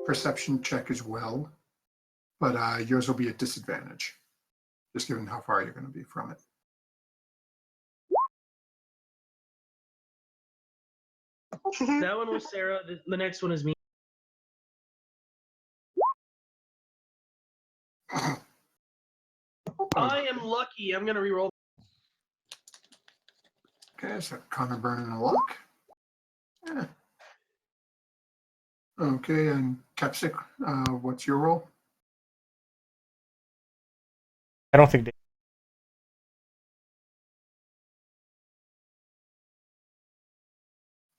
perception check as well, but yours will be at disadvantage, just given how far you're going to be from it. That one was Sarah. The next one is me. I am lucky. I'm going to reroll. Okay, so Connor burning a luck. Yeah. Okay, and Capsic, what's your roll? I don't think.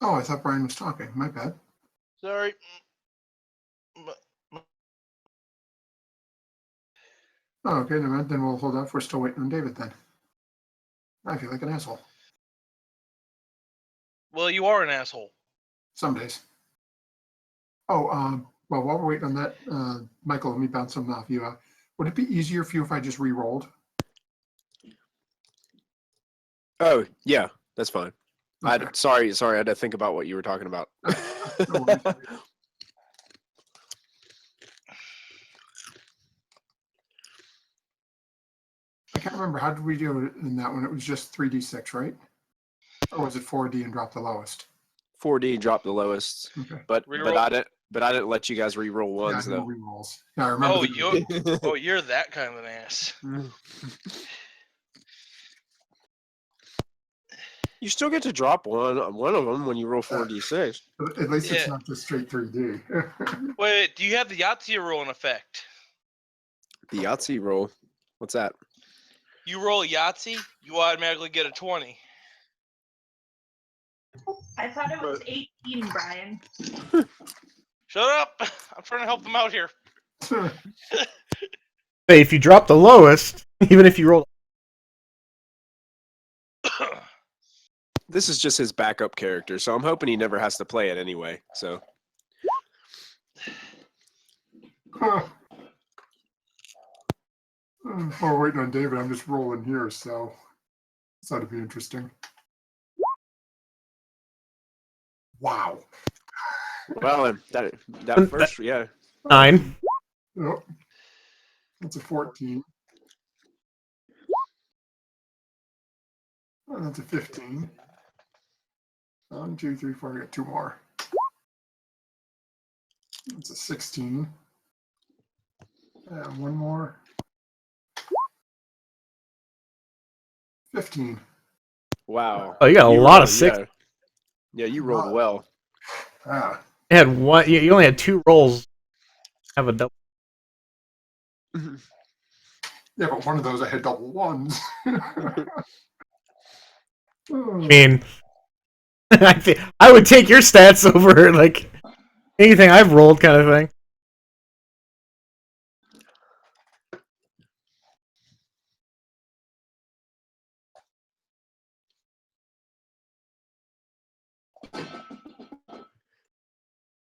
Oh, I thought Brian was talking. My bad. Sorry. Oh, okay, never mind. Then we'll hold off. We're still waiting on David then. I feel like an asshole. Well, you are an asshole. Some days. Oh, well, while we're waiting on that, Michael, let me bounce something off you. Would it be easier for you if I just re-rolled? Oh, yeah, that's fine. Okay. Sorry, I had to think about what you were talking about. No worries. I can't remember. How did we do it in that one? It was just 3d6, right? Or was it 4d and drop the lowest? 4D dropped the lowest, Okay. but Reroll. I didn't let you guys re-roll ones yeah, no though. re-rolls. Yeah, I remember. Oh, you're that kind of an ass. You still get to drop one of them when you roll 4d6. At least it's Yeah. not just straight 3d. Wait, do you have the Yahtzee roll in effect? The Yahtzee roll. What's that? You roll a Yahtzee, you automatically get a 20. I thought it was 18, Brian. Shut up! I'm trying to help them out here. Hey, if you drop the lowest, even if you roll. This is just his backup character, so I'm hoping he never has to play it anyway. So We're waiting on David. I'm just rolling here, so this ought to be interesting. Wow. well, that first, yeah. 9. Yep. That's a 14. Oh, that's a 15. 1, 2, 3, 4. I got 2 more. That's a 16. And 1 more. 15. Wow. Oh, you got a lot of 6. Yeah, you rolled well. Ah. You had one. You only had 2 rolls. Have a double. Yeah, but one of those I had double ones. I mean, I would take your stats over like anything I've rolled, kind of thing.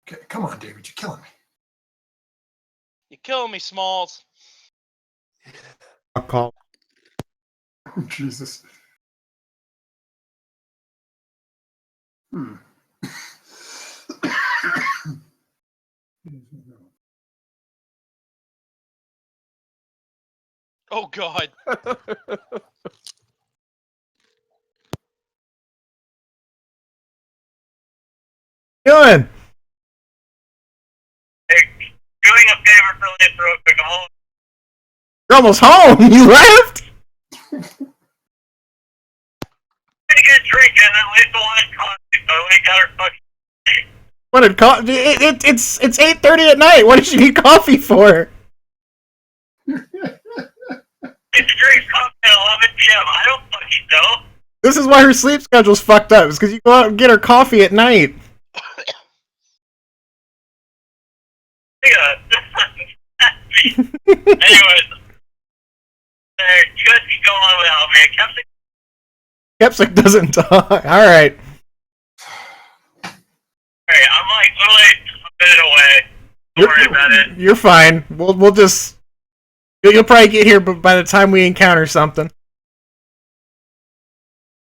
Okay, come on, David, you're killing me. You're killing me, Smalls. I'll call. Jesus. Oh, God. Doing? Doing a favor for Lance real quick. I'm home. You're almost home. You left. Pretty good drink, and then Lance wanted coffee, so I got her fucking. What did it's 8:30 at night. What does she need coffee for? It's drinks coffee at 11 p.m. I don't fucking know. This is why her sleep schedule's fucked up. It's because you go out and get her coffee at night. Yeah. Anyways, you guys can go on without me. I kept Kepsic doesn't talk. All right. Alright, I'm like literally just a minute away. Don't worry about it. You're fine. We'll just. You'll probably get here by the time we encounter something.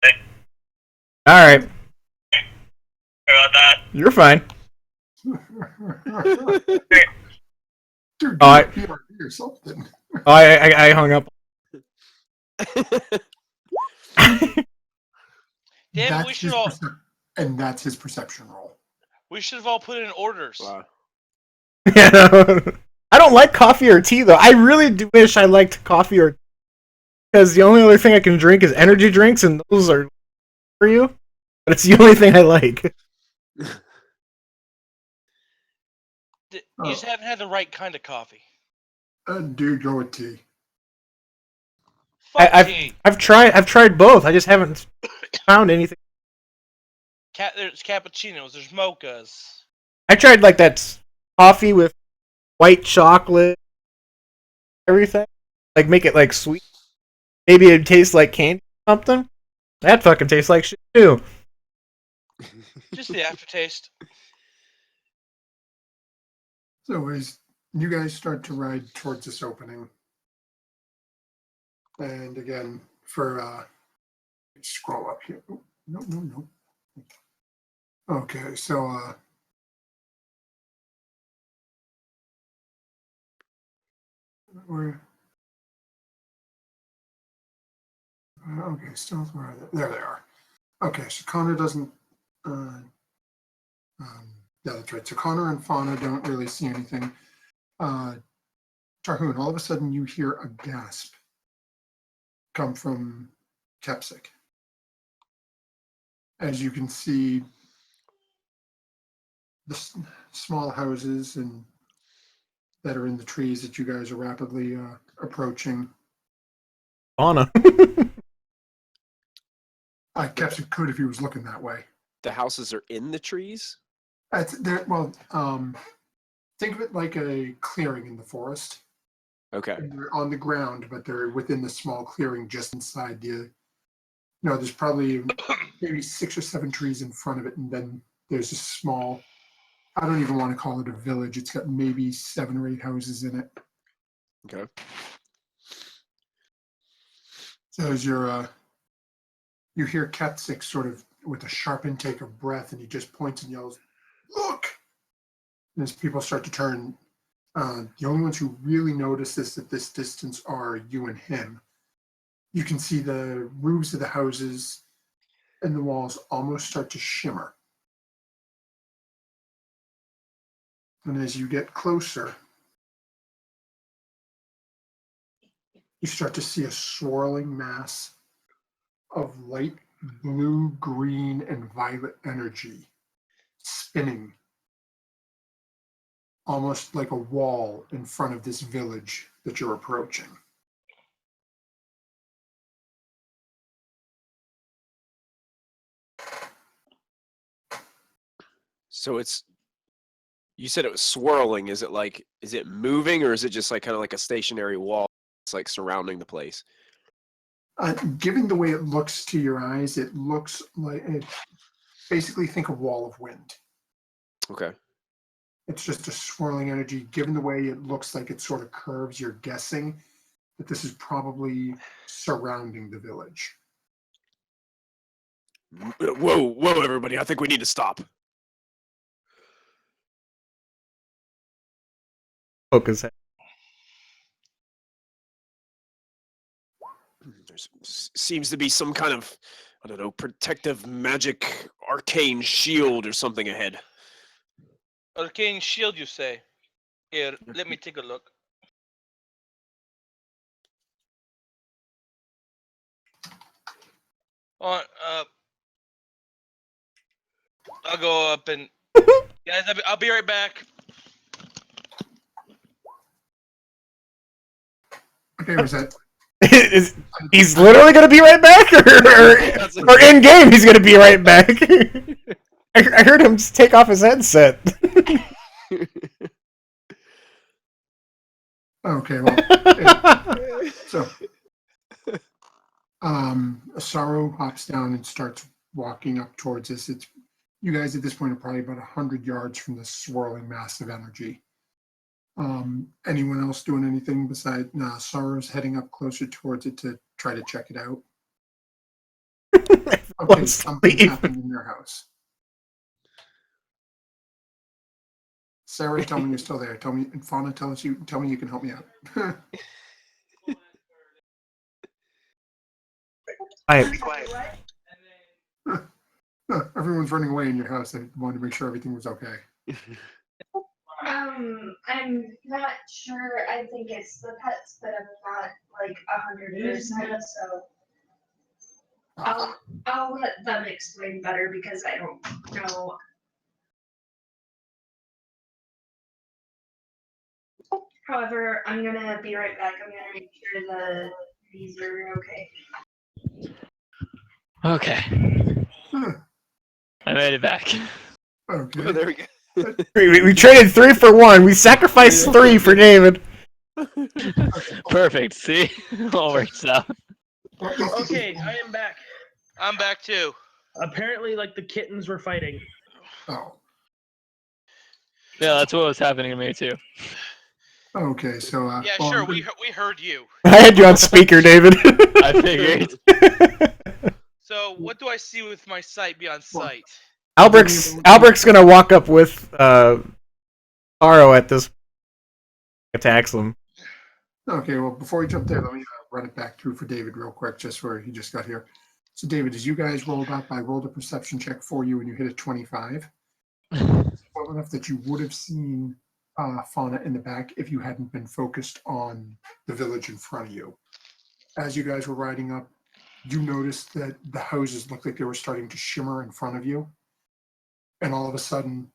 Okay. All right. Sorry about that. You're fine. Dude, Oh, do a PRD or something. Oh, I hung up. Damn, we That's should his all and that's his perception roll. we should have all put in orders. Wow. Yeah. I don't like coffee or tea though. I really do wish I liked coffee or because the only other thing I can drink is energy drinks, and those are for you. But it's the only thing I like. You Oh. just haven't had the right kind of coffee. Dude, go with tea. Fuck I've tea. I've tried both. I just haven't found anything. There's cappuccinos. There's mochas. I tried like that coffee with white chocolate, everything. Like make it like sweet. Maybe it tastes like candy or something. That fucking tastes like shit too. Just the aftertaste. So as you guys start to ride towards this opening, and again, for scroll up here. Oh, no. Okay, so we're okay, stealth, where are they? There they are. Okay, so Connor doesn't yeah, that's right. So Connor and Fauna don't really see anything. Tarhoon, all of a sudden you hear a gasp come from Kepsic. As you can see, the small houses and that are in the trees that you guys are rapidly approaching. Anna. Kepsic could if he was looking that way. The houses are in the trees? There. Well, think of it like a clearing in the forest. Okay. And they're on the ground, but they're within the small clearing just inside the. No, there's probably maybe 6 or 7 trees in front of it, and then there's a small. I don't even want to call it a village. It's got maybe 7 or 8 houses in it. Okay. So as you're, you hear Kepsic sort of with a sharp intake of breath, and he just points and yells, "Look!" And as people start to turn, the only ones who really notice this at this distance are you and him. You can see the roofs of the houses and the walls almost start to shimmer. And as you get closer, you start to see a swirling mass of light blue, green, and violet energy spinning almost like a wall in front of this village that you're approaching. So it's you said it was swirling. Is it moving, or is it just like kind of like a stationary wall? It's like surrounding the place. Given the way it looks to your eyes, it looks like basically think a wall of wind. Okay. It's just a swirling energy. Given the way it looks like it sort of curves, you're guessing that this is probably surrounding the village. Whoa, everybody! I think we need to stop. Focus. There seems to be some kind of, I don't know, protective magic arcane shield or something ahead. Arcane shield, you say? Here, let me take a look. On, I'll go up and guys, I'll be right back. Okay, was that? He's literally gonna be right back, or in game he's gonna be right back. I heard him take off his headset. Okay, well, so Sorrow hops down and starts walking up towards us. It's you guys at this point are probably about 100 yards from this swirling mass of energy. Anyone else doing anything besides Sorrow's heading up closer towards it to try to check it out? Okay, something happened in their house. Sarah, tell me you're still there. Tell me, Fauna, tell me you can help me out. Everyone's running away in your house. I wanted to make sure everything was okay. I'm not sure. I think it's the pets, but I'm not like 100%. So I'll let them explain better because I don't know. However, I'm gonna be right back. I'm gonna make sure these are okay. Okay, Huh, I made it back. Oh, okay. there we go. We traded 3 for 1. We sacrificed 3 for David. Perfect. See, all works out. Okay, I am back. I'm back too. Apparently, like the kittens were fighting. Oh, Yeah, that's what was happening to me too. okay. So, Yeah, well, sure. I'm We gonna- we heard you. I had you on speaker, David. I figured. So what do I see with my sight beyond sight? Alberic's gonna walk up with Taro at this attacks him. Okay, well, before we jump there, let me run it back through for David real quick, just where he just got here. So, David, as you guys rolled up, I rolled a perception check for you, and you hit a 25. Well enough that you would have seen Fauna in the back if you hadn't been focused on the village in front of you. As you guys were riding up, you noticed that the houses looked like they were starting to shimmer in front of you. And all of a sudden,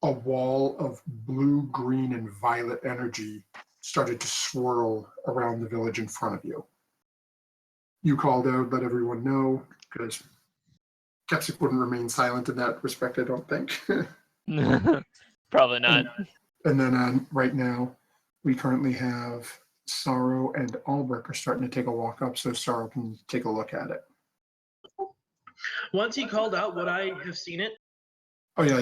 a wall of blue, green, and violet energy started to swirl around the village in front of you. You called out, let everyone know, because Kepsik wouldn't remain silent in that respect, I don't think. Probably not. And then right now, we currently have Sorrow and Albrecht are starting to take a walk up, so Sorrow can take a look at it. Once he called out, would I have seen it? Oh yeah,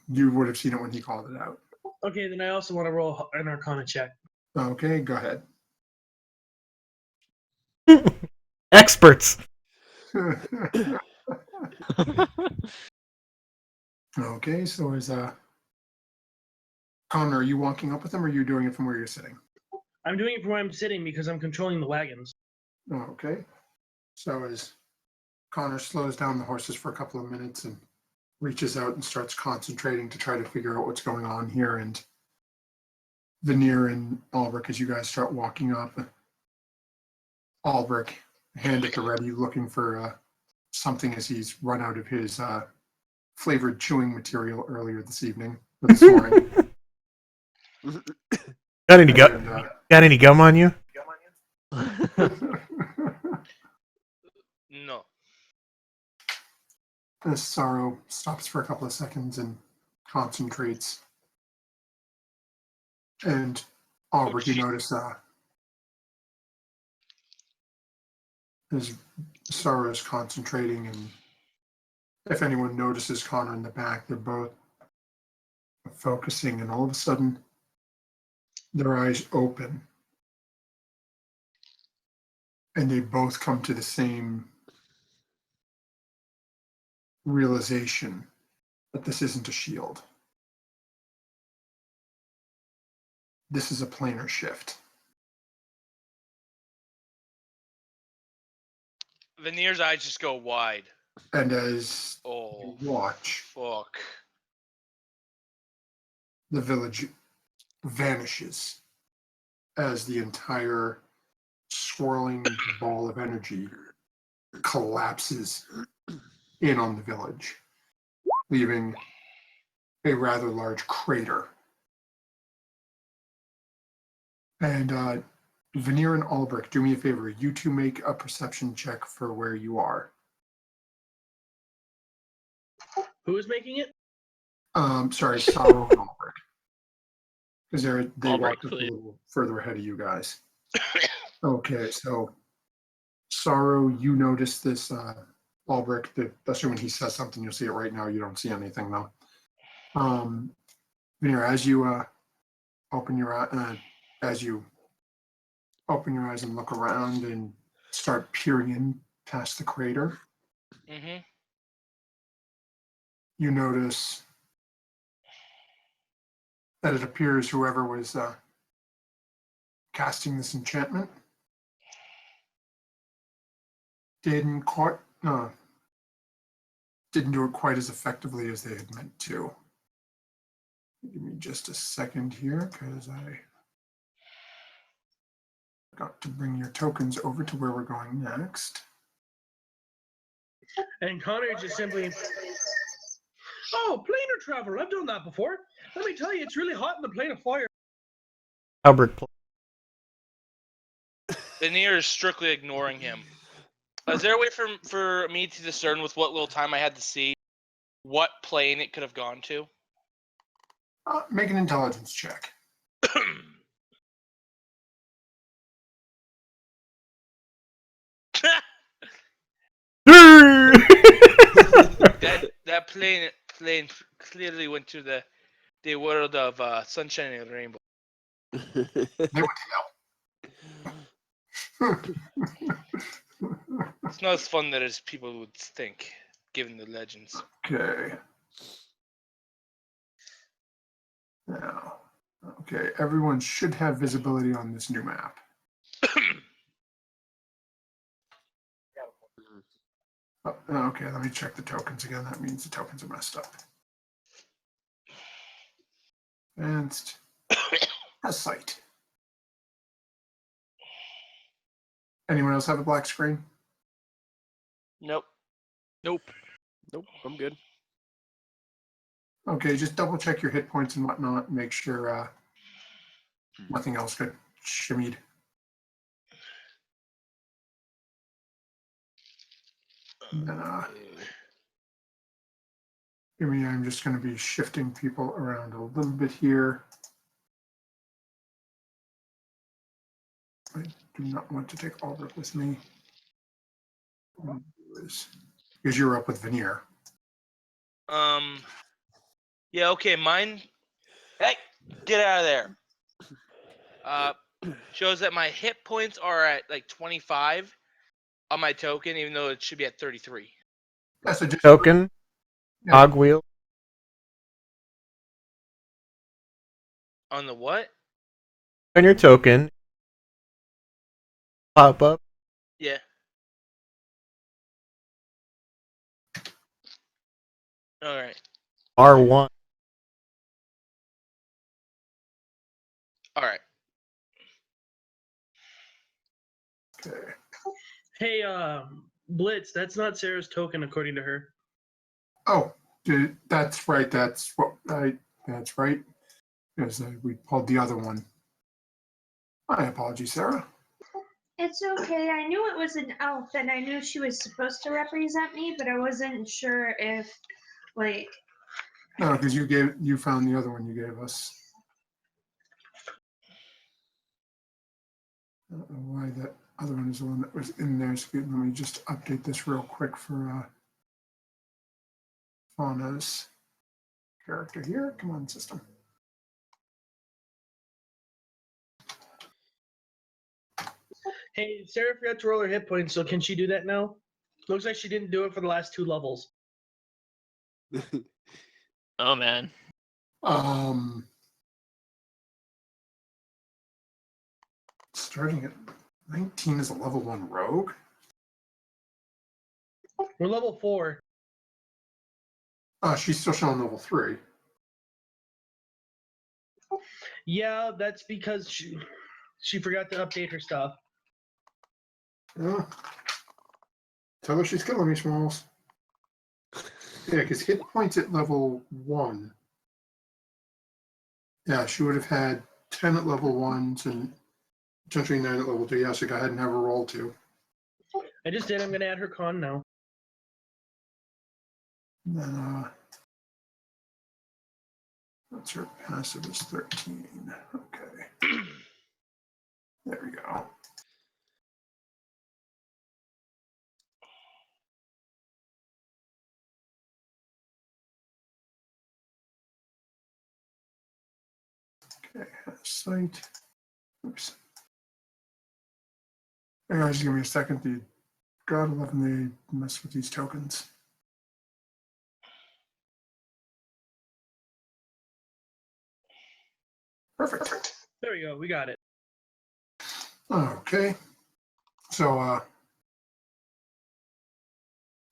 you would have seen it when he called it out. Okay, then I also want to roll an Arcana check. Okay, go ahead. Experts. Okay, so is Connor, are you walking up with him, or are you doing it from where you're sitting? I'm doing it from where I'm sitting because I'm controlling the wagons. Okay. So as Connor slows down the horses for a couple of minutes and reaches out and starts concentrating to try to figure out what's going on here, and Veneer and Albrecht, as you guys start walking up, Albrecht, hand at the ready, looking for something as he's run out of his flavored chewing material earlier this evening, or this morning. Got any gum? And, Got any gum on you? No. This Sorrow stops for a couple of seconds and concentrates. And Albrecht, you notice as Sorrow is concentrating, and if anyone notices Connor in the back, they're both focusing, and all of a sudden their eyes open and they both come to the same realization that this isn't a shield. This is a planar shift. Veneer's eyes just go wide. And as Oh, you watch, fuck. the village vanishes as the entire swirling ball of energy collapses in on the village, leaving a rather large crater. And Veneer and Albrecht, do me a favor. You two make a perception check for where you are. Who is making it? Sorry, Sorrow and Albrecht. Because they Albrecht, walked up a please. little further ahead of you guys. Okay, so Sorrow, you notice this, Albrecht, especially when he says something, you'll see it right now. You don't see anything though. Veneer, as you open your eyes and look around and start peering in past the crater, Mm-hmm. you notice that it appears whoever was casting this enchantment didn't do it quite as effectively as they had meant to. Give me just a second here, because I got to bring your tokens over to where we're going next. And Connor just simply, oh, planar travel. I've done that before. Let me tell you, it's really hot in the plane of fire. Albert. Veneer is strictly ignoring him. Is there a way for me to discern with what little time I had to see what plane it could have gone to? Make an intelligence check. that plane clearly went to the world of Sunshine and Rainbow. They went to hell. It's not as fun as people would think, given the legends. Okay. Now, okay, everyone should have visibility on this new map. Oh, okay, let me check the tokens again. That means the tokens are messed up. Advanced has sight. Anyone else have a black screen? Nope. Nope. Nope, I'm good. Okay, just double check your hit points and whatnot. Make sure nothing else got shimmied. And then, I'm just going to be shifting people around a little bit here. I do not want to take Albert with me. Because you're up with Veneer. Yeah, okay, mine. Hey, get out of there. Shows that my hit points are at like 25 on my token, even though it should be at 33. Yeah, so just Token. Yeah. Cogwheel. On the what? On your token. Pop up. Yeah. All right. R1. All right. Okay. Hey, Blitz, that's not Sarah's token according to her. Oh, that's right. That's right. Because we pulled the other one. My apologies, Sarah. It's okay. I knew it was an elf and I knew she was supposed to represent me, but I wasn't sure if, like. No, because you found the other one you gave us. I don't know why that other one is the one that was in there. So let me just update this real quick for Fauna's character here. Come on, system. Hey, Sarah forgot to roll her hit points, so can she do that now? Looks like she didn't do it for the last 2 levels. Oh man. Starting at 19 is a level 1 rogue. We're level 4. She's still showing level 3. Yeah, that's because she forgot to update her stuff. Yeah. Tell her she's killing me, Smalls. Yeah, because hit points at level 1. Yeah, she would have had 10 at level 1s and potentially 9 at level 2. Yeah, so go ahead and have her roll 2. I just did. I'm going to add her con now. And then, that's her passive is 13. Okay. There we go. Okay, site. Oops. Hey guys, give me a second. The God 11, they mess with these tokens. Perfect. There we go. We got it. Okay. So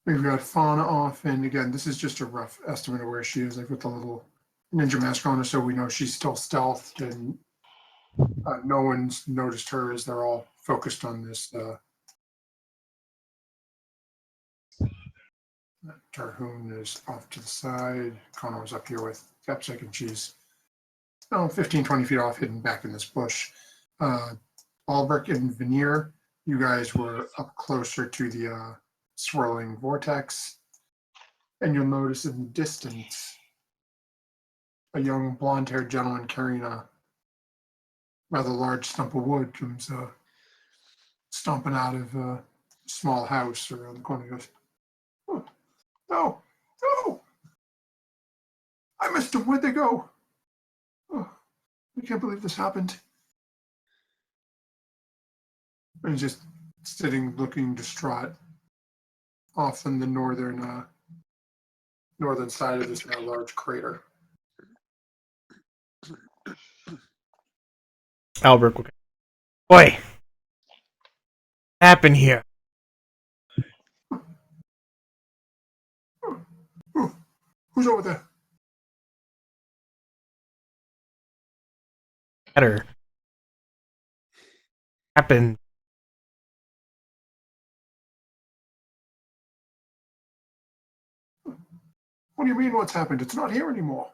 we've got Fauna off, and again, this is just a rough estimate of where she is. Like with the little ninja mask on her, so we know she's still stealthed, and no one's noticed her as they're all focused on this. Tarhoon is off to the side. Connor's up here with Capsec, and she's 15, 20 feet off, hidden back in this bush. Albrecht and Veneer, you guys were up closer to the swirling vortex, and you'll notice in the distance a young blonde-haired gentleman carrying a rather large stump of wood comes stomping out of a small house around the corner. He goes, "Oh, no, no! I missed them. Where'd they go? Oh, I can't believe this happened." And he's just sitting looking distraught off in the northern side of this now large crater. Albert, okay. Boy, what happened here? Who's over there? Better. Happened. What do you mean what's happened? It's not here anymore.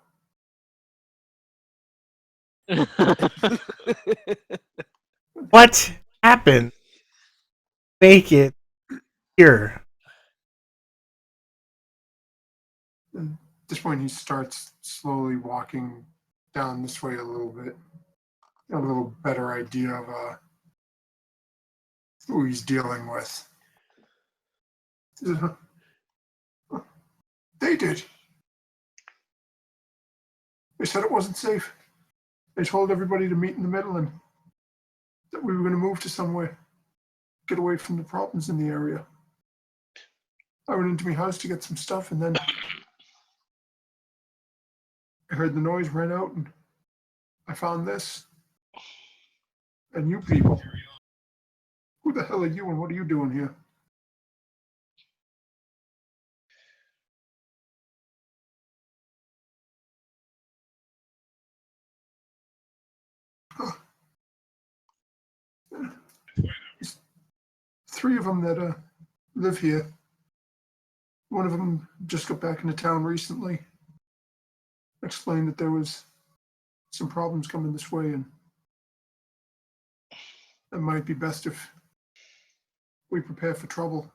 What happened? Make it here. At this point, he starts slowly walking down this way a little bit. Got a little better idea of who he's dealing with. He says, "Huh, they did. They said it wasn't safe. They told everybody to meet in the middle and that we were going to move to somewhere, get away from the problems in the area. I went into my house to get some stuff, and then I heard the noise, ran out, and I found this. And you people, who the hell are you, and what are you doing here?" There's three of them that live here. One of them just got back into town recently. Explained that there was some problems coming this way, and it might be best if we prepare for trouble.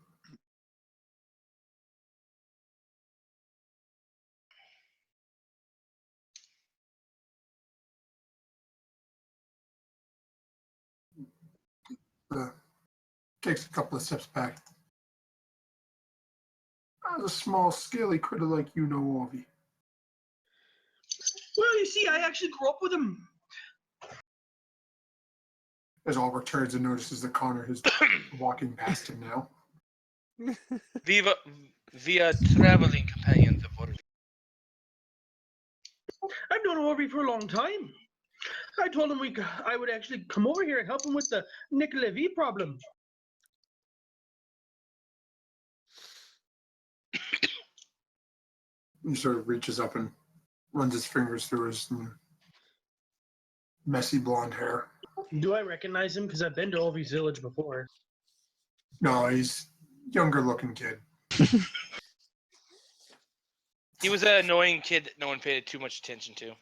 Takes a couple of steps back. As a small, scaly critter like you know, Orvie. Well, you see, I actually grew up with him. As Albert turns and notices that Connor is walking past him now. Via traveling companions of Orvie. I've known Orvie for a long time. I told him I would actually come over here and help him with the Nicola V problem. He sort of reaches up and runs his fingers through his messy blonde hair. Do I recognize him? Because I've been to Orvie's village before. No, he's younger looking kid. He was an annoying kid that no one paid too much attention to.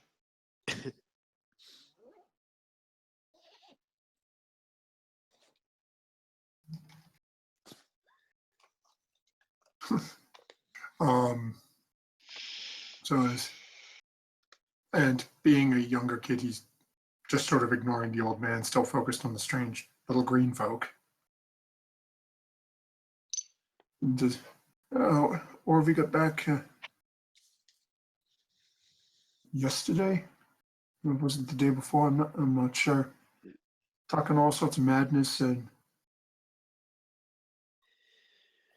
And being a younger kid, he's just sort of ignoring the old man, still focused on the strange little green folk. Orvie got back yesterday. Or was it the day before? I'm not sure. Talking all sorts of madness and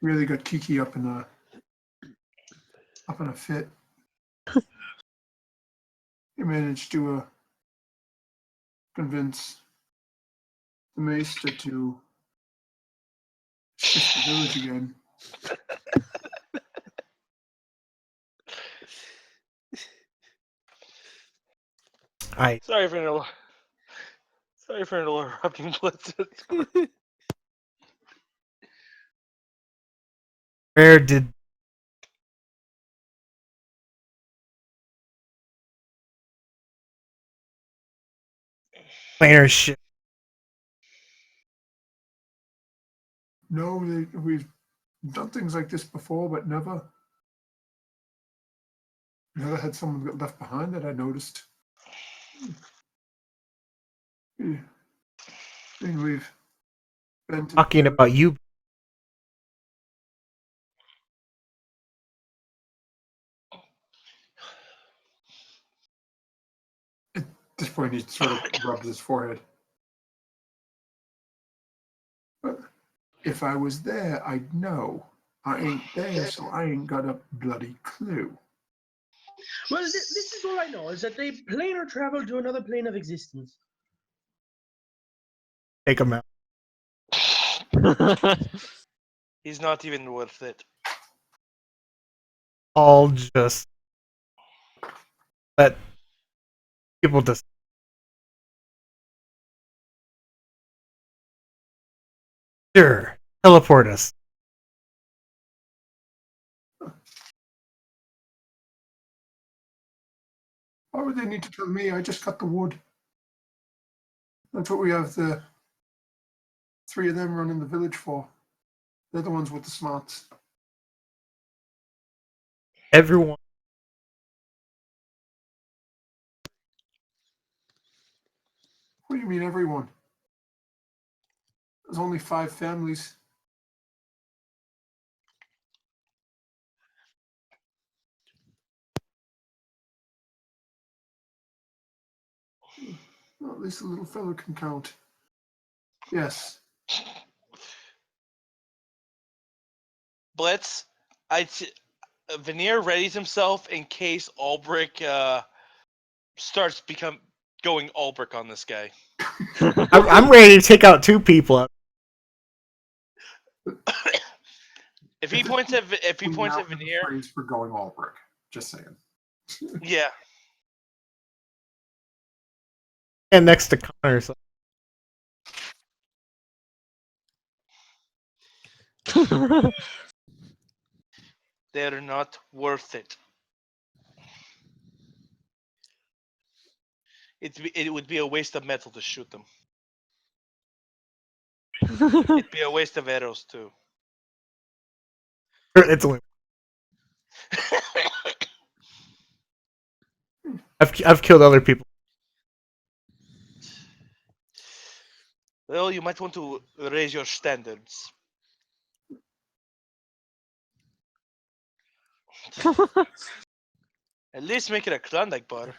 really got Kiki up in a fit. He managed to convince the maester to shift the village again. Sorry for interrupting Blitz. Where did planar shit? No, we've done things like this before, but never had someone get left behind that I noticed. Yeah. I mean, we've been to Talking about you. At this point, he sort of rubs his forehead. But if I was there, I'd know. I ain't there, so I ain't got a bloody clue. Well, this is all I know, is that they planar travel to another plane of existence. Take him out. He's not even worth it. I'll just let people just. Sure. Teleport us. Why would they need to tell me? I just cut the wood. That's what we have the 3 of them running the village for. They're the ones with the smarts. Everyone. What do you mean, everyone? There's only 5 families. Well, at least the little fellow can count. Yes. Blitz, Veneer readies himself in case Ulbrich starts going Ulbrich on this guy. I'm ready to take out 2 people. If he points at Veneer, Phrase for going Ulbrich. Just saying. yeah. And next to Connor. So. They're not worth it. It would be a waste of metal to shoot them. It'd be a waste of arrows too. It's only. I've killed other people. Well, you might want to raise your standards. At least make it a Klondike bar.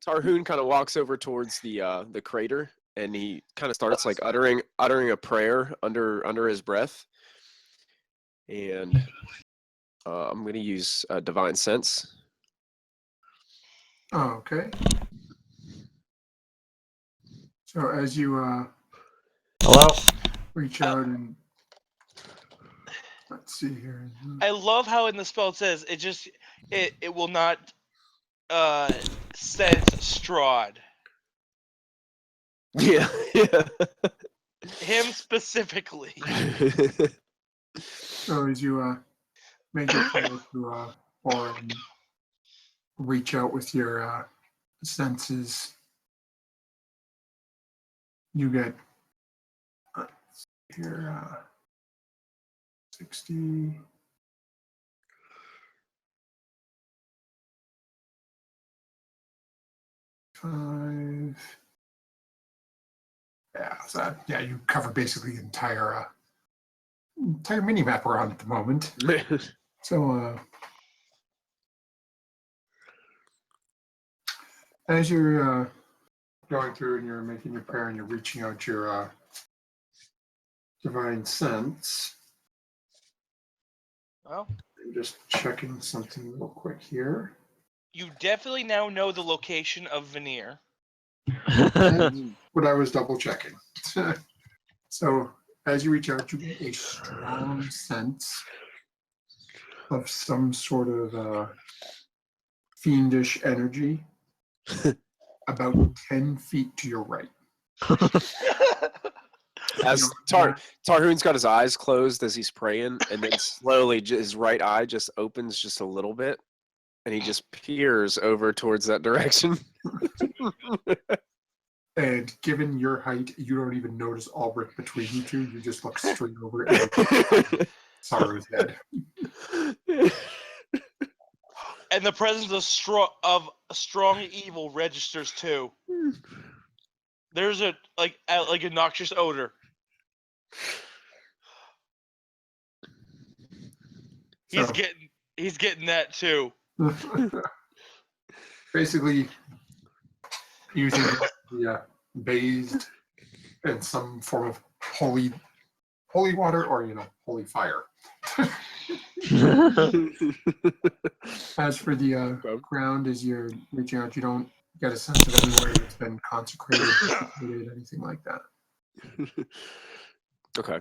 Tarhoon kind of walks over towards the crater, and he kind of starts like uttering a prayer under his breath. And I'm gonna use Divine Sense. Oh, okay. So as you Hello? reach out and let's see here. I love how in the spell it says it will not sense Strahd. Yeah, yeah. Him specifically. So as you make your way to or reach out with your senses, you get here 60. Yeah, so yeah, you cover basically the entire mini map we're on at the moment. So as you're going through and you're making your prayer and you're reaching out your divine sense. Well, I'm just checking something real quick here. You definitely now know the location of Veneer. What I was double checking. So as you reach out, you get a strong sense of some sort of fiendish energy about 10 feet to your right. As Tarhoon's got his eyes closed as he's praying, and then slowly his right eye just opens just a little bit, and he just peers over towards that direction. And given your height, you don't even notice Albrecht between you two. You just look straight over at Saru's head. And the presence of strong evil registers too. There's a like a noxious odor. He's getting that too. Basically, using the bathed in some form of holy water or holy fire. As for the ground, as you're reaching out, you don't get a sense of anywhere that's been consecrated, anything like that. Okay.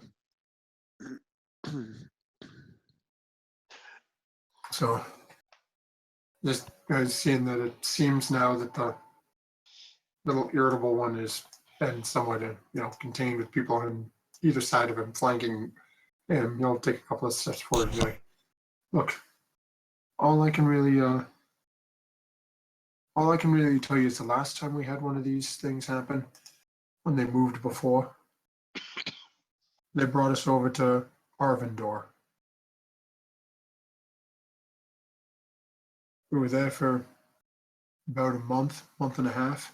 So, just guys seeing that it seems now that the little irritable one has been somewhat, contained with people on either side of him, flanking him. You'll take a couple of steps forward and be like, look, all I can really tell you is the last time we had one of these things happen, when they moved before, they brought us over to Arvindor. We were there for about a month and a half.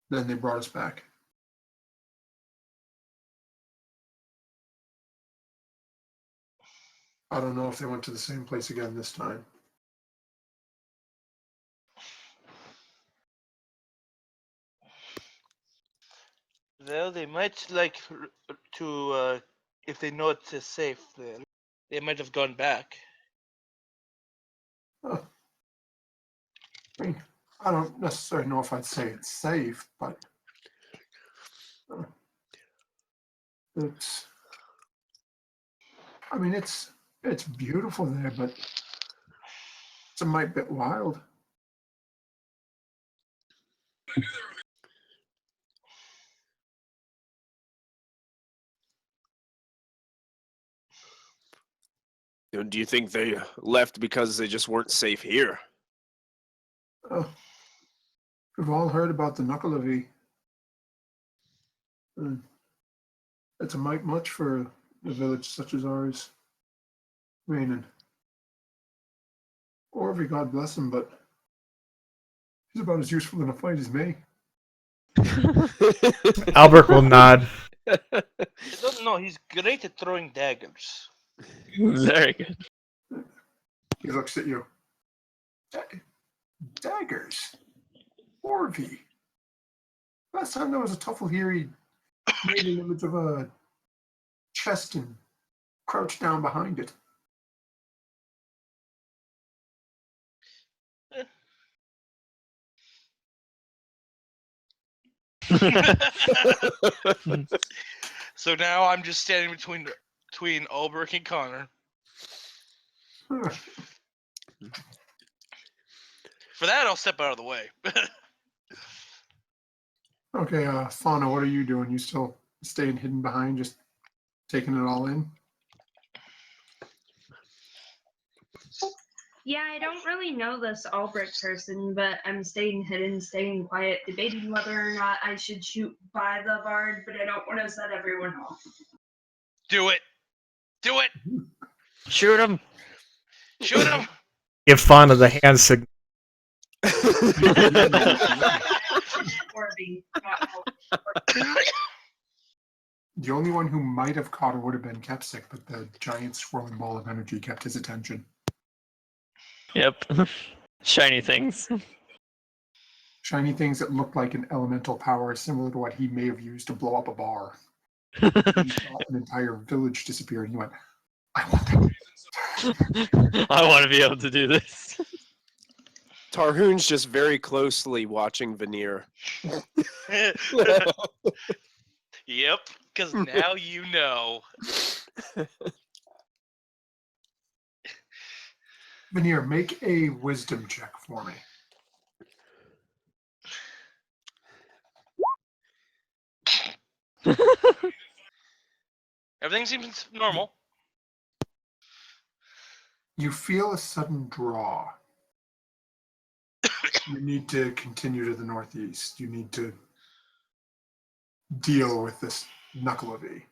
Then they brought us back. I don't know if they went to the same place again this time. Well, they might like to, if they know it's safe, then they might have gone back. I mean, I don't necessarily know if I'd say it's safe, but it's beautiful there, but it's a mite bit wild. Do you think they left because they just weren't safe here? We've all heard about the Knuckleavy. It's a mite much for a village such as ours. I mean, Orvie, God bless him, but he's about as useful in a fight as me. Albert will nod. No, he's great at throwing daggers. Very good. He looks at you. Daggers? Orvie. Last time there was a tuffle here, he made an image of a chest and crouched down behind it. So now I'm just standing between Ulbrich and Connor. For that, I'll step out of the way. Okay, Fauna, what are you doing? You still staying hidden behind, just taking it all in? Yeah, I don't really know this Albrecht person, but I'm staying hidden, staying quiet, debating whether or not I should shoot by the bard, but I don't want to set everyone off. Do it. Do it. Shoot him. Shoot him. Give Fauna the hand signal. Orvie, not The only one who might have caught it would have been Kepsic, but the giant swirling ball of energy kept his attention. Yep. Shiny things. Shiny things that looked like an elemental power similar to what he may have used to blow up a bar. An entire village disappeared, and he went, I want that. I want to be able to do this. Tarhoon's just very closely watching Veneer. Yep, because now you know. Veneer, make a wisdom check for me. Everything seems normal. You feel a sudden draw. You need to continue to the northeast. You need to deal with this Knuckleavy.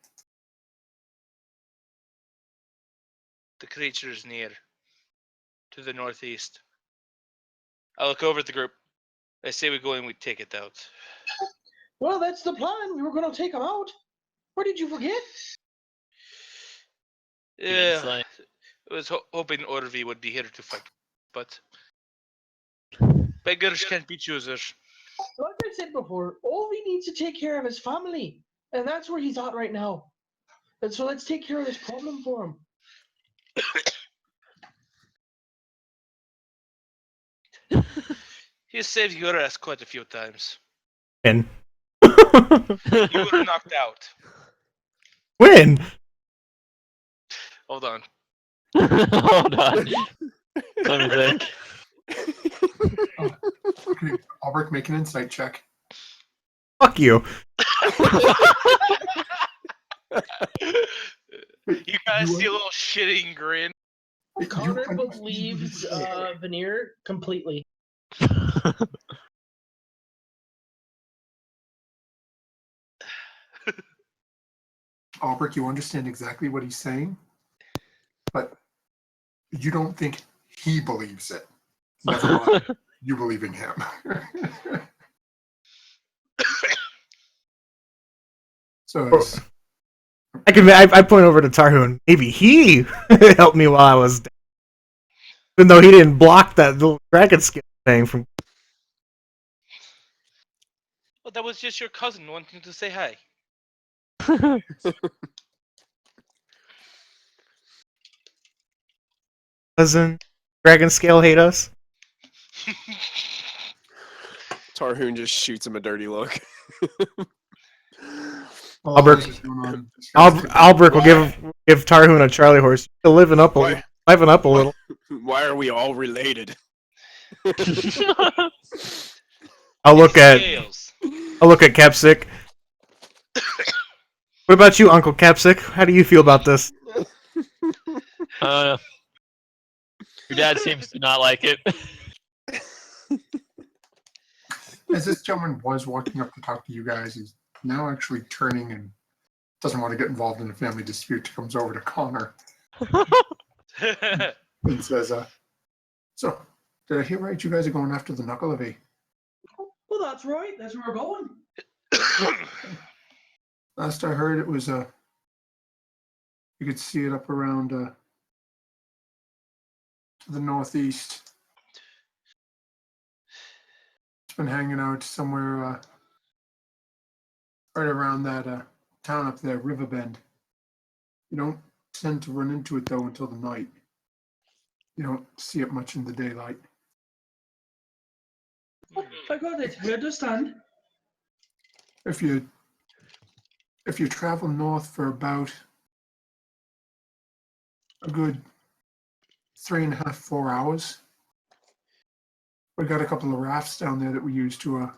The creature is near. To the northeast. I look over at the group. I say we go in, we take it out. Well, that's the plan. We were going to take him out. What did you forget? Yeah, Like, I was hoping Orvi would be here to fight, but beggars can't be choosers. Like I said before, Ovi needs to take care of his family, and that's where he's at right now. And so let's take care of this problem for him. He saved your ass quite a few times. When? You were knocked out. When? Hold on. Hold on. Let me think. Okay, Albrecht, make an insight check. Fuck you. You guys see a little shitting grin. Connor believes Veneer completely. Albrecht, you understand exactly what he's saying, but you don't think he believes it. Never mind, you believe in him. So it's- I point over to Tarhoon. Maybe he helped me while I was dead. Even though he didn't block that little dragon skin thing from. Well, that was just your cousin wanting to say hi. Doesn't dragon scale hate us? Tarhoon just shoots him a dirty look. Albrecht- this is going on. Albrecht will give Tarhoon a Charlie horse. Still liven up a little. Why are we all related? I'll look at Scales. Capsic. What about you, Uncle Capsic? How do you feel about this? Your dad seems to not like it. As this gentleman was walking up to talk to you guys, he's now actually turning and doesn't want to get involved in a family dispute. Comes over to Connor and says, so, did I hear right? You guys are going after the Knuckleavy? Well, that's right. That's where we're going. Last I heard, it was you could see it up around to the northeast. It's been hanging out somewhere right around that town up there, Riverbend. You don't tend to run into it though until the night. You don't see it much in the daylight. I got it. I understand. If you travel north for about a good 3.5, 4 hours, we got a couple of rafts down there that we use to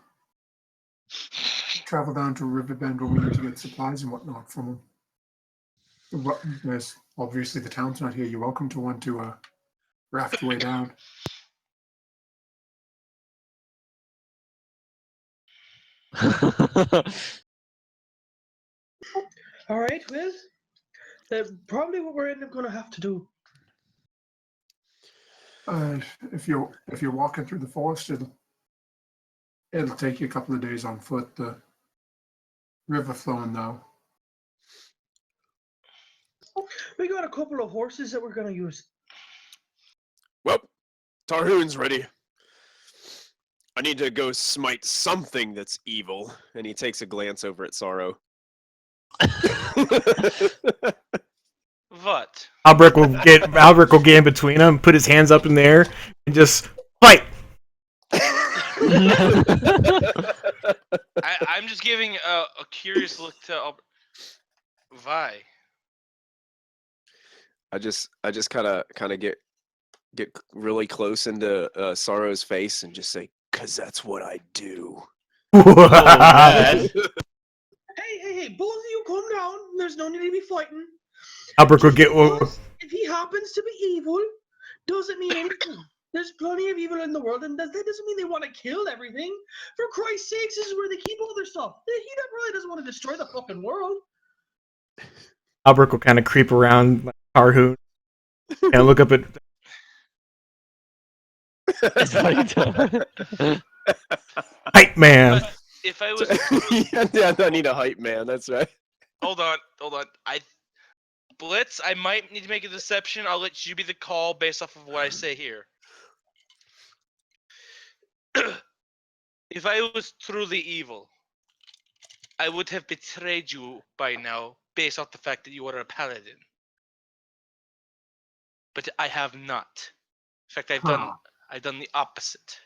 travel down to Riverbend when we need to get supplies and whatnot from them. There's obviously the town's not here. You're welcome to one to raft your way down. All right, Wiz. That's probably what we're going to have to do. If you're walking through the forest, it'll take you a couple of days on foot. The river flowing now. We got a couple of horses that we're going to use. Well, Tarhoon's ready. I need to go smite something that's evil. And he takes a glance over at Sorrow. What? Albrecht will get in between them, put his hands up in the air, and just fight. I'm just giving a curious look to Vi. I just kind of get really close into Sorrow's face and just say, "Cause that's what I do." Oh, man. Hey, both of you calm down. There's no need to be fighting. Albert would get. Because if he happens to be evil, doesn't mean anything. There's plenty of evil in the world, and that doesn't mean they want to kill everything. For Christ's sakes, this is where they keep all their stuff. He really doesn't want to destroy the fucking world. Albert will kind of creep around like Tarhoon and look up at. That's what he does. Hype man. If I was Yeah, I need a hype man. That's right. hold on. Blitz, I might need to make a deception. I'll let you be the call based off of what I say here. If I was truly evil, I would have betrayed you by now based off the fact that you are a paladin. But I have not. In fact, I've done the opposite.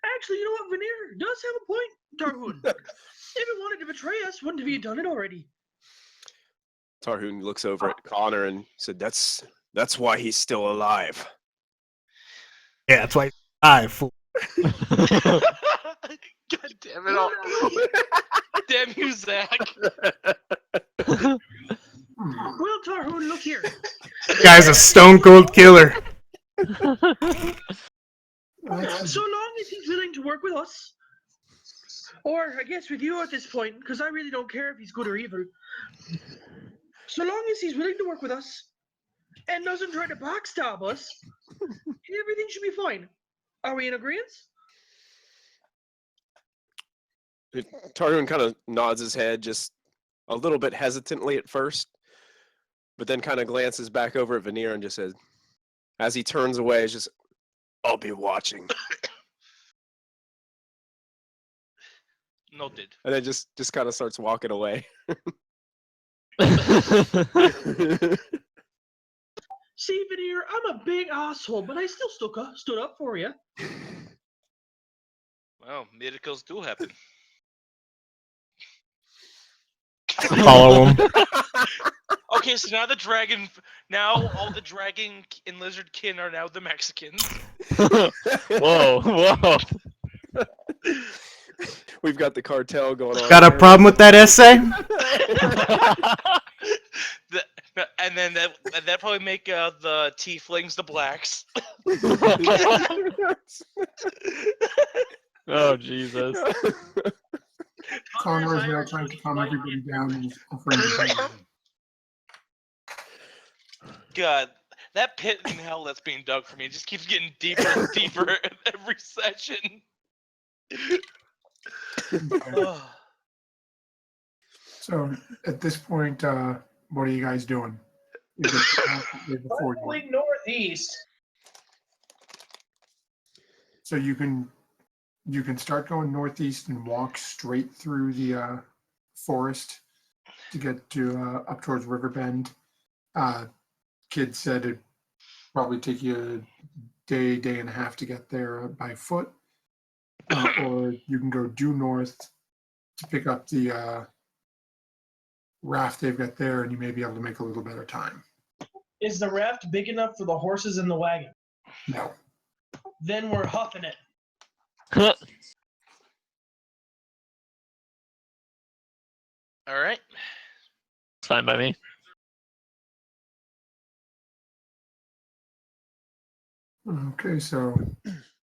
Actually, you know what? Veneer does have a point, Tarhoon. If he wanted to betray us, wouldn't he have done it already? Tarhoon looks over at Connor and said, "That's why he's still alive." Yeah, that's why I fool. God damn it all. Damn you, Zach. Well, Tarhoon, look here. Guy's a stone cold killer. So long as he's willing to work with us, or I guess with you at this point, because I really don't care if he's good or evil. So long as he's willing to work with us and doesn't try to backstab us, everything should be fine. Are we in agreement? Tarhoon kind of nods his head just a little bit hesitantly at first, but then kind of glances back over at Veneer and just says, as he turns away, it's just, "I'll be watching." Noted. And then just kind of starts walking away. See, Veneer, I'm a big asshole, but I still stood up for you. Well, miracles do happen. Follow him. Okay, so now all the dragon and lizard kin are now the Mexicans. Whoa. We've got the cartel going on. Got a here. problem with that essay? And then that probably make the tieflings the blacks. Oh, Jesus. Connor is now trying to calm everybody down and he's offering to help. God, that pit in hell that's being dug for me just keeps getting deeper and deeper every session. Ugh. So at this point, what are you guys doing? Before you. Going northeast. So you can start going northeast and walk straight through the forest to get to up towards Riverbend. Kid said it'd probably take you a day and a half to get there by foot, or you can go due north to pick up the raft they've got there, and you may be able to make a little better time. Is the raft big enough for the horses in the wagon? No. Then we're huffing it. All right. It's fine by me. Okay, so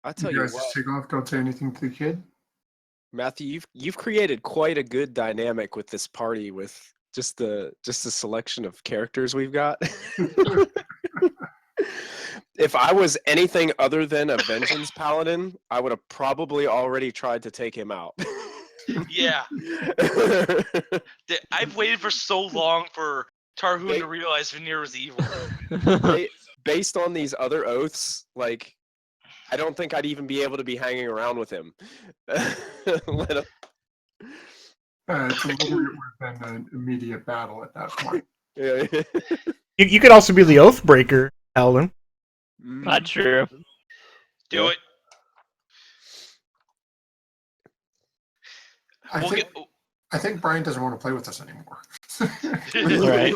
I tell you you guys what, just take off. Don't say anything to the kid. Matthew, you've created quite a good dynamic with this party with just the selection of characters we've got. If I was anything other than a vengeance paladin, I would have probably already tried to take him out. Yeah. I've waited for so long for Tarhoon to realize Veneer was evil. Based on these other oaths, like, I don't think I'd even be able to be hanging around with him. It's a little bit worse than an immediate battle at that point. Yeah. You could also be the oath breaker, Alden. Not true. Do Yeah. it. I think Brian doesn't want to play with us anymore. Right.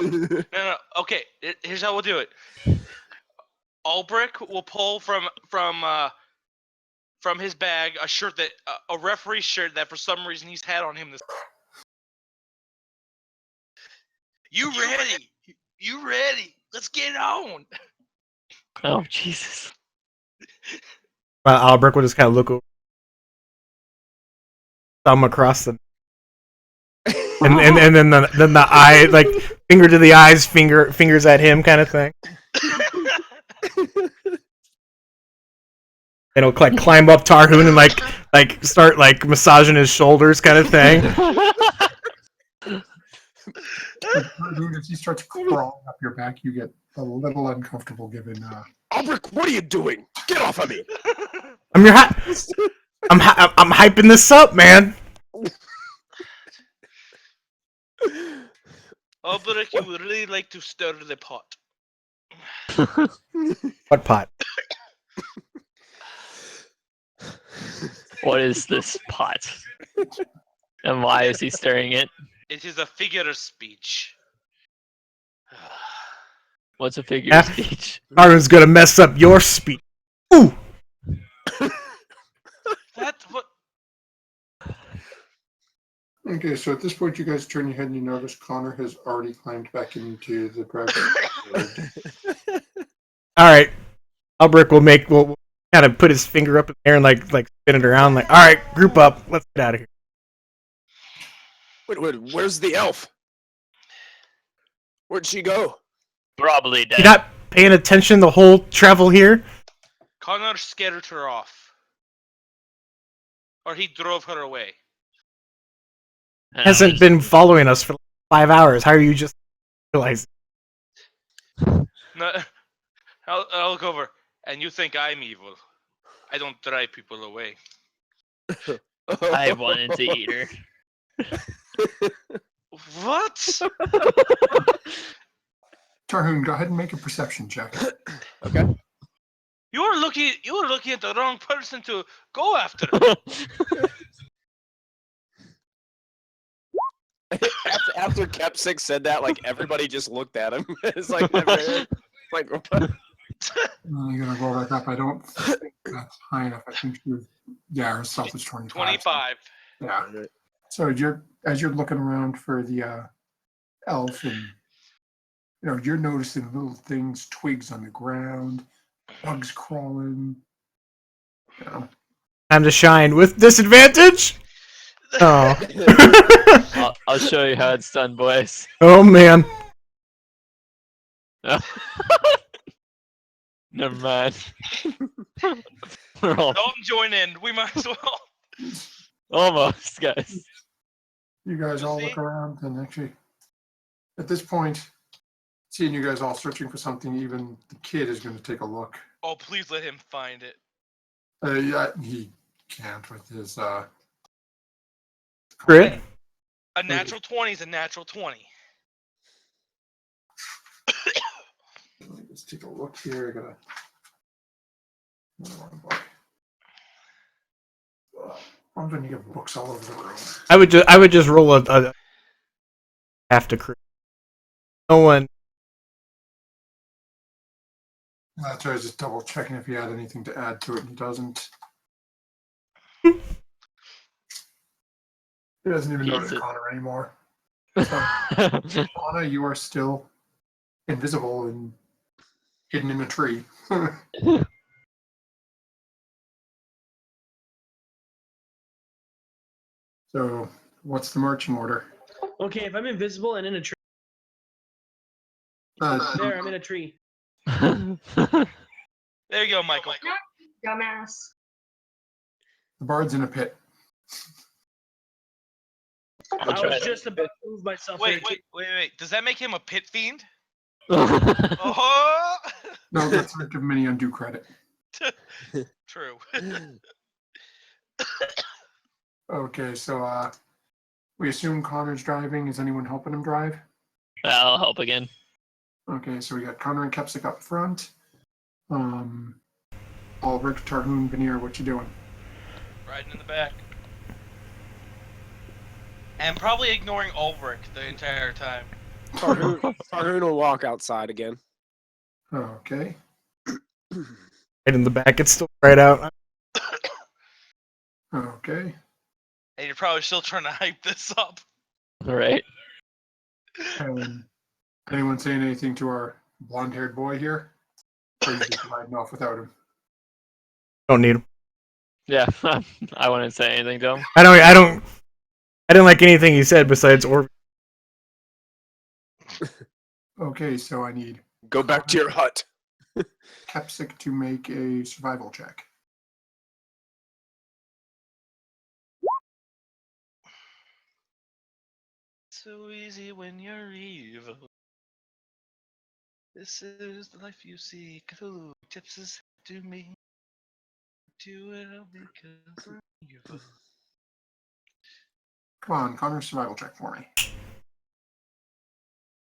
No. Okay. Here's how we'll do it. Ulbrich will pull from his bag a shirt that a referee shirt that for some reason he's had on him this. You ready? You ready? Let's get on. Oh Jesus. Albrecht would just kind of look over, thumb across the, and then the eye, like finger to the eyes, fingers at him, kind of thing. And he'll like climb up Tarhoon and like start like massaging his shoulders, kind of thing. If he starts crawling up your back, you get a little uncomfortable given. Albrecht, what are you doing? Get off of me! I'm your I'm hyping this up, man. Ulbrich, you would really like to stir the pot. What pot? What is this pot? And why is he stirring it? It is a figure of speech. What's a figure of Ah. speech? Tarhoon's gonna mess up your speech. Ooh. That what? Okay, so at this point, you guys turn your head and you notice Connor has already climbed back into the dragon. All right, Albrecht will kind of put his finger up in the air and like spin it around. Like, all right, group up, let's get out of here. Wait, where's the elf? Where'd she go? Probably dead. You not paying attention the whole travel here? Connor scared her off, or he drove her away. Hasn't been following us for 5 hours. How are you just realizing? No, I'll look over, and you think I'm evil. I don't drive people away. I wanted to eat her. What? Tarhoon, go ahead and make a perception check. Okay. You're looking at the wrong person to go after. After Kepsik said that, like everybody just looked at him. It's like never, like I'm gonna roll back up. I don't think that's high enough. I think her stealth is 25. 25. Yeah. So as you're looking around for the elf, and you're noticing little things, twigs on the ground, bugs crawling. Time to shine with disadvantage. Oh. I'll show you how it's done, boys. Oh man. Never mind. We're all Don't join in. We might as well. almost, guys. You guys all look around, and actually, at this point, seeing you guys all searching for something, even the kid is going to take a look. Oh, please let him find it. Yeah, he can't with his Crit. A natural 20 is a natural 20. Let me just take a look here. I gotta. I'm gonna get books all over the room. I would just roll a have to crit. No one. That's why I was just double checking if he had anything to add to it, and he doesn't. He doesn't even notice Connor anymore. So, Connor, you are still invisible and hidden in a tree. So, what's the marching order? Okay, if I'm invisible and in a tree, there, I'm in a tree. There you go, Michael. Dumbass. The bard's in a pit. I was just about to move myself. Wait. Does that make him a pit fiend? Oh! No, let's not give him any undue credit. True. Okay, so we assume Connor's driving. Is anyone helping him drive? That'll help again. Okay, so we got Connor and Kepsic up front. Ulrich, Tarhoon, Veneer, what you doing? Riding in the back. And probably ignoring Ulrich the entire time. Tarhoon will walk outside again. Okay. Right in the back, it's still right out. Okay. And you're probably still trying to hype this up. Right. Anyone saying anything to our blonde-haired boy here? Or are you just riding off without him? Don't need him. Yeah, I wouldn't say anything to him. I didn't like anything he said besides Orb. Okay, so I need Go back to your hut. Kepsic to make a survival check. So easy when you're evil. This is the life you seek. Who tips us to me? Do it all because I'm evil. Come on, Connor, survival check for me.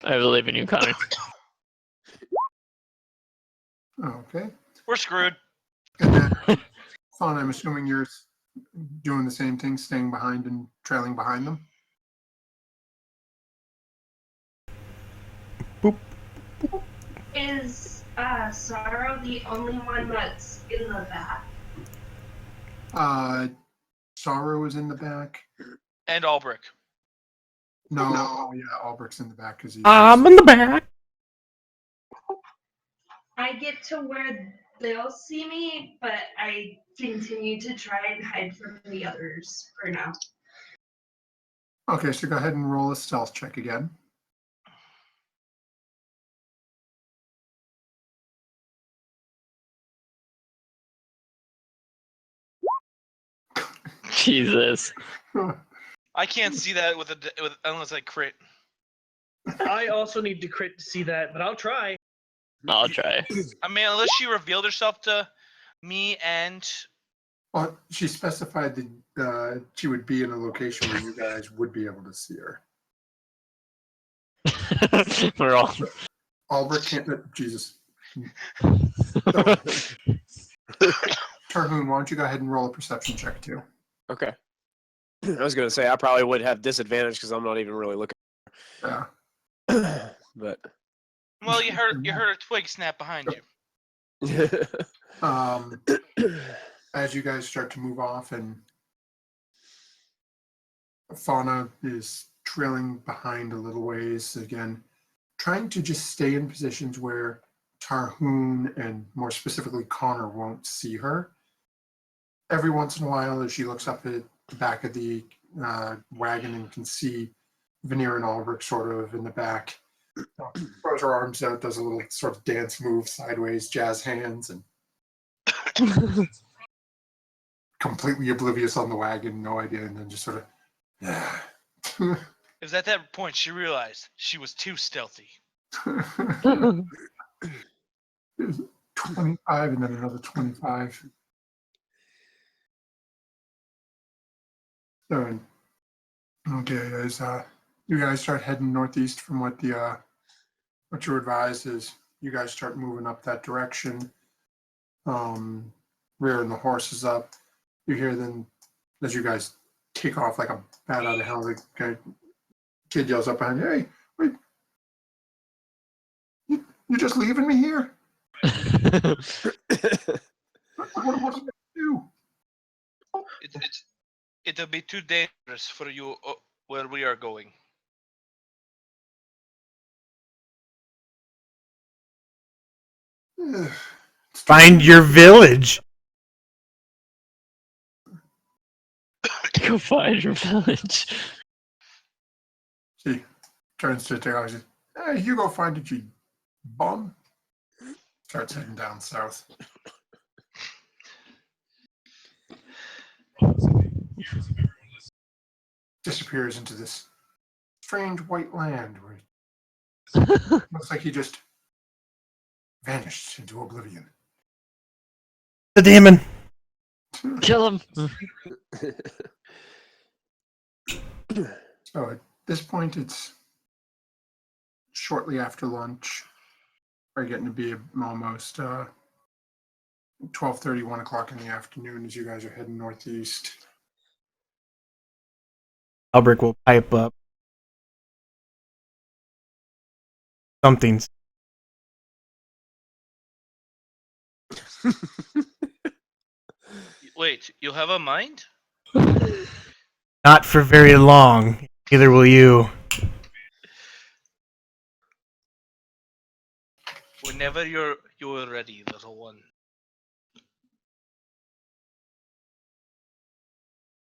I believe in you, Connor. Okay. We're screwed. And then, Fawn, I'm assuming you're doing the same thing, staying behind and trailing behind them? Is Sorrow the only one that's in the back? Sorrow is in the back. And Ulrich. No, oh yeah, Ulbricht's in the back because he's. I'm in the back. I get to where they'll see me, but I continue to try and hide from the others for now. Okay, so go ahead and roll a stealth check again. Jesus. I can't see that with unless I crit. I also need to crit to see that, but I'll try. I'll try. I mean, unless she revealed herself to me and Well, she specified that she would be in a location where you guys would be able to see her. We're all. Ulbrich can't. Jesus. Tarhoon, why don't you go ahead and roll a perception check too? Okay. I was gonna say I probably would have disadvantage because I'm not even really looking. Yeah. But well, you heard a twig snap behind you. As you guys start to move off, and Fauna is trailing behind a little ways again, trying to just stay in positions where Tarhoon and more specifically Connor won't see her. Every once in a while, as she looks up at the back of the wagon and can see Veneer and Ulrich sort of in the back, throws her arms out, does a little sort of dance move sideways, jazz hands, and completely oblivious on the wagon, no idea, and then just sort of, yeah. It was at that point she realized she was too stealthy. 25 and then another 25. So, okay, as you guys start heading northeast from what the what you were advised is, you guys start moving up that direction, rearing the horses up. You hear then as you guys take off like a bat out of hell, the kid yells up behind you, "Hey, wait, you just leaving me here? What did I do?" It'll be too dangerous for you where we are going. Find your village. Go find your village. See, turns to Taylor, says, "Hey, you go find it, you bum." Starts heading down south. Disappears into this strange white land where it looks like he just vanished into oblivion. The demon. Kill him. So at this point, it's shortly after lunch. Are getting to be almost 12:30, 1 o'clock in the afternoon as you guys are heading northeast. Albrecht will pipe up. Something's Wait, you have a mind? not for very long. Neither will you. Whenever you're ready, little one.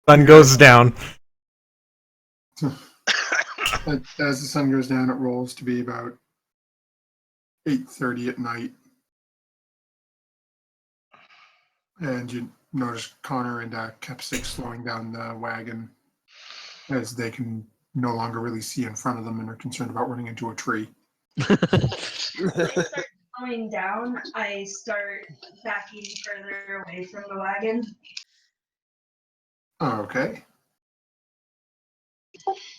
Sun goes down. As the sun goes down, it rolls to be about 8:30 at night. And you notice Connor and Kepsick slowing down the wagon as they can no longer really see in front of them and are concerned about running into a tree. When I start slowing down, I start backing further away from the wagon. Okay.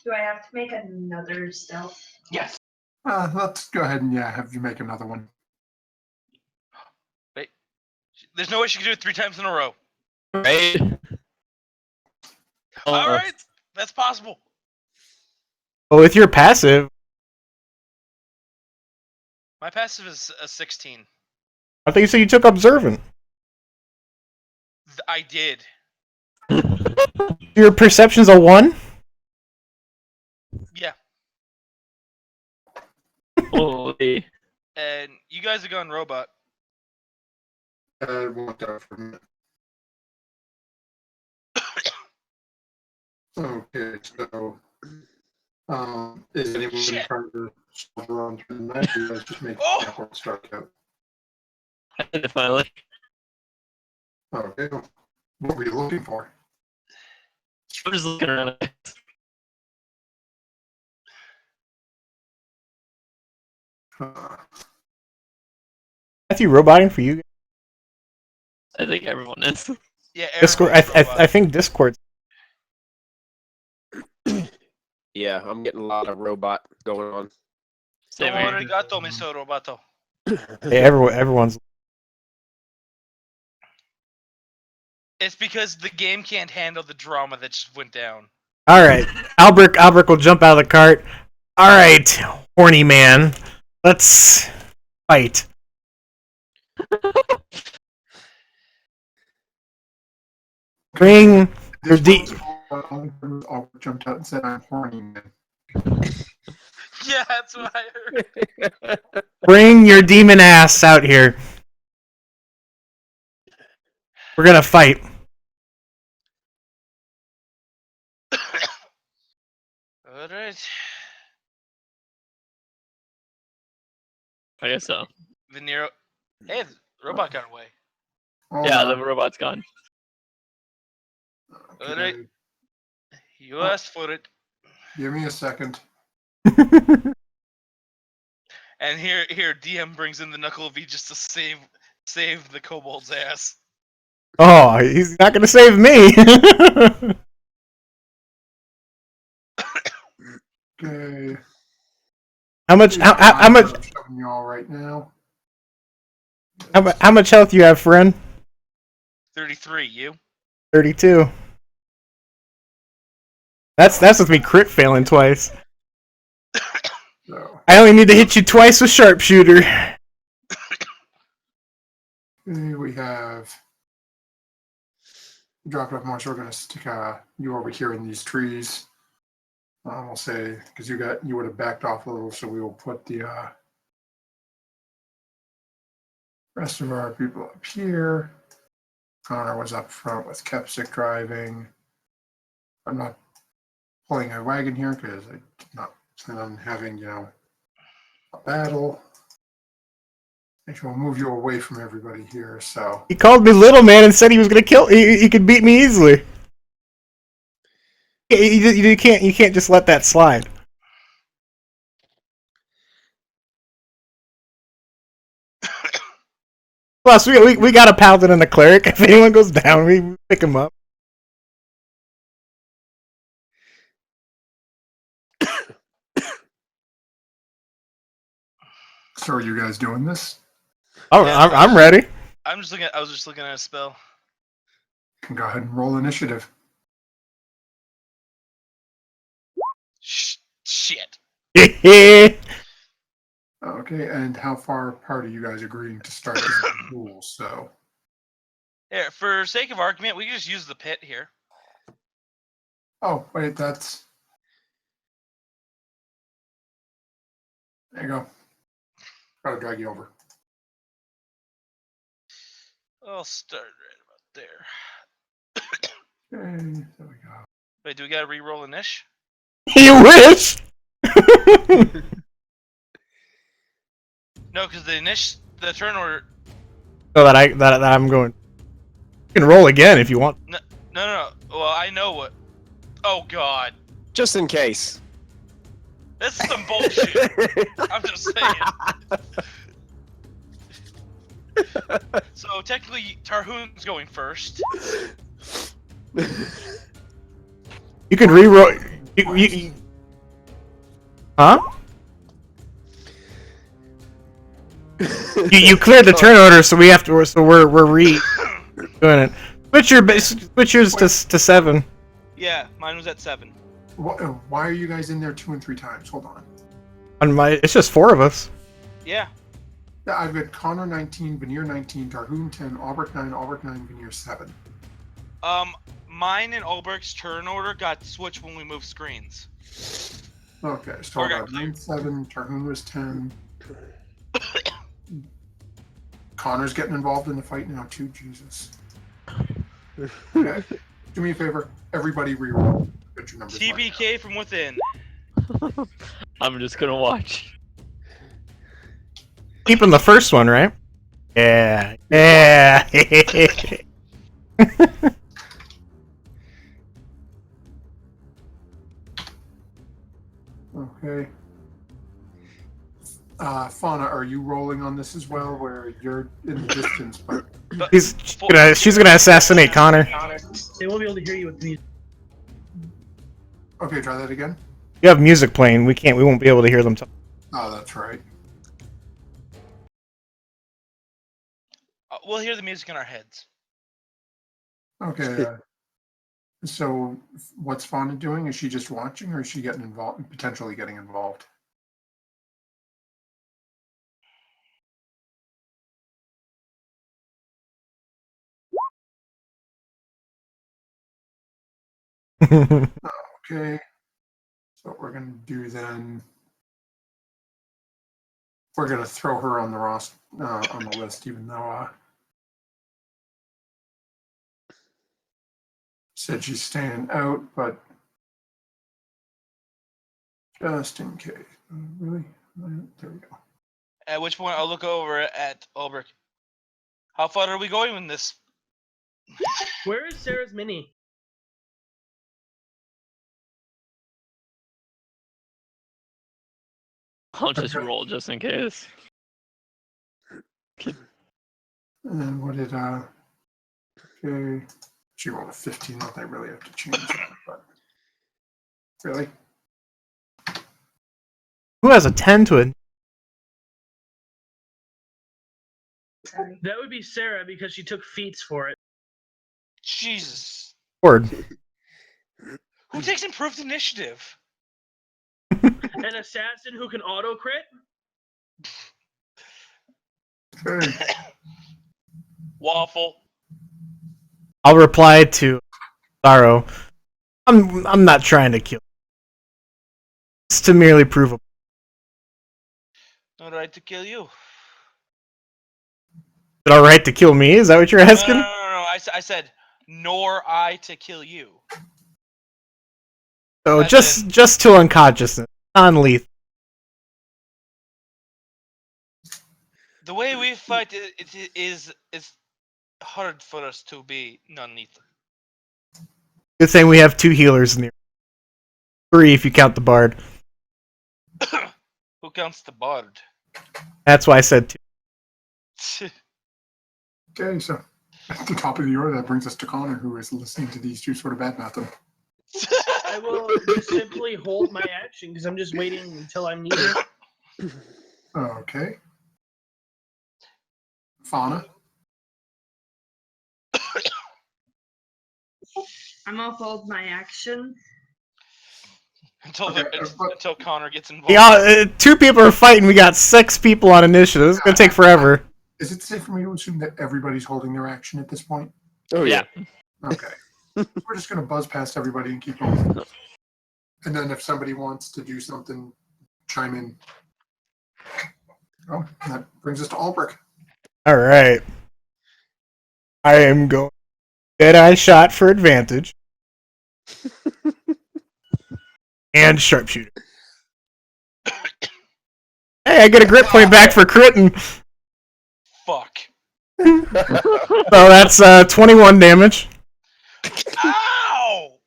Do I have to make another stealth? Yes. Let's go ahead and have you make another one. Wait. There's no way she can do it 3 times in a row. Right? All right, that's possible. But with your passive, My passive is a 16. I think you said you took observant. I did. Your perception's a 1? Yeah. Holy. And you guys have gone robot. It won't go for a minute. Okay, so is anyone Shit. trying to soldier on through the night? Or you guys just make Oh! a start out? Finally. Okay. What were you looking for? I'm just looking around. Matthew, roboting for you? I think everyone is. Yeah, Discord. everyone's robot. I think Discord. Yeah, I'm getting a lot of robot going on. Same Domo here. arigato, Mr. Roboto. Hey, everyone's. It's because the game can't handle the drama that just went down. All right, Albrecht will jump out of the cart. All right, horny man, let's fight. Bring your jumped out and said, "I'm horny, man." Yeah, that's what I heard. bring your demon ass out here. We're gonna fight. Alright. I guess so. The Nero. Hey, the robot got away. Hold Yeah, on. the robot's gone. Alright. You asked for it. Give me a second. And here, DM brings in the Knuckle V just to save the kobold's ass. Oh, he's not gonna save me. Okay. How much? How much? I'm showing you all right now. How much health you have, friend? 33. You? 32. That's with me crit failing twice. So I only need to hit you twice with sharpshooter. okay, we have dropped off more, so we're gonna stick you over here in these trees. We'll say because you would have backed off a little, so we will put the rest of our people up here. Connor was up front with Kepsick driving. I'm not pulling a wagon here because I did not plan on having a battle. Actually, we'll move you away from everybody here. So He called me little man and said he was gonna kill. He could beat me easily. You can't just let that slide. Plus, we got a paladin and a cleric. If anyone goes down, we pick him up. So are you guys doing this? Oh, Yeah. I'm ready. I was just looking at a spell. Go ahead and roll initiative. Shit. Yeah. Okay, and how far apart are you guys agreeing to start this duel? So, Here, for sake of argument, we can just use the pit here. oh wait, that's there. You go. Gotta drag you over. I'll start right about there. Okay, there we go. Wait, do we gotta re-roll a niche? You wish. No, because the turn order. So that I'm going. You can roll again if you want. No. Well, I know what. Oh God, Just in case. this is some bullshit. I'm just saying. So technically, Tarhoon's going first. You can re-roll. Huh? You cleared the turn order, so we have to. So we're doing it. Switch yours to 7. Yeah, mine was at 7. Why are you guys in there 2 and 3 times? Hold on. On my, it's just 4 of us. Yeah. Yeah, I've got Connor 19, Veneer 19, Tarhoon 10, Albrecht 9, Veneer 7. Mine and Ulbricht's turn order got switched when we moved screens. Okay, so I got 9, 7, Tarhoon was 10. Connor's getting involved in the fight now too, Jesus. Okay. Do me a favor, everybody reroll. Get your numbers marked TBK from within. I'm just gonna watch. Keeping the first one, right? Yeah. Yeah. down. Okay. Fauna, are you rolling on this as well, where you're in the distance, but She's gonna assassinate Connor. They won't be able to hear you with music. okay, try that again. You have music playing. We won't be able to hear them talk. Oh, that's right. We'll hear the music in our heads. Okay. So, what's Fauna doing? Is she just watching, or is she getting involved? Potentially getting involved. Okay. So what we're gonna do then? We're gonna throw her on the on the list, even though said she's staying out, but just in case. Really? There we go. At which point I'll look over at Ulbrich. How far are we going with this? Where is Sarah's mini? I'll just roll just in case. And then what did okay. She rolled a 15, not that I really have to change that, but really? Who has a 10 to it? That would be Sarah because she took feats for it. Jesus. Board. Who takes improved initiative? An assassin who can auto crit? Okay. Waffle. I'll reply to Sorrow. I'm not trying to kill. It's to merely prove a No right to kill you. Is it alright to kill me? Is that what you're asking? No. I said, nor I to kill you. So As just till unconsciousness. Non-lethal. The way we fight is hard for us to be non-lethal. Good thing we have 2 healers in there. 3 if you count the bard. Who counts the bard? That's why I said 2. Okay, so at the top of the order, that brings us to Connor, who is listening to these two sort of badmouth them. I will just simply hold my action because I'm just waiting until I'm needed. Okay. Fauna. I'm gonna hold my action. Until Okay, but- until Connor gets involved. Yeah, 2 people are fighting. We got 6 people on initiative. It's gonna take forever. Is it safe for me to assume that everybody's holding their action at this point? Oh yeah. Okay. We're just going to buzz past everybody and keep going. And then if somebody wants to do something, chime in. Oh, that brings us to Albrecht. All right. I am going Deadeye shot for advantage. And sharpshooter. Hey, I get a grit point back for critting. Fuck. So that's 21 damage. Ow!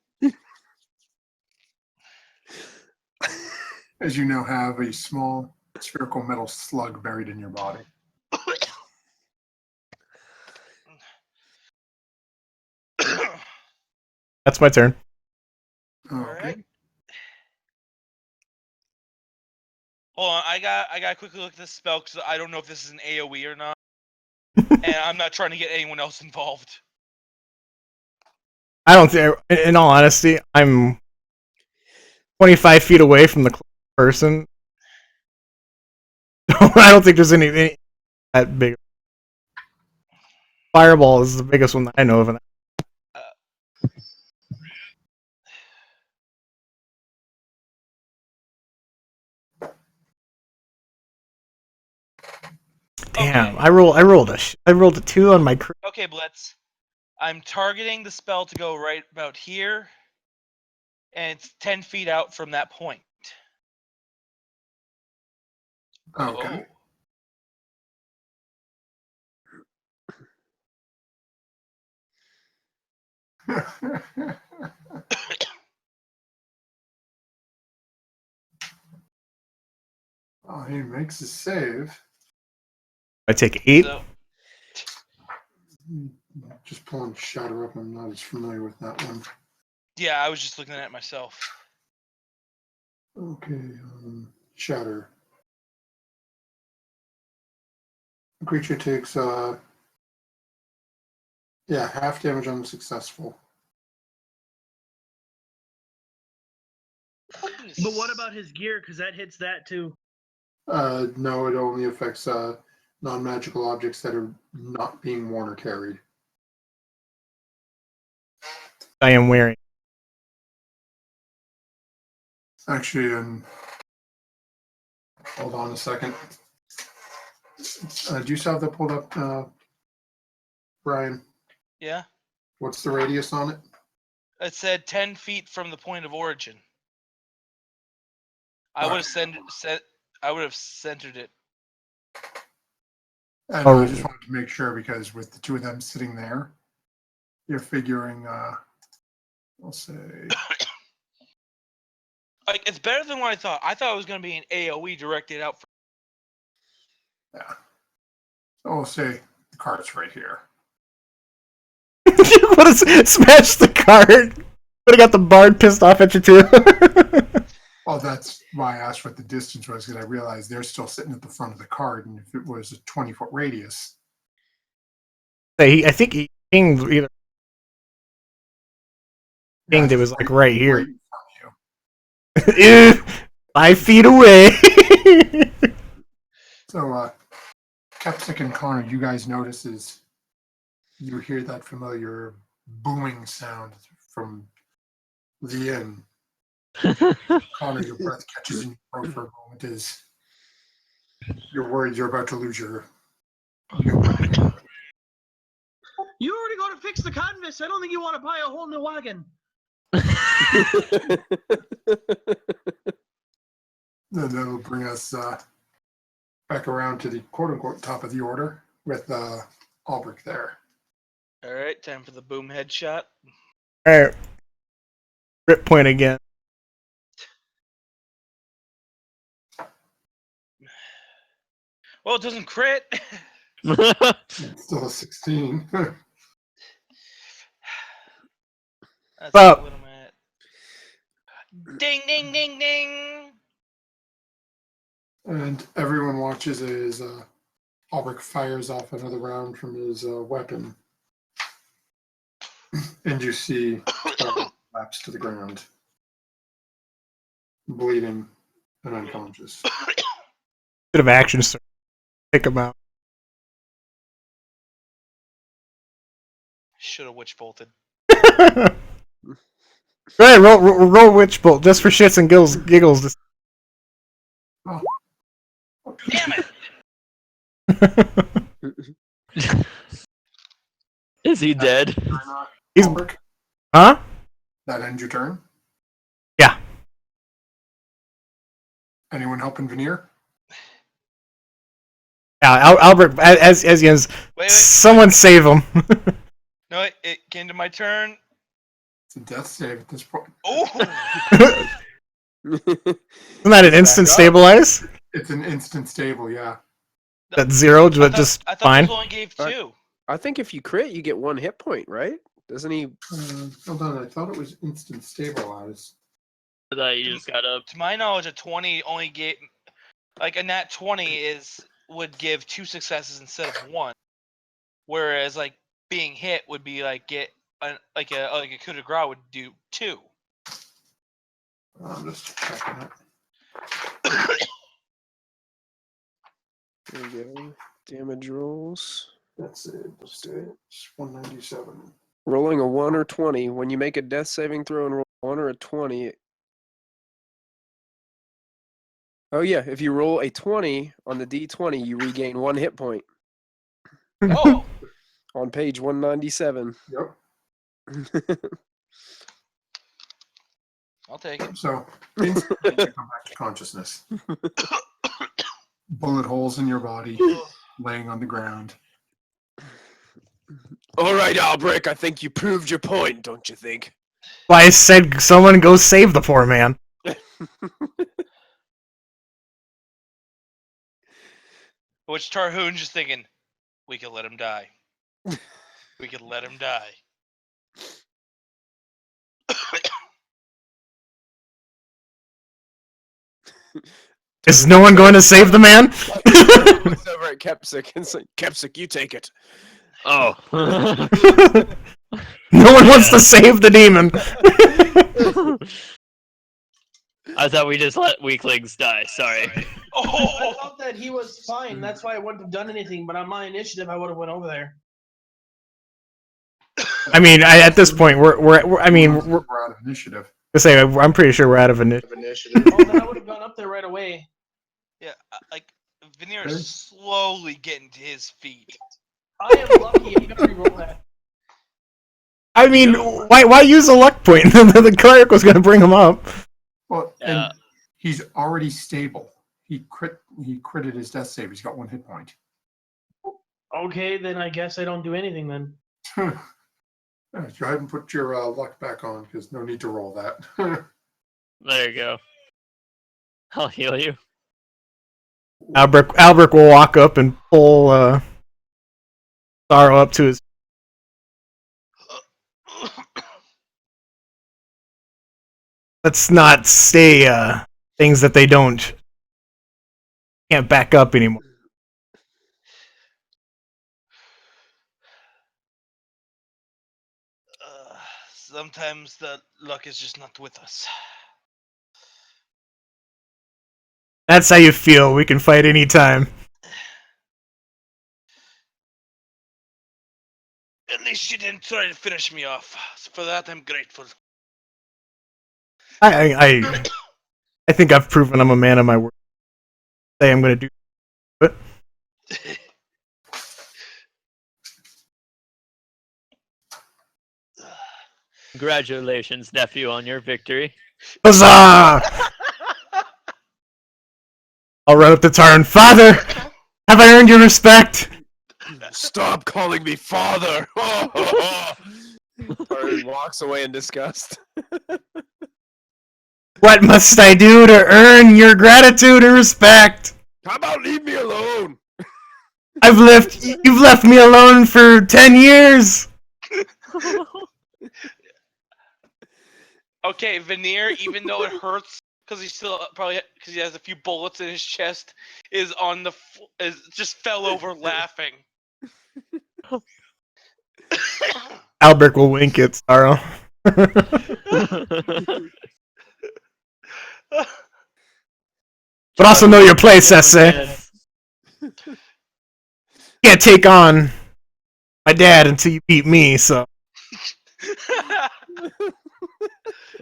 As you now have a small spherical metal slug buried in your body. That's my turn. Okay. Alright. Hold on, I got quickly look at this spell because I don't know if this is an AoE or not, and I'm not trying to get anyone else involved. I don't think, in all honesty, I'm 25 feet away from the person. I don't think there's any that big. Fireball is the biggest one that I know of. Damn, Okay. I rolled a 2 on my crit. Okay, Blitz. I'm targeting the spell to go right about here, and it's 10 feet out from that point. Okay. Oh, he makes a save. I take 8. So, Just pulling Shatter up. I'm not as familiar with that one. yeah, I was just looking at it myself. Okay, Shatter. The creature takes half damage on successful. But what about his gear? Because that hits that too. No, it only affects non-magical objects that are not being worn or carried. I am wearing. Actually, hold on a second. Do you still have that pulled up, Brian? Yeah? What's the radius on it? It said 10 feet from the point of origin. I would have centered it. And I just wanted to make sure because with the 2 of them sitting there, you're figuring, I'll say, Like, it's better than what I thought. I thought it was going to be an AoE directed out. yeah. So we'll say the card's right here. You would have smashed the card. Would have got the bard pissed off at you too. Well, that's why I asked what the distance was because I realized they're still sitting at the front of the card, and if it was a 20-foot radius, I think he pinged either. Pinged it was like right here. in front of you. Ew, 5 feet away. So, Kepsic and Connor, you guys notice is you hear that familiar booming sound from the inn. Connor, your breath catches in your throat for a moment as you're worried you're about to lose your. You already got to fix the canvas. I don't think you want to buy a whole new wagon. Then that'll bring us back around to the quote-unquote top of the order with Albrecht there. Alright, time for the boom headshot. Alright. Rip point again. Well, it doesn't crit. It's still a 16. That's Well- what I'm at. Ding, ding, ding, ding. And everyone watches as Albrecht fires off another round from his weapon. And you see collapse to the ground, bleeding and unconscious. Bit of action, sir. Pick him out. Should have witch bolted. Right, roll witch bolt just for shits and giggles. Oh. Damn it! Is he dead? He's- Albrecht, Huh? that ends your turn. Yeah. Anyone helping Veneer? Yeah, Albert, as he ends, Wait. someone save him. No, it came to my turn. It's a death save at this point. Oh! Isn't that an instant Back up. stabilize? It's an instant stable, yeah. That's zero, but just I thought fine. this only gave Alright. 2. I think if you crit, you get 1 hit point, right? Doesn't he? Hold on, I thought it was instant stabilize. I thought you just got up. To my knowledge, a 20 only gave, like a nat 20 would give 2 successes instead of 1, whereas like being hit would be like get like a coup de grace would do 2. I'm just checking it. There we go. Damage rolls. That's it. Let's do it. It's 197. Rolling a 1 or 20. When you make a death saving throw and roll a 1 or a 20. Oh yeah, if you roll a 20 on the d20, you regain 1 hit point. Oh, On page 197. Yep. I'll take it. So instantly you come back to consciousness. Bullet holes in your body, laying on the ground. All right, Albrecht, I think you proved your point, don't you think? Well, I said someone go save the poor man. Which Tarhoon's just thinking, we could let him die. We could let him die. Is no one going to save the man? Looks over at Kepsic and says, Kepsic, you take it. Oh. No one wants to save the demon. I thought we just let weaklings die. Sorry. I Oh, thought that he was fine. That's why I wouldn't have done anything. But on my initiative, I would have went over there. I mean, at this point, we're We're out of initiative. I'm pretty sure we're out of initiative. Oh, then I would have gone up there right away. yeah, like Veneer Okay. is slowly getting to his feet. I am lucky. I'm gonna re-roll that. I mean, why use a luck point? The cleric was going to bring him up. Well, Yeah. and he's already stable. He critted his death save. He's got 1 hit point. Okay, then I guess I don't do anything then. Go ahead and put your luck back on, because no need to roll that. There you go. I'll heal you. Albrecht will walk up and pull Sorrow up to his. Let's not say things that they can't back up anymore. Sometimes the luck is just not with us. That's how you feel. We can fight anytime. At least you didn't try to finish me off. For that, I'm grateful. I think I've proven I'm a man of my word. Say I'm going to do. But Congratulations, nephew, on your victory. huzzah! I'll run up to Tarn. Father, have I earned your respect? Stop calling me father! Tarn walks away in disgust. What must I do to earn your gratitude and respect? How about leave me alone? You've left me alone for 10 years. Okay, Veneer, even though it hurts because he's still probably because he has a few bullets in his chest, is on the is just fell over laughing. Albert will wink at Sorrow. But also know your place, Sesse. Can't take on my dad until you beat me, so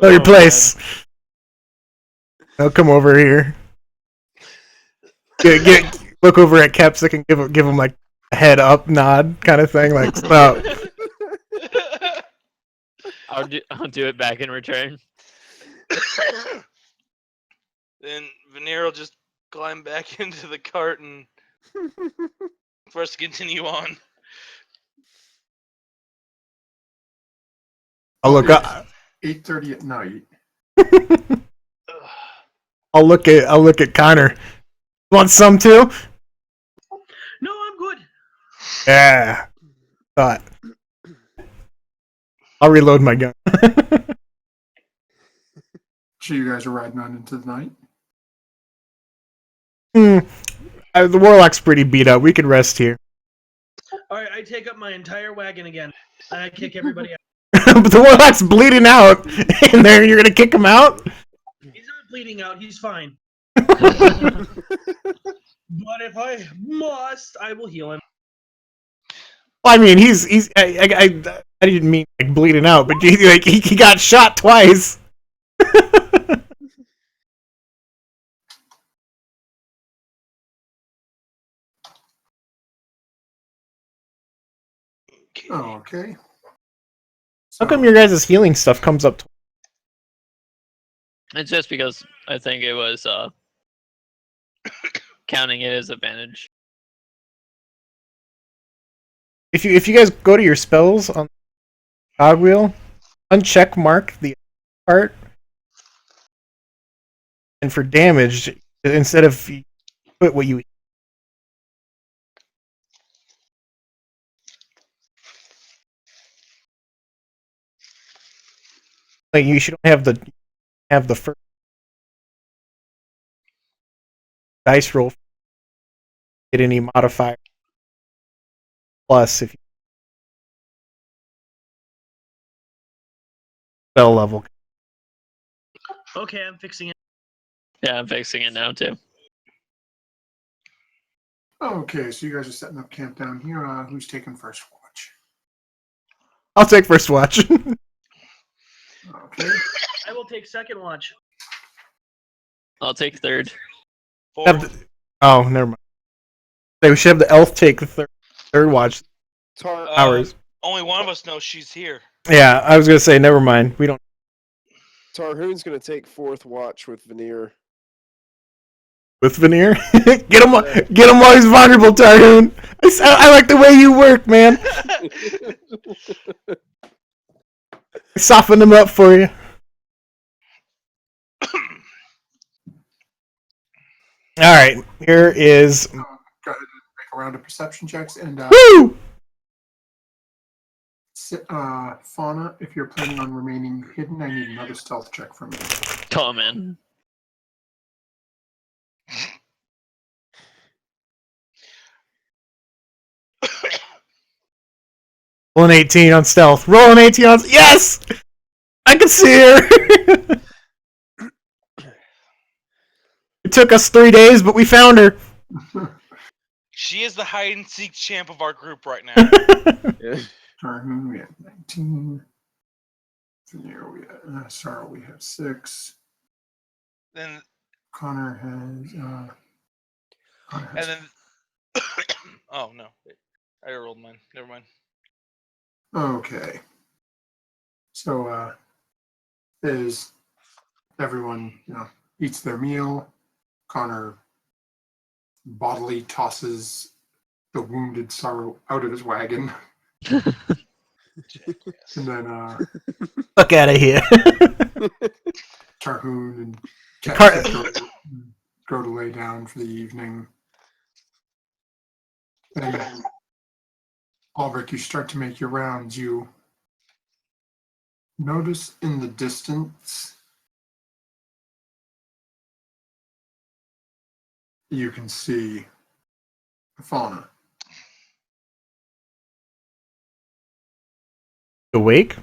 know your place. I'll come over here. Look over at Kepsic and give him like a head up nod kind of thing, like stop. I'll do it back in return. Then Veneer will just climb back into the cart and for us to continue on. I'll look up. 8:30 at night. I'll look at Connor. Want some too? No, I'm good. Yeah. Thought. I'll reload my gun. So you guys are riding on into the night? The Warlock's pretty beat up. We could rest here. All right, I take up my entire wagon again. And I kick everybody out. But the Warlock's bleeding out. And then you're gonna kick him out? He's not bleeding out. He's fine. But if I must, I will heal him. Well, I mean, I didn't mean like bleeding out, but he got shot twice. Oh, okay. How come your guys' healing stuff comes up? It's just because I think it was counting it as advantage. If you guys go to your spells on the cogwheel, uncheck mark the part, and for damage, instead of put what you. Like you should have the first dice roll. Get any modifier plus if you spell level. Okay, I'm fixing it. Yeah, I'm fixing it now too. Okay, so you guys are setting up camp down here. Who's taking first watch? I'll take first watch. Okay. I will take second watch. I'll take third. Oh, never mind. We should have the elf take the third watch. Hours. Only one of us knows she's here. Yeah, I was gonna say never mind. We don't. Tarhoon's gonna take fourth watch with Veneer. With Veneer, get him while he's vulnerable, Tarhoon. I like the way you work, man. Soften him up for you. All right, here is. Go ahead and make a round of perception checks and Woo! Fauna, if you're planning on remaining hidden, I need another stealth check from you. Come in. Roll an 18 on stealth. Roll an 18 on. Yes! I can see her! It took us 3 days, but we found her. She is the hide and seek champ of our group right now. Tarhoon, we have 19. Veneer, we have Sorrow, we have 6. Then Connor has. and then. Oh no! I rolled mine. Never mind. Okay. So, as everyone, eats their meal, Connor bodily tosses the wounded Sorrow out of his wagon. And then, Fuck out of here. Tarhoon and Car- Cat go to lay down for the evening. And Albrecht, you start to make your rounds. You notice in the distance you can see the fauna. Awake?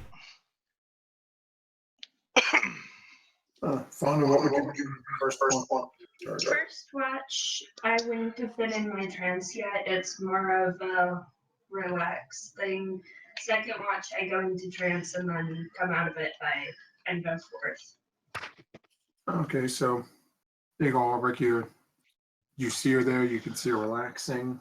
Fauna, what would you do first one? First watch, I wouldn't have been in my trance yet. It's more of a relax thing. Second watch, I go into trance and then come out of it by end of fourth. Okay, so Big Albrecht, you see her there, you can see her relaxing.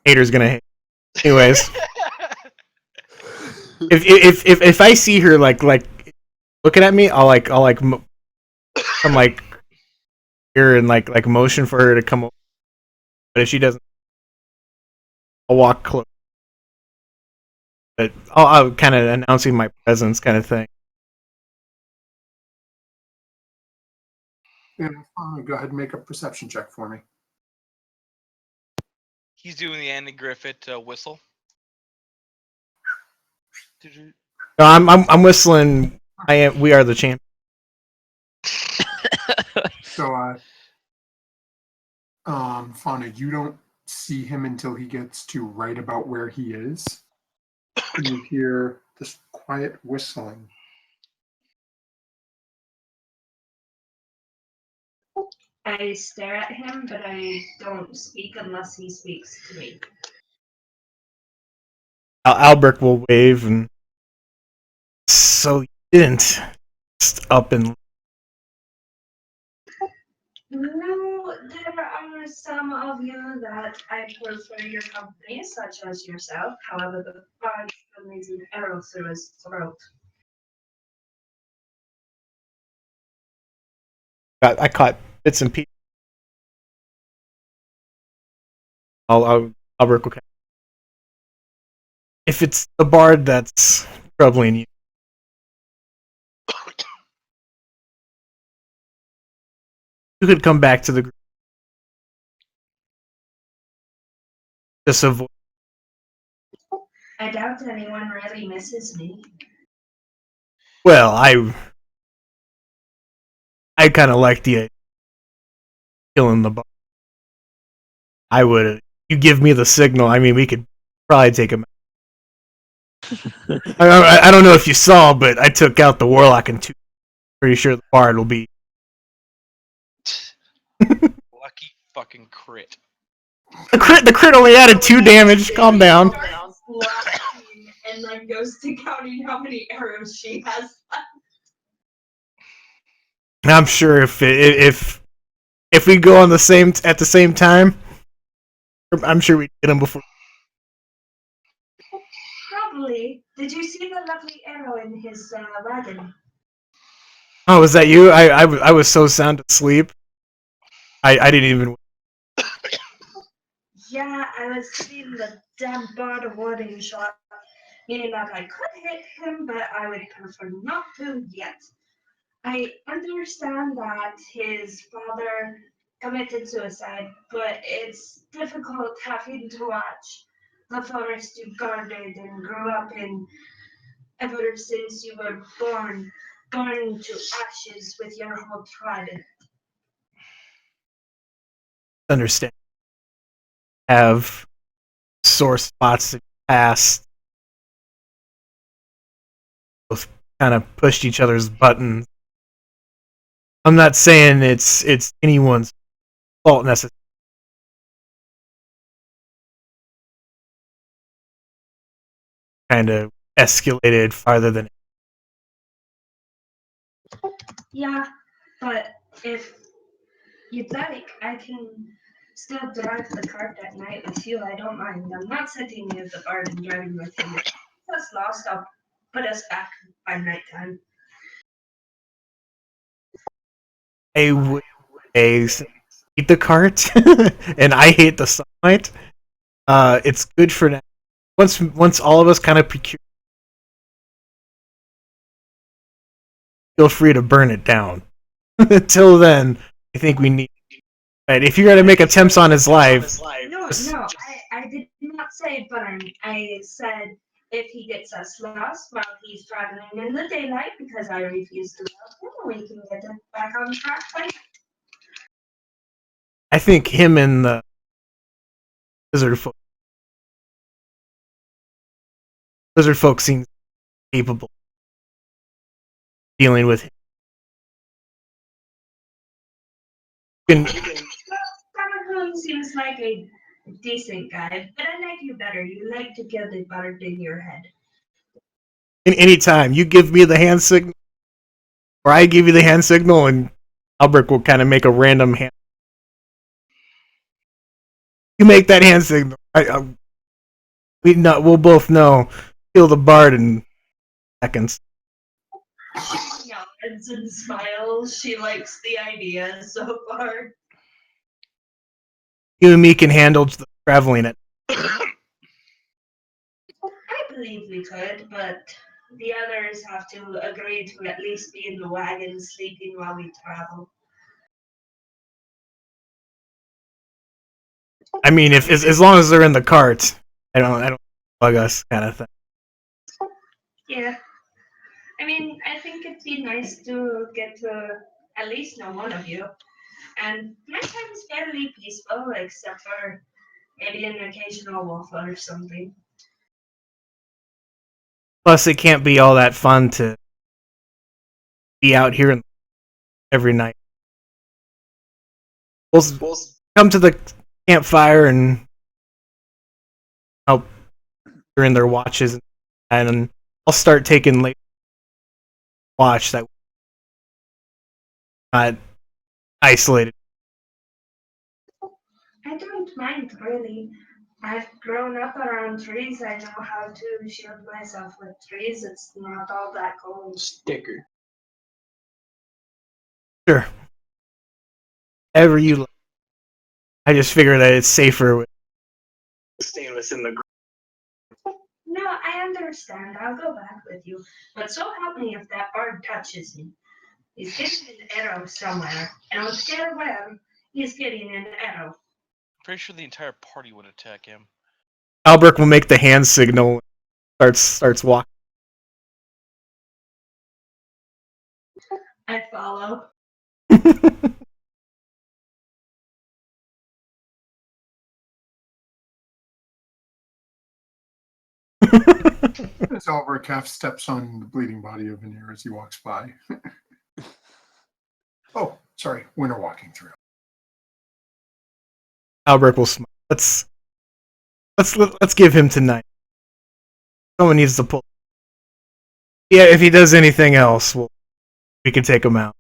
Hater's gonna hate. Anyways, if I see her like looking at me, I'm like here and like motion for her to come over. But if she doesn't, I'll walk close. But I'll kind of announcing my presence, kind of thing. Yeah, go ahead and make a perception check for me. He's doing the Andy Griffith whistle. No, I'm whistling. We are the champ. So, Fauna, you don't see him until he gets to right about where he is. And you hear this quiet whistling. I stare at him, but I don't speak unless he speaks to me. Albrecht will wave and so you didn't just up and No, there are some of you that I prefer your company, such as yourself. However, the bard remains an arrow through his throat. I caught bits and pieces. Albrecht will catch. If it's the bard that's troubling you, you could come back to the group. Just avoid. I doubt anyone really misses me. Well, I kind of like the idea of killing the bard. I would. You give me the signal. I mean, we could probably take him. I don't know if you saw, but I took out the warlock in 2. Pretty sure the bard will be. Lucky fucking crit. The crit only added 2 damage. Calm down. And then goes to counting how many arrows she has. I'm sure if we go on at the same time, I'm sure we get him before. Probably. Did you see the lovely arrow in his wagon? Oh, was that you? I was so sound asleep. I didn't even. Yeah, I was seeing the damn bard avoiding shot, meaning that I could hit him, but I would prefer not to yet. I understand that his father committed suicide, but it's difficult having to watch the forest you guarded and grew up in ever since you were born, burned to ashes with your whole tribe. Understand. Have sore spots in the past. Both kind of pushed each other's buttons. I'm not saying it's anyone's fault necessarily. Kind of escalated farther than. Yeah, but if you'd like, I can still drive the cart at night with you. I don't mind. I'm not sitting near the bard and driving with you. If that's lost, I'll put us back by nighttime. I would hate the cart, and I hate the sunlight. It's good for now. Once all of us kind of procure, feel free to burn it down. Until then, I think we need. Right, if you're gonna make attempts on his life, No, I did not say burn. I said if he gets us lost while he's traveling in the daylight because I refuse to help him, we can get it back on track by I think him and the lizard folk seem capable of dealing with him. Summerhoon seems like a decent guy, but I like you better. You like to kill the bird in your head. Anytime you give me the hand signal, or I give you the hand signal, and Albrecht will kind of make a random hand. You make that hand signal. We'll both know. Kill the bard in seconds. She nods and smiles. She likes the idea so far. You and me can handle the traveling it. I believe we could, but the others have to agree to at least be in the wagon sleeping while we travel. I mean, if as long as they're in the cart, I don't bug us kind of thing. Yeah. I mean, I think it'd be nice to get to at least know one of you. And my time's fairly peaceful, except for maybe an occasional waffle or something. Plus, it can't be all that fun to be out here every night. We'll come to the campfire and help during their watches, and then I'll start taking late watch that not isolated. I don't mind, really. I've grown up around trees. I know how to shield myself with trees. It's not all that cold. Sticker. Sure. Ever you like. I just figure that it's safer with staying within the group. No, I understand. I'll go back with you. But so help me if that bird touches me. He's getting an arrow somewhere. And I don't care where, he's getting an arrow. Pretty sure the entire party would attack him. Albrecht will make the hand signal, starts walking. I follow. As Albrecht half steps on the bleeding body of Veneer as he walks by. Oh, sorry, winter walking through. Albrecht will smile. Let's give him tonight. Someone needs to pull. Yeah, if he does anything else, we can take him out.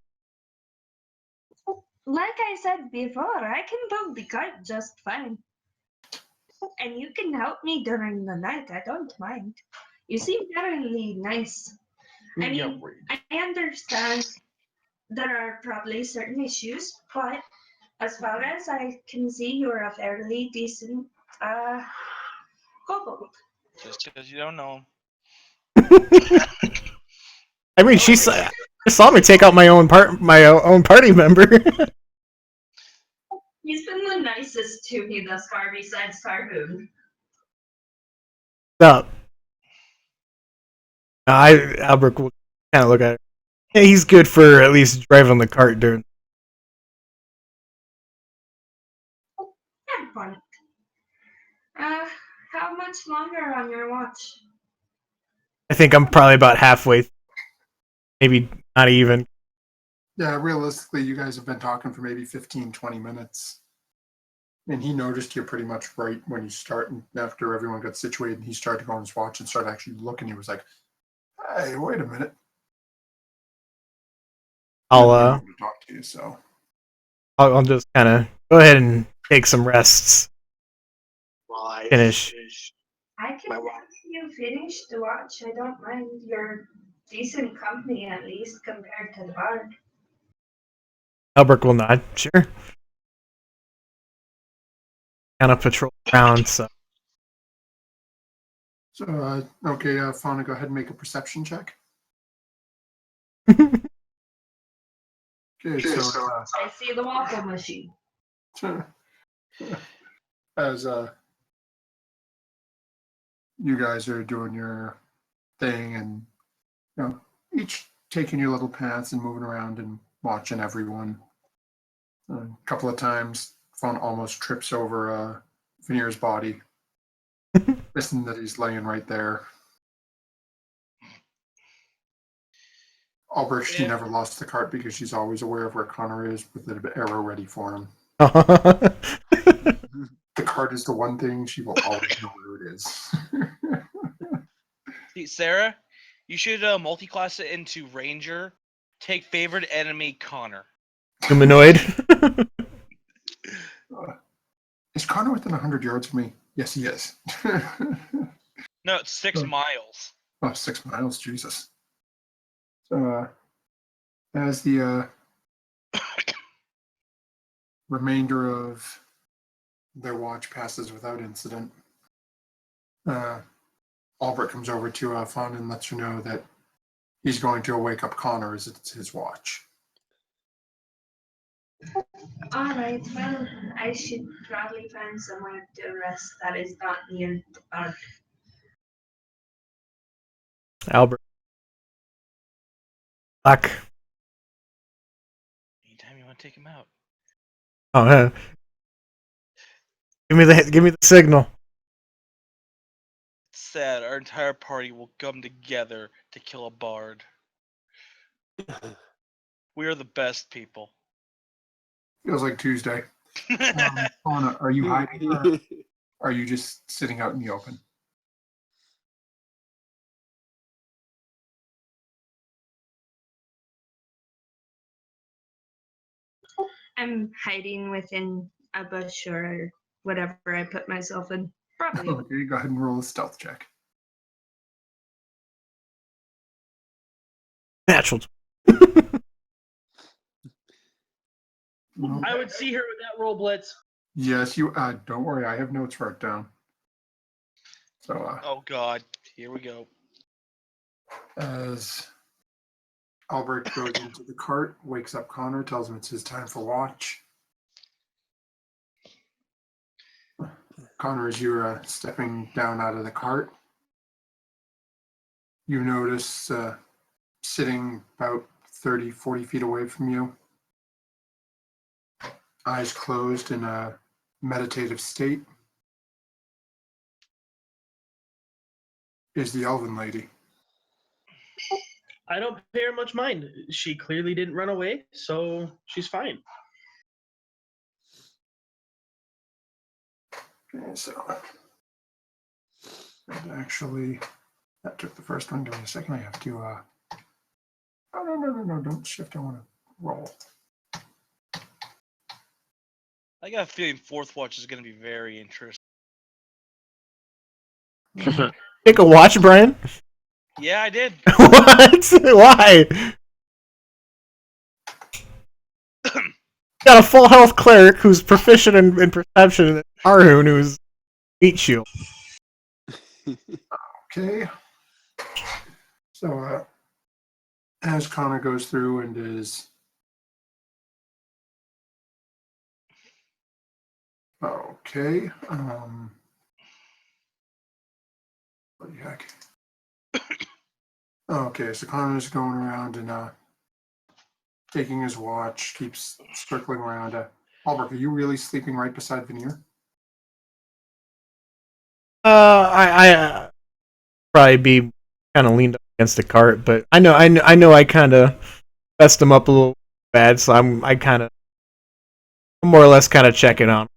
Like I said before, I can build the cart just fine. And you can help me during the night. I don't mind. You seem very nice. I mean, I understand there are probably certain issues, but as far as I can see, you're a fairly decent kobold. Just because you don't know him. I mean, she saw me take out my own party member. He's been the nicest to me thus far, besides Tarhoon. Stop. Albrecht will kind of look at it. Yeah, he's good for at least driving the cart during. Good point. How much longer on your watch? I think I'm probably about halfway. Maybe not even. Yeah, realistically, you guys have been talking for maybe 15, 20 minutes. And he noticed you pretty much right when you start, and after everyone got situated, and he started to go on his watch and started actually looking. He was like, "Hey, wait a minute." I'll talk to you. So I'll just kind of go ahead and take some rests. While I Finish. I can help you finish the watch. I don't mind. You're decent company, at least, compared to the bard. Albrecht will nod. Sure. Kind of patrol around, so. So, okay, Fauna, go ahead and make a perception check. Okay, so I see the waffle machine. as you guys are doing your thing and, you know, each taking your little paths and moving around and watching everyone. A couple of times, Fawn almost trips over Veneer's body, missing that he's laying right there. Albrecht, she Yeah. never lost the cart because she's always aware of where Connor is with an arrow ready for him. The cart is the one thing she will always know where it is. See, Sarah, you should multi-class it into Ranger. Take favorite enemy Connor. Humanoid. Is Connor within 100 yards of me? Yes, he is. No, it's 6 Oh. miles. Oh, 6 miles, Jesus. So, as the remainder of their watch passes without incident, Albert comes over to Fawn and lets her know that he's going to wake up Connor as it's his watch. Alright, well, I should probably find somewhere to rest that is not near the park. Albert. Fuck. Anytime you want to take him out. Oh, yeah. Give me the signal. It's sad. Our entire party will come together to kill a bard. We are the best people. Feels like Tuesday. Fawn, are you hiding or are you just sitting out in the open? I'm hiding within a bush or whatever I put myself in. Probably. Okay, go ahead and roll a stealth check. Natural. I would see her with that roll blitz. Yes, you. Don't worry, I have notes wrote down. So, Oh God, here we go. as Albert goes into the cart, wakes up Connor, tells him it's his time for watch. Connor, as you're stepping down out of the cart, you notice sitting about 30, 40 feet away from you, eyes closed in a meditative state, is the Elven lady. I don't pay her much mind. She clearly didn't run away, so she's fine. Okay, so actually, that took the first one. Give me a second. I have to. Oh no! Don't shift. I want to roll. I got a feeling fourth watch is going to be very interesting. Take a watch, Brian. Yeah, I did. What? Why? Got a full health cleric who's proficient in perception, and Arhoon who's meat shield. Okay. So as Connor goes through and is okay. What the heck? Okay, so Connor's going around and taking his watch, keeps circling around. Albert, are you really sleeping right beside Veneer? I probably be kind of leaned up against the cart, but I know I kind of messed him up a little bad, so I'm more or less kind of checking on.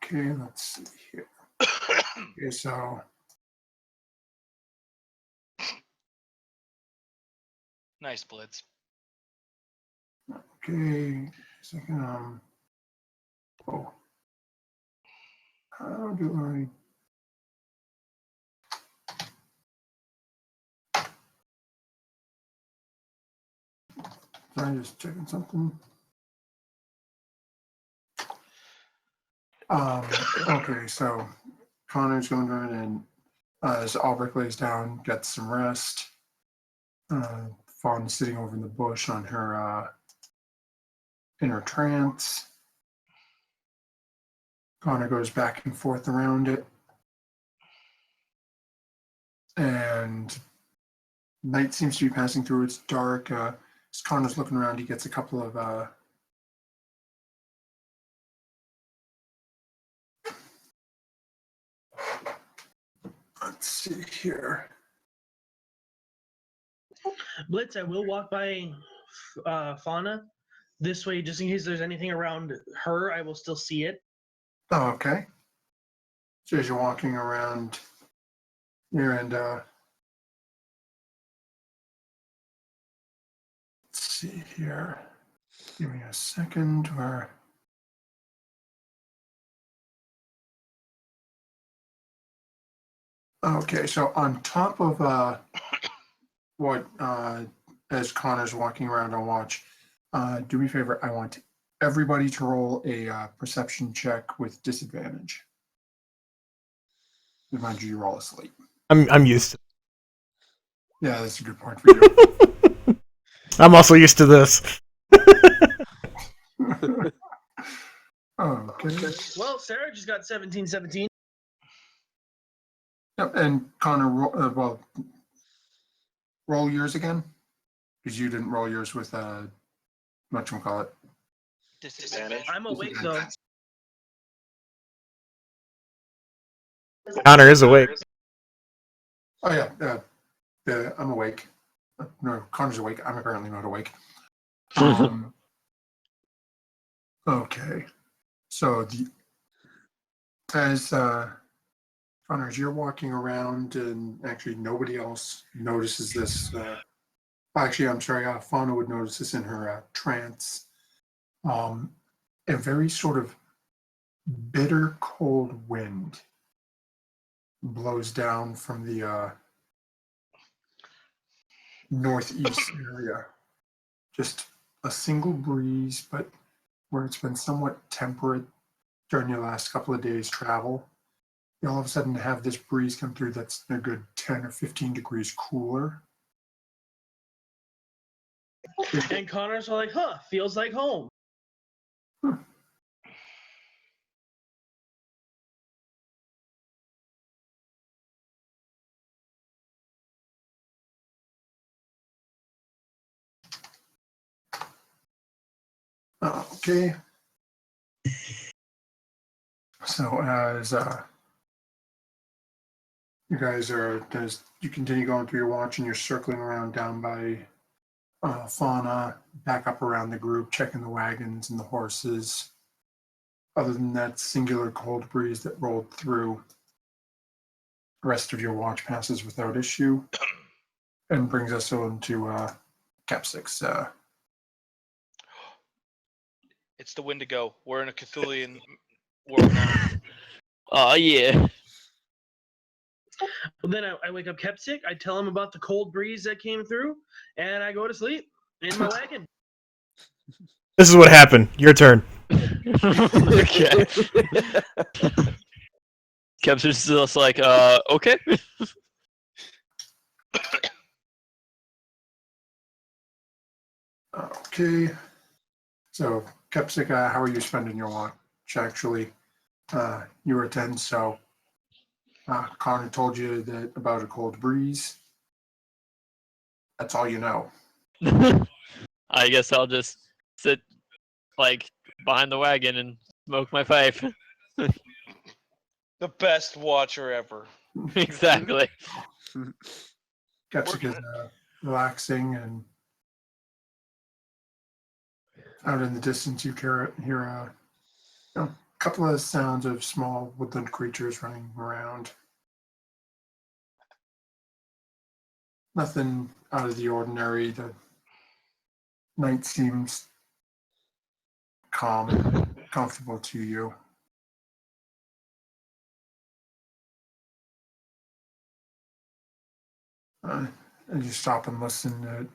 Okay, let's see here. Okay, so Nice blitz. okay, second. Oh, how do I'm just checking something. Okay, so Connor's going around and as Albrecht lays down, gets some rest. Fawn is sitting over in the bush on her in her trance. Connor goes back and forth around it. And night seems to be passing through. It's dark. As Connor's looking around, he gets a couple of let's see here. Blitz, I will walk by Fauna this way, just in case there's anything around her. I will still see it. Oh, okay. So as you're walking around here and let's see here. Give me a second where okay, so on top of what as Connor's walking around on watch, do me a favor, I want everybody to roll a perception check with disadvantage. Remind you roll asleep. I'm used to. Yeah, that's a good point for you. I'm also used to this. Okay. Well, Sarah just got 17. Yep, and Connor, roll yours again, because you didn't roll yours with whatchamacallit. Disadvantage. I'm awake though. Connor is awake. Oh yeah, I'm awake. No, Connor's awake. I'm apparently not awake. Okay, so as Connor, as you're walking around, and actually nobody else notices this. Actually, I'm sorry. Fauna would notice this in her trance. A very sort of bitter cold wind blows down from the northeast area. Just a single breeze, but where it's been somewhat temperate during your last couple of days' travel, you all of a sudden have this breeze come through that's a good 10 or 15 degrees cooler. And Connor's all like, huh, feels like home. Okay. So as you guys as you continue going through your watch and you're circling around down by Fauna, back up around the group, checking the wagons and the horses. Other than that singular cold breeze that rolled through, the rest of your watch passes without issue and brings us on to Cap 6. It's the Wendigo. We're in a Cthulian world now. Oh yeah. Well, then I wake up Kepsic, I tell him about the cold breeze that came through, and I go to sleep in my wagon. This is what happened. Your turn. Okay. Kev's just like, okay. Okay. So, Kepsic, how are you spending your watch? Actually, you were 10, so Connor told you that about a cold breeze. That's all you know. I guess I'll just sit like behind the wagon and smoke my pipe. The best watcher ever. Exactly. Kepsic is relaxing, and out in the distance you hear a couple of sounds of small woodland creatures running around. Nothing out of the ordinary. The night seems calm and comfortable to you. And you stop and listen.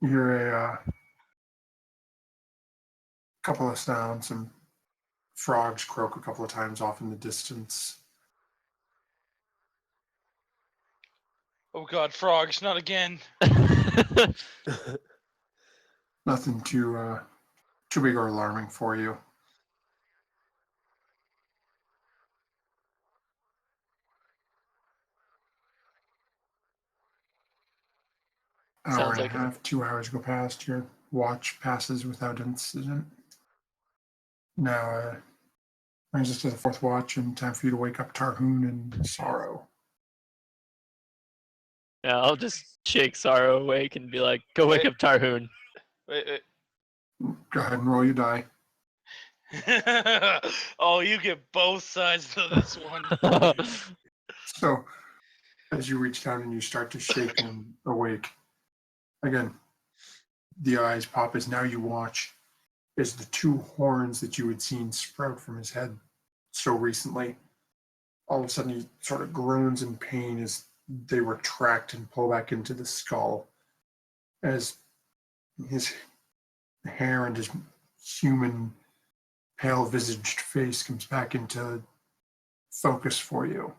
You hear a couple of sounds, some frogs croak a couple of times off in the distance. Oh god, frogs, not again. Nothing too big or alarming for you. Hour Sounds and like a half, 2 hours go past. Your watch passes without incident. Now, brings us to the fourth watch, and time for you to wake up Tarhoon and Sorrow. Yeah, I'll just shake Sorrow awake and be like, "Go wake up Tarhoon." Wait. Go ahead and roll your die. Oh, you get both sides of this one. So, as you reach down and you start to shake him awake, again, the eyes pop as now you watch as the two horns that you had seen sprout from his head so recently, all of a sudden he sort of groans in pain as they retract and pull back into the skull, as his hair and his human pale visaged face comes back into focus for you.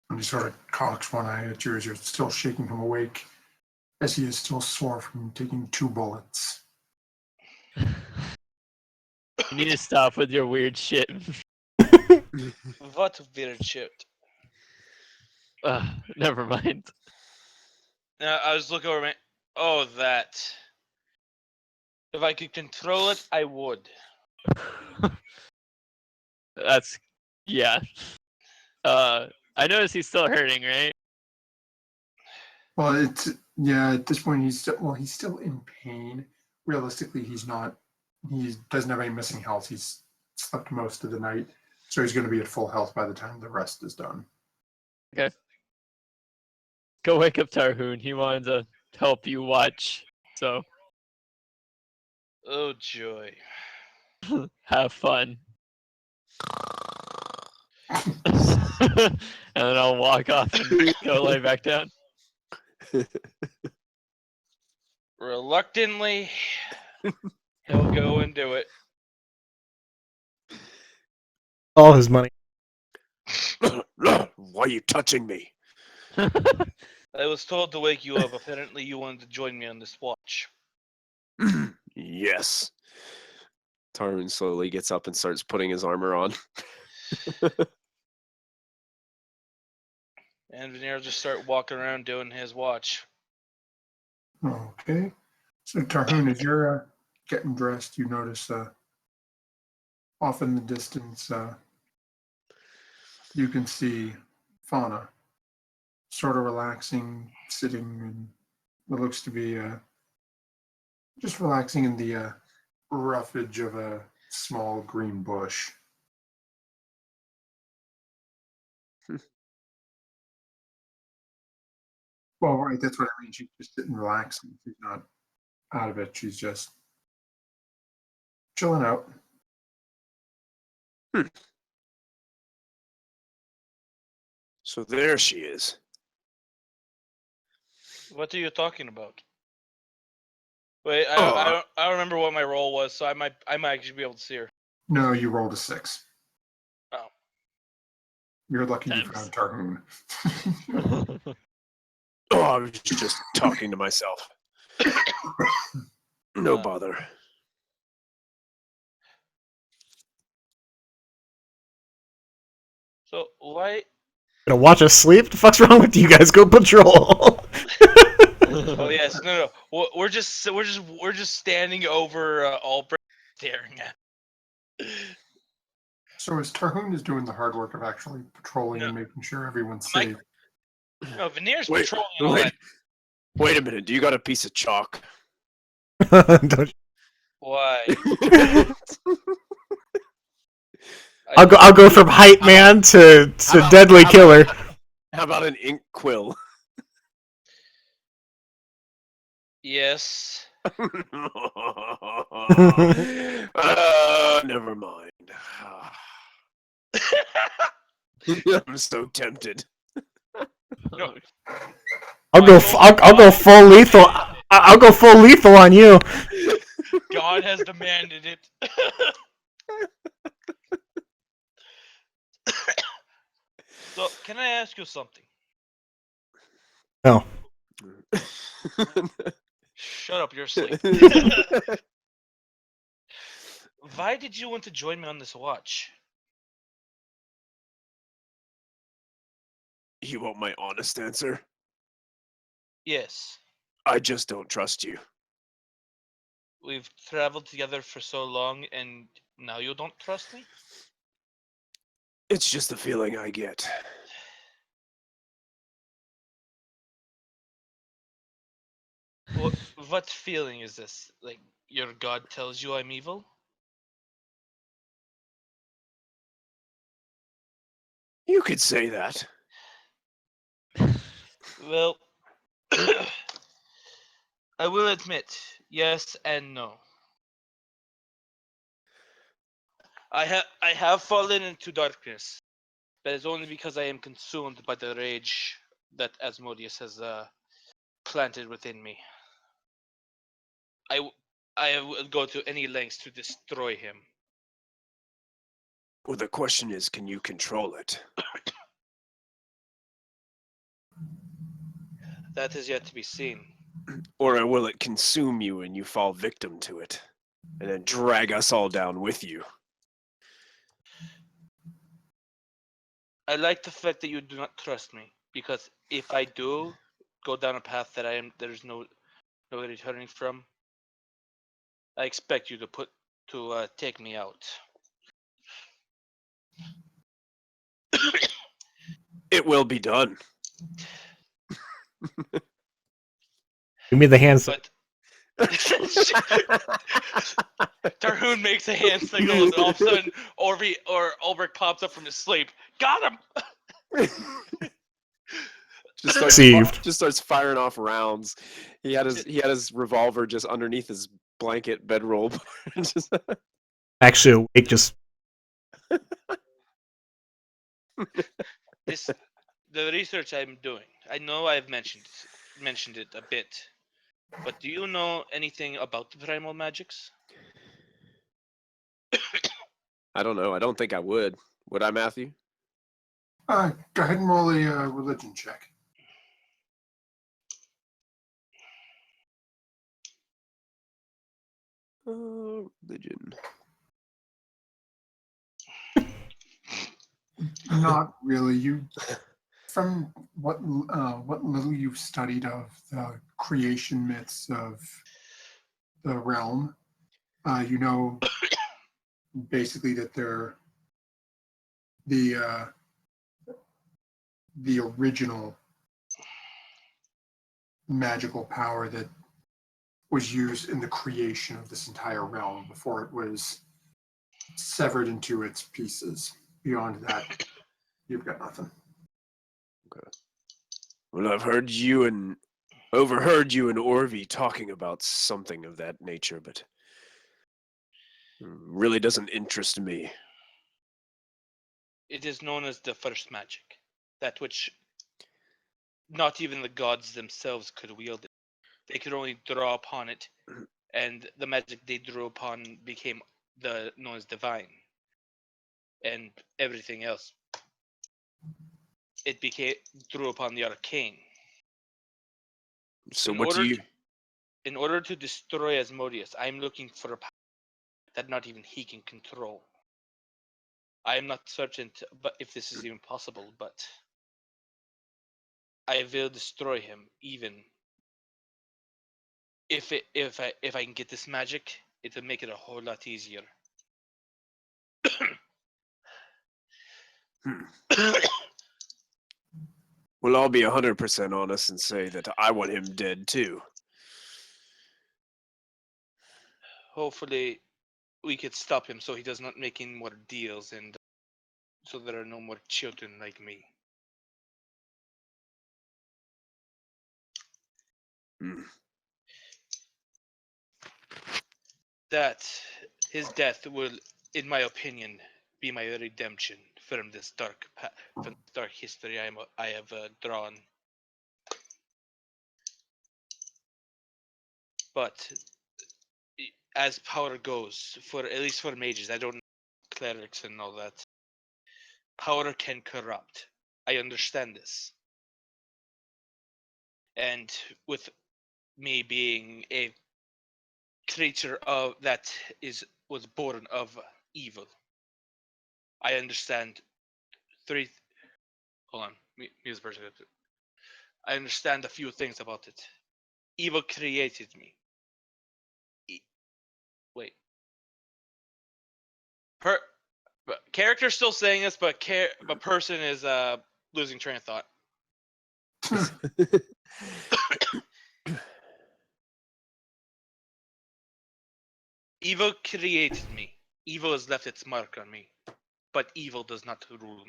And he sort of cocks one eye at you as you're still shaking him awake, as he is still sore from taking 2 bullets. You need to stop with your weird shit. What weird shit. Never mind. Now, I was looking over my. Oh, that. If I could control it, I would. That's yeah. I noticed he's still hurting, right? Well, at this point he's still in pain. Realistically, he's not. He doesn't have any missing health. He's slept most of the night, so he's going to be at full health by the time the rest is done. Okay. Go wake up Tarhoon. He wanted to help you watch. So Oh, joy. have fun. And then I'll walk off and go lay back down. Reluctantly, he'll go and do it. All his money. Why are you touching me? I was told to wake you up. Apparently, you wanted to join me on this watch. Yes. Tarun slowly gets up and starts putting his armor on. And Veneer will just start walking around doing his watch. Okay. So Tarhoon, as you're getting dressed, you notice off in the distance, you can see Fauna sort of relaxing, sitting in what looks to be just relaxing in the roughage of a small green bush. Well, right, that's what I mean. She's just sitting relaxing. She's not out of it. She's just chilling out. So there she is. What are you talking about? Wait, Oh, I don't remember what my role was, so I might actually be able to see her. No, you rolled a 6. Oh. You're lucky you Thanks. found Tarhoon. Oh, I was just talking to myself. No bother. So why? Gonna watch us sleep? The fuck's wrong with you guys? Go patrol. Oh yes, no. We're just standing over Albrecht, staring at. So as Tarhoon is doing the hard work of actually patrolling No. and making sure everyone's Mike- safe. No, Veneer's Wait, patrolling and all wait. that. Wait a minute. Do you got a piece of chalk? Don't- Why? I'll go from hype man to deadly killer. How about an ink quill? Yes. Never mind. I'm so tempted. No. I'll go full lethal. I'll go full lethal on you. God has demanded it. So, can I ask you something? No. Shut up, you're asleep. Why did you want to join me on this watch? You want my honest answer? Yes. I just don't trust you. We've traveled together for so long, and now you don't trust me? It's just the feeling I get. What feeling is this? Like, your god tells you I'm evil? You could say that. Well, I will admit, yes and no. I have fallen into darkness, but it's only because I am consumed by the rage that Asmodeus has planted within me. I will go to any lengths to destroy him. Well, the question is, can you control it? That is yet to be seen. Or will it consume you and you fall victim to it? And then drag us all down with you? I like the fact that you do not trust me, because if I do go down a path that there's no returning from, I expect you to take me out. It will be done. Give me the hand sign. But Tarhoon makes a hand signal, and all of a sudden, Ulrich pops up from his sleep. Got him! Just starts firing off rounds. He had his revolver just underneath his blanket bedroll. Actually, awake just. The research I'm doing. I know I've mentioned it a bit, but do you know anything about the primal magics? I don't know. I don't think I would. Would I, Matthew? Go ahead and roll a religion check. Religion. Not really. You, from what little you've studied of the creation myths of the realm, you know basically that they're the original magical power that was used in the creation of this entire realm before it was severed into its pieces. Beyond that, you've got nothing. Okay. Well, I've overheard you and Orvi talking about something of that nature, but really doesn't interest me. It is known as the first magic, that which not even the gods themselves could wield it. They could only draw upon it, and the magic they drew upon became known as divine. And everything else, it drew upon the arcane. So in order to destroy Asmodeus, I'm looking for a power that not even he can control. I am not certain if this is even possible, but I will destroy him. Even if I can get this magic, it will make it a whole lot easier. Well, I'll be 100% honest and say that I want him dead too. Hopefully, we could stop him so he does not make any more deals, and so there are no more children like me. That his death will, in my opinion, be my redemption from this dark history I have drawn. But as power goes, at least for mages, I don't know clerics and all that. Power can corrupt. I understand this. And with me being a creature was born of evil, I understand hold on. me as a person. I understand a few things about it. Evil created me. Wait. Character still saying this, but person is losing train of thought. Evil created me. Evil has left its mark on me, but evil does not rule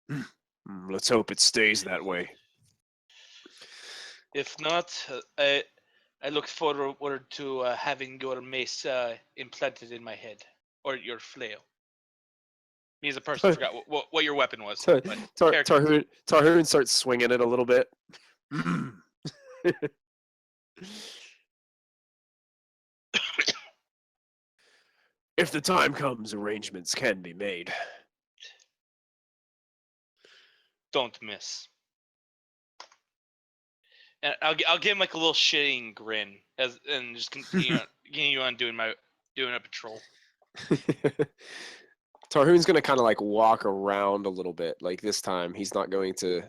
me. Let's hope it stays that way. If not, I look forward to having your mace implanted in my head, or your flail. Me as a person forgot what your weapon was. but character- Tarhoon starts swinging it a little bit. If the time comes, arrangements can be made. Don't miss. And I'll give him like a little shitting grin and just continue on doing a patrol. Tarhoon's gonna kind of like walk around a little bit. Like this time, he's not going to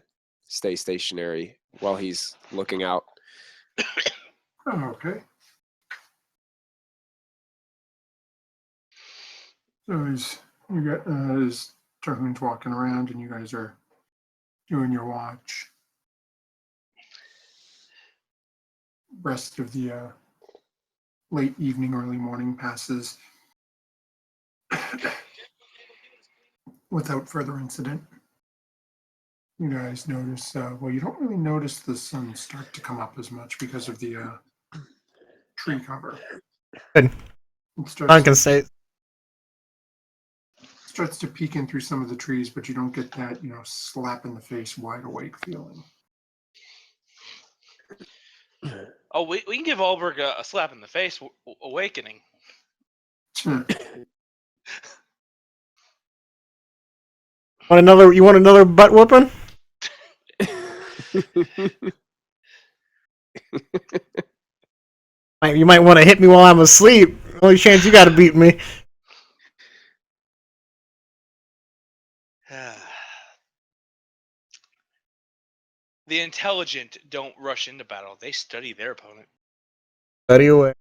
stay stationary while he's looking out. Okay. So as Tarhoon's walking around and you guys are doing your watch. Rest of the late evening, early morning passes without further incident. You guys notice, well, you don't really notice the sun start to come up as much because of the tree cover. Good. I can say Starts to peek in through some of the trees, but you don't get that, slap in the face, wide awake feeling. Oh, we can give Alberg a slap in the face awakening. You want another butt whooping? You might want to hit me while I'm asleep. Only chance you got to beat me. The intelligent don't rush into battle. They study their opponent. Study away.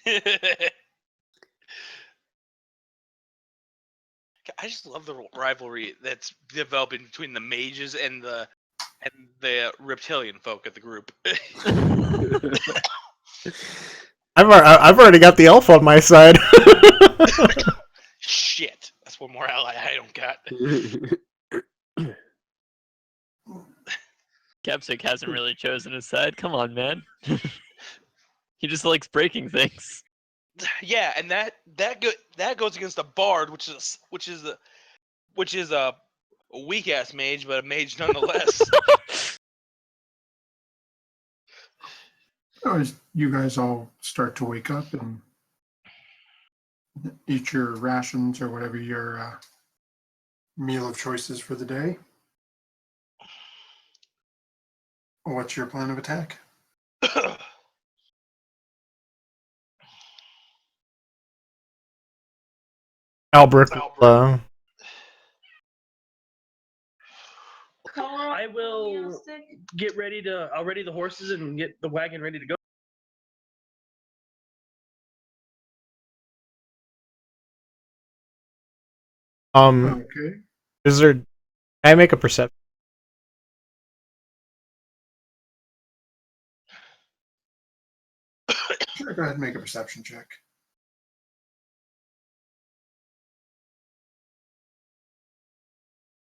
I just love the rivalry that's developing between the mages and the reptilian folk of the group. I've already got the elf on my side. Shit, that's one more ally I don't got. Capsic hasn't really chosen his side. Come on, man. He just likes breaking things. Yeah, and that goes against a bard, which is a weak ass mage, but a mage nonetheless. As you guys all start to wake up and eat your rations or whatever your meal of choices for the day. What's your plan of attack? Albrecht. I will I'll ready the horses and get the wagon ready to go. Okay. Is there? Can I make a perception? Sure, go ahead and make a perception check.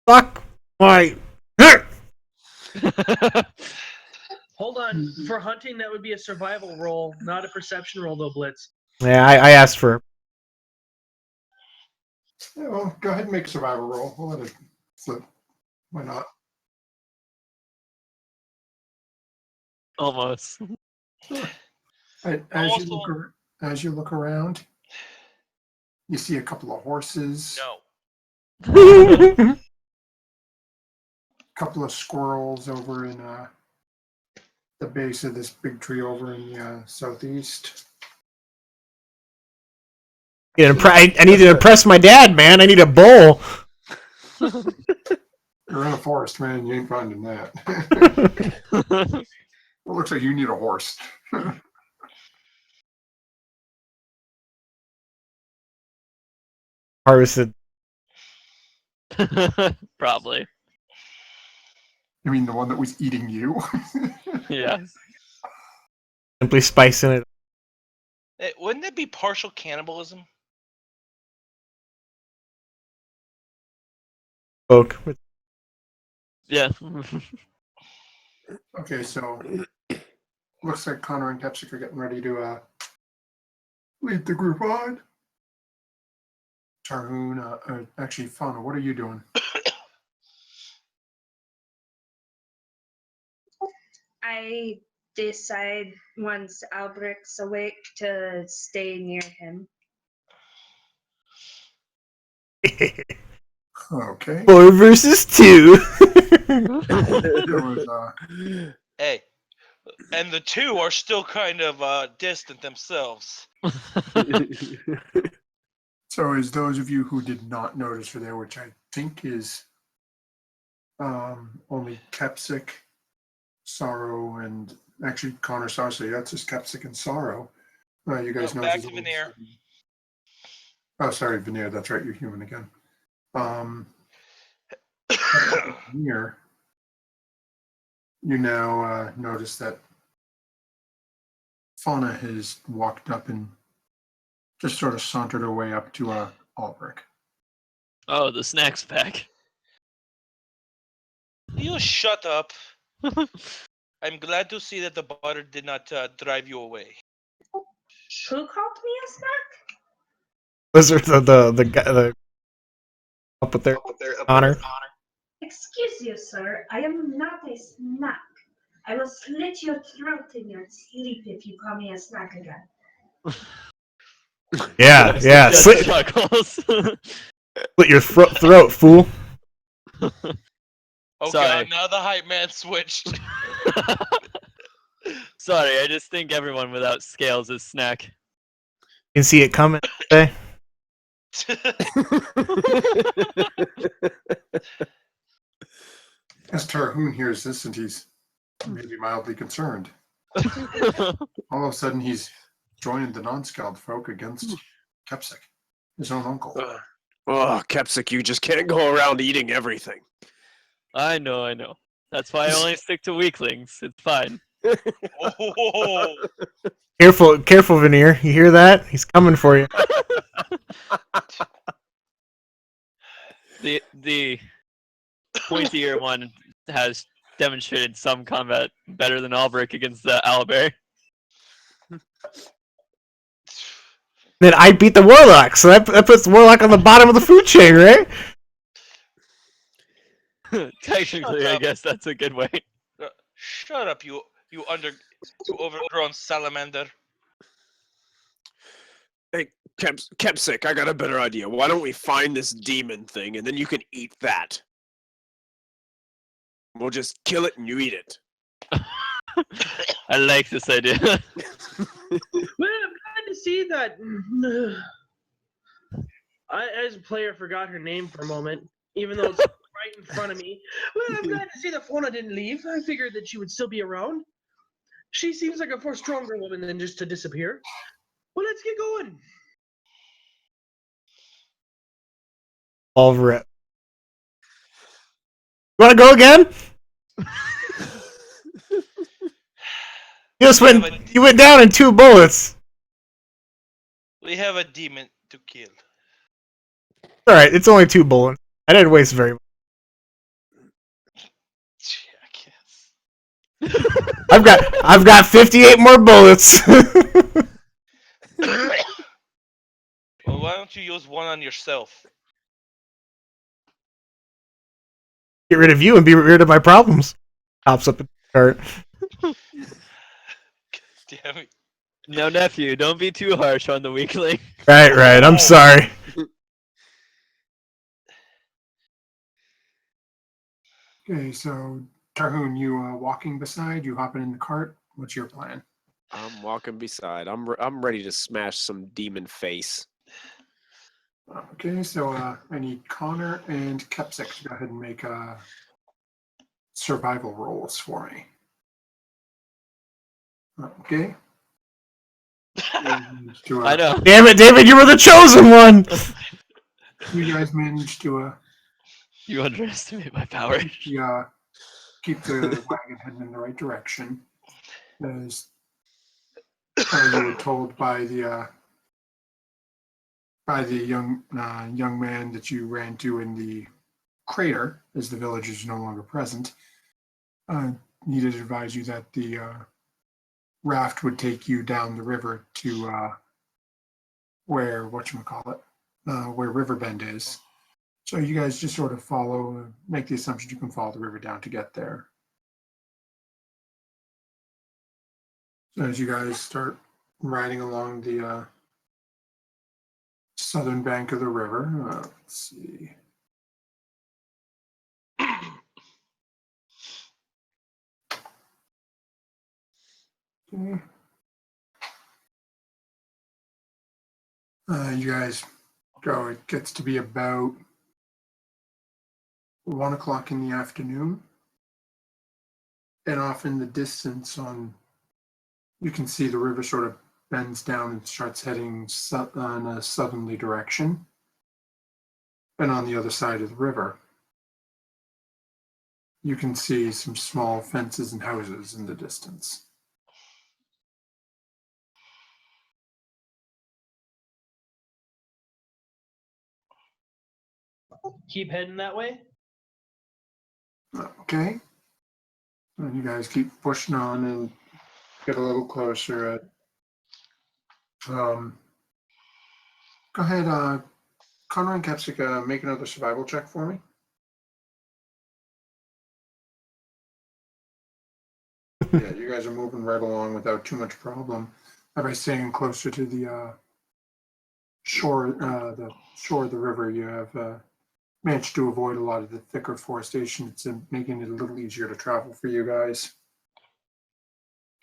Fuck my. Hold on. For hunting, that would be a survival roll, not a perception roll, though, Blitz. Yeah, I asked for. Yeah, well, go ahead and make a survival roll. We'll let it flip. Why not? Almost. Sure. As you look around, you see a couple of horses. No. Couple of squirrels over in the base of this big tree over in the southeast. I need to impress my dad, man. I need a bull. You're in a forest, man. You ain't finding that. It looks like you need a horse. Harvested. Probably. You mean the one that was eating you? Yeah. Simply spicing it. Wouldn't that be partial cannibalism? Folk. Yeah. Okay, so looks like Connor and Kepsic are getting ready to lead the group on. Tarhoon, actually, Fauna, what are you doing? I decide once Alberic's awake to stay near him. Okay. 4 versus 2. There was, Hey, and the two are still kind of distant themselves. so as those of you who did not notice for there, which I think is only Kepsic, Sorrow, and actually Connor Sorrow, so that's just Kepsic and Sorrow. You guys know. Back to Veneer. Oh, sorry, Veneer. That's right. You're human again. Veneer, you now notice that Fauna has walked up and just sort of sauntered her way up to Albrecht. Oh, the snacks pack. You shut up. I'm glad to see that the butter did not drive you away. Who called me a snack? Was there the guy up with their honor? Excuse you, sir. I am not a snack. I will slit your throat in your sleep if you call me a snack again. Yeah, yeah. Just Slit chuckles. your throat, fool. Okay, Sorry. now the hype man switched. Sorry, I just think everyone without scales is snack. You can see it coming. Okay? As Tarhoon hears this, and he's maybe mildly concerned. All of a sudden, he's joining the non-scaled folk against Kepsic, his own uncle. Oh, Kepsic, you just can't go around eating everything. I know. That's why I only stick to weaklings. It's fine. Oh, Careful, Veneer. You hear that? He's coming for you. The pointier one has demonstrated some combat better than Albrecht against the Owlbear. Then I beat the Warlock, so that puts the Warlock on the bottom of the food chain, right? Technically, I guess that's a good way. shut up, you overgrown salamander. Hey, Kepsic, I got a better idea. Why don't we find this demon thing, and then you can eat that? We'll just kill it and you eat it. I like this idea. Well, I'm glad to see that. I, as a player, forgot her name for a moment, even though it's right in front of me. Well, I'm glad to see that Fauna didn't leave. I figured that she would still be around. She seems like a far stronger woman than just to disappear. Well, let's get going. All rip. You want to go again? You went down in 2 bullets. We have a demon to kill. All right, it's only 2 bullets. I didn't waste very much. I guess. I've got 58 more bullets. Well, why don't you use one on yourself? Get rid of you and be rid of my problems. Pops up in the cart. Damn it. No, nephew, don't be too harsh on the weakling. Right. I'm sorry. Okay, so Tarhoon, you walking beside, you hopping in the cart. What's your plan? I'm walking beside. I'm ready to smash some demon face. Okay, so I need Connor and Kepsik to go ahead and make survival rolls for me. Okay. To, I know. Damn it, David, you were the chosen one! you guys managed to You underestimate my power. keep the wagon heading in the right direction, as you were told by the young man that you ran to in the crater, as the village is no longer present. Needed to advise you that the raft would take you down the river to where where Riverbend is. So you guys just sort of follow, make the assumption you can follow the river down to get there. So as you guys start riding along the southern bank of the river, let's see. Okay. You guys go. It gets to be about 1 o'clock in the afternoon, and off in the distance, you can see the river sort of bends down and starts heading in a southerly direction. And on the other side of the river, you can see some small fences and houses in the distance. Keep heading that way. Okay. And you guys keep pushing on and get a little closer. Go ahead, Connor and Kepsik, make another survival check for me. Yeah, you guys are moving right along without too much problem. By staying closer to the shore of the river, you have managed to avoid a lot of the thicker forestation. It's making it a little easier to travel for you guys.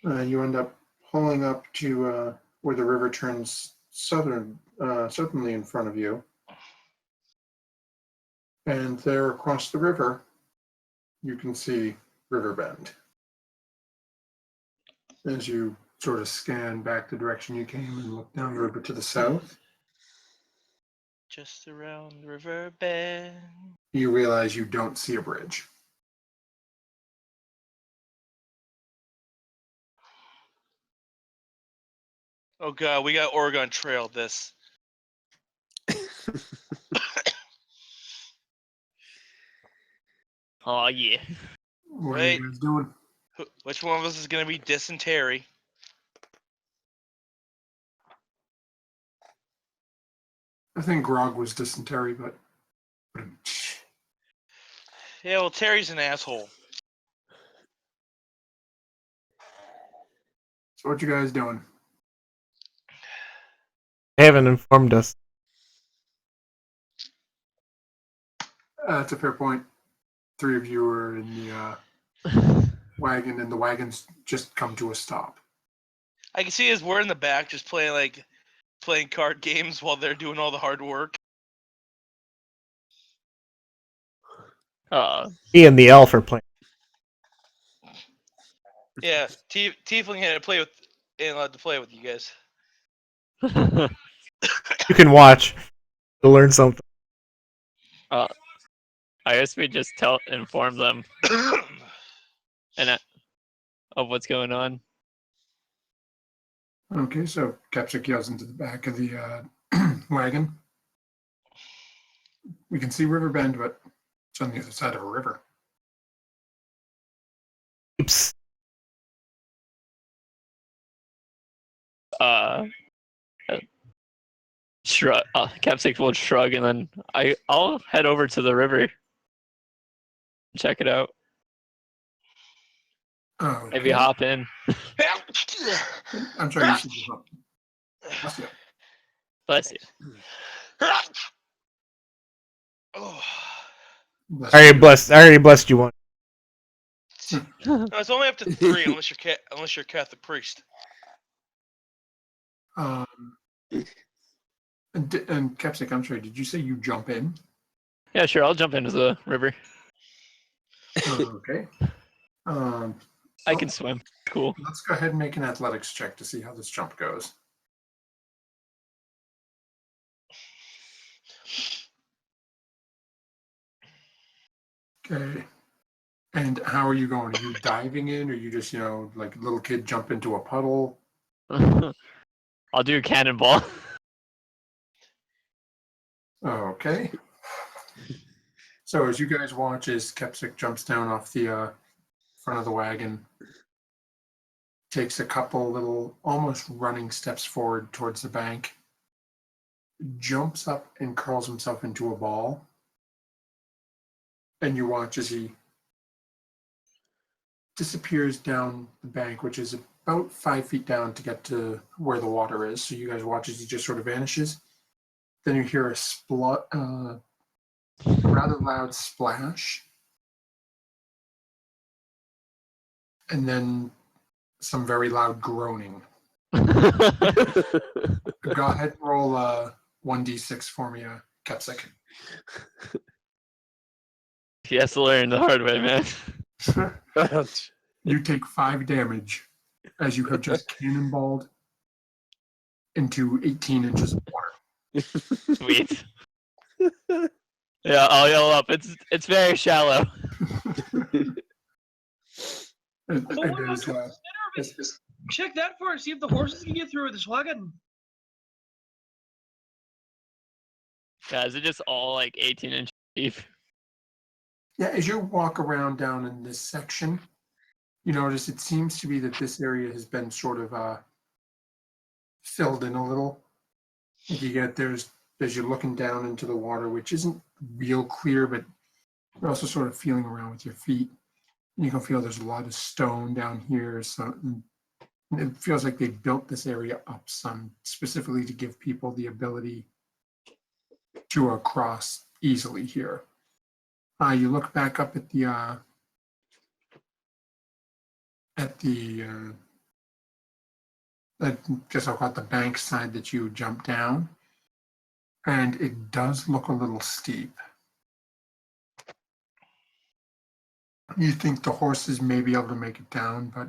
You end up pulling up to where the river turns southerly in front of you. And there across the river, you can see Riverbend. As you sort of scan back the direction you came and look down the river to the south, Just around the river bend. you realize you don't see a bridge. Oh god, we got Oregon Trail this. Oh yeah. What are Wait. you guys doing? Which one of us is gonna be dysentery? I think Grog was dysentery, but Yeah, well, Terry's an asshole. so what you guys doing? They haven't informed us. That's a fair point. 3 of you are in the wagon, and the wagon's just come to a stop. I can see us. We're in the back, just playing card games while they're doing all the hard work. He and the elf are playing. Yeah, Tiefling had to play with, ain't allowed to play with you guys. You can watch to learn something. I guess we just inform them of what's going on. Okay, so Kepsik yells into the back of the wagon. We can see Riverbend, but it's on the other side of a river. Oops. Shrug. Capsix will shrug, and then I'll head over to the river. Check it out. Oh, Maybe hop in. I'm sorry, you should be up. Bless you. Bless you. Oh. Bless I you. already blessed you one. No, it's only up to 3 unless you're Catholic priest. And Kepsik, I'm sorry, did you say you jump in? Yeah, sure. I'll jump into the river. Okay. I so can swim. Cool. Let's go ahead and make an athletics check to see how this jump goes. Okay. And how are you going? Are you diving in, or you just, like a little kid jump into a puddle? I'll do a cannonball. Okay. So as you guys watch as Kepsik jumps down off the front of the wagon, takes a couple little almost running steps forward towards the bank, jumps up and curls himself into a ball, and you watch as he disappears down the bank, which is about 5 feet down to get to where the water is. So you guys watch as he just sort of vanishes. Then you hear a rather loud splash, and then some very loud groaning. Go ahead and roll 1d6 for me, Kepsik. He has to learn the hard way, man. You take 5 damage as you have just cannonballed into 18 inches of water. Sweet. Yeah, I'll yell up. It's very shallow. And Oh, what there's, about check that for us. See if the horses can get through with this wagon. Yeah, is it just all like 18 inches deep? yeah, as you walk around down in this section, you notice it seems to be that this area has been sort of filled in a little. As you're looking down into the water, which isn't real clear, but you're also sort of feeling around with your feet. You can feel there's a lot of stone down here. So it feels like they built this area up some specifically to give people the ability to cross easily here. You look back up at the just about the bank side that you jumped down, and it does look a little steep. You think the horses may be able to make it down, but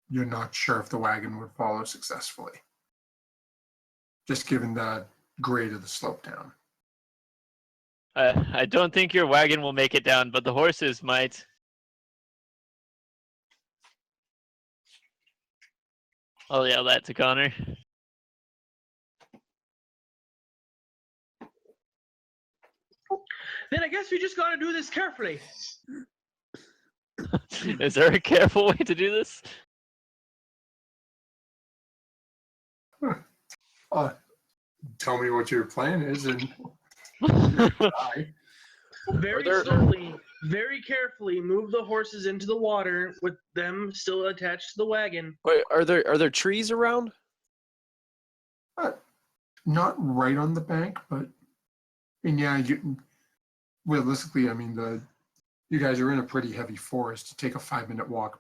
you're not sure if the wagon would follow successfully, just given the grade of the slope down. I don't think your wagon will make it down, but the horses might. I'll yell that to Connor. Then I guess we just gotta do this carefully. Is there a careful way to do this? Tell me what your plan is, and Very there- slowly, very carefully move the horses into the water with them still attached to the wagon. Wait, are there trees around? not right on the bank, but and yeah, realistically, I mean, you guys are in a pretty heavy forest. To take a 5-minute walk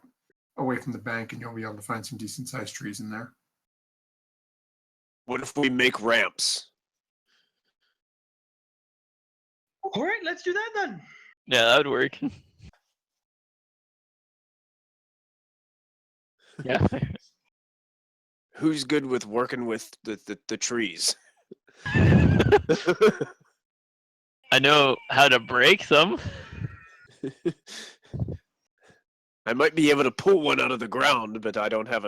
away from the bank, and you'll be able to find some decent sized trees in there. What if we make ramps? All right, let's do that then. Yeah, that would work. Yeah. Who's good with working with the trees? I know how to break them. I might be able to pull one out of the ground, but I don't have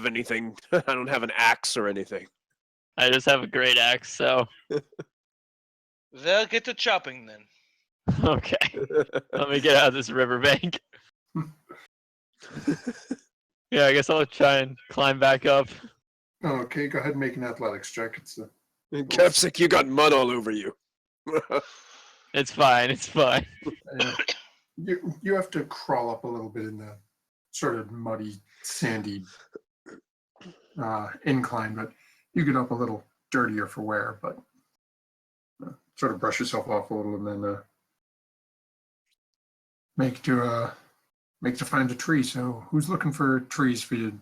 anything. I don't have an axe or anything. I just have a great axe, so They'll get to chopping then. okay. Let me get out of this riverbank. Yeah, I guess I'll try and climb back up. Okay, go ahead and make an athletics check. It's Kepsik, you got mud all over you. It's fine, it's fine. you have to crawl up a little bit in the sort of muddy, sandy incline, but you get up a little dirtier for wear, but sort of brush yourself off a little, and then make to find a tree. So who's looking for trees for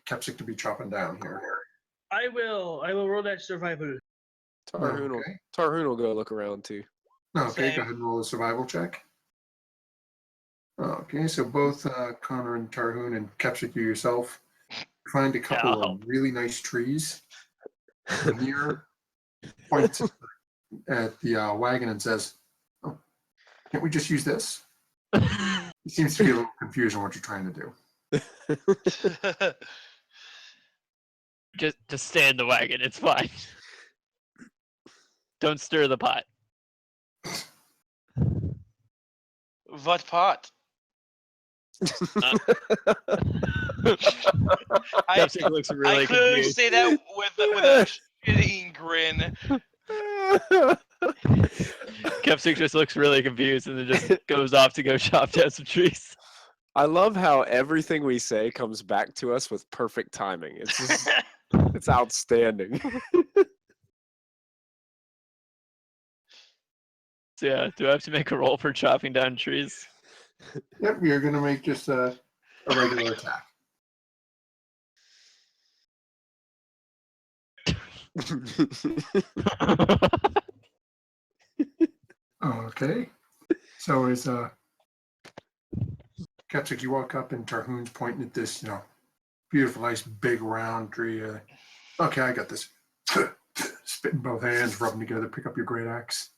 Kepsik to be chopping down here? I will roll that survival. Tarhoon will go look around too. Okay, Same. go ahead and roll a survival check. Okay, so both Connor and Tarhoon and Kepsik, you yourself, find a couple I'll of help. really nice trees. Near points at the wagon and says, "Oh, can't we just use this?" He seems to be a little confused on what you're trying to do. Just stay in the wagon. It's fine. Don't stir the pot. What pot? Kepsik looks really I clearly confused. say that with a shitting grin. Kepsik just looks really confused and then just goes off to go chop down some trees. I love how everything we say comes back to us with perfect timing. It's just, it's outstanding. So yeah, do I have to make a roll for chopping down trees? Yep, you're going to make just a regular attack. Okay. So as Kepsik, you walk up and Tarhoon's pointing at this, beautiful, nice, big, round tree. Okay, I got this. Spit in both hands, rub them together, pick up your great axe.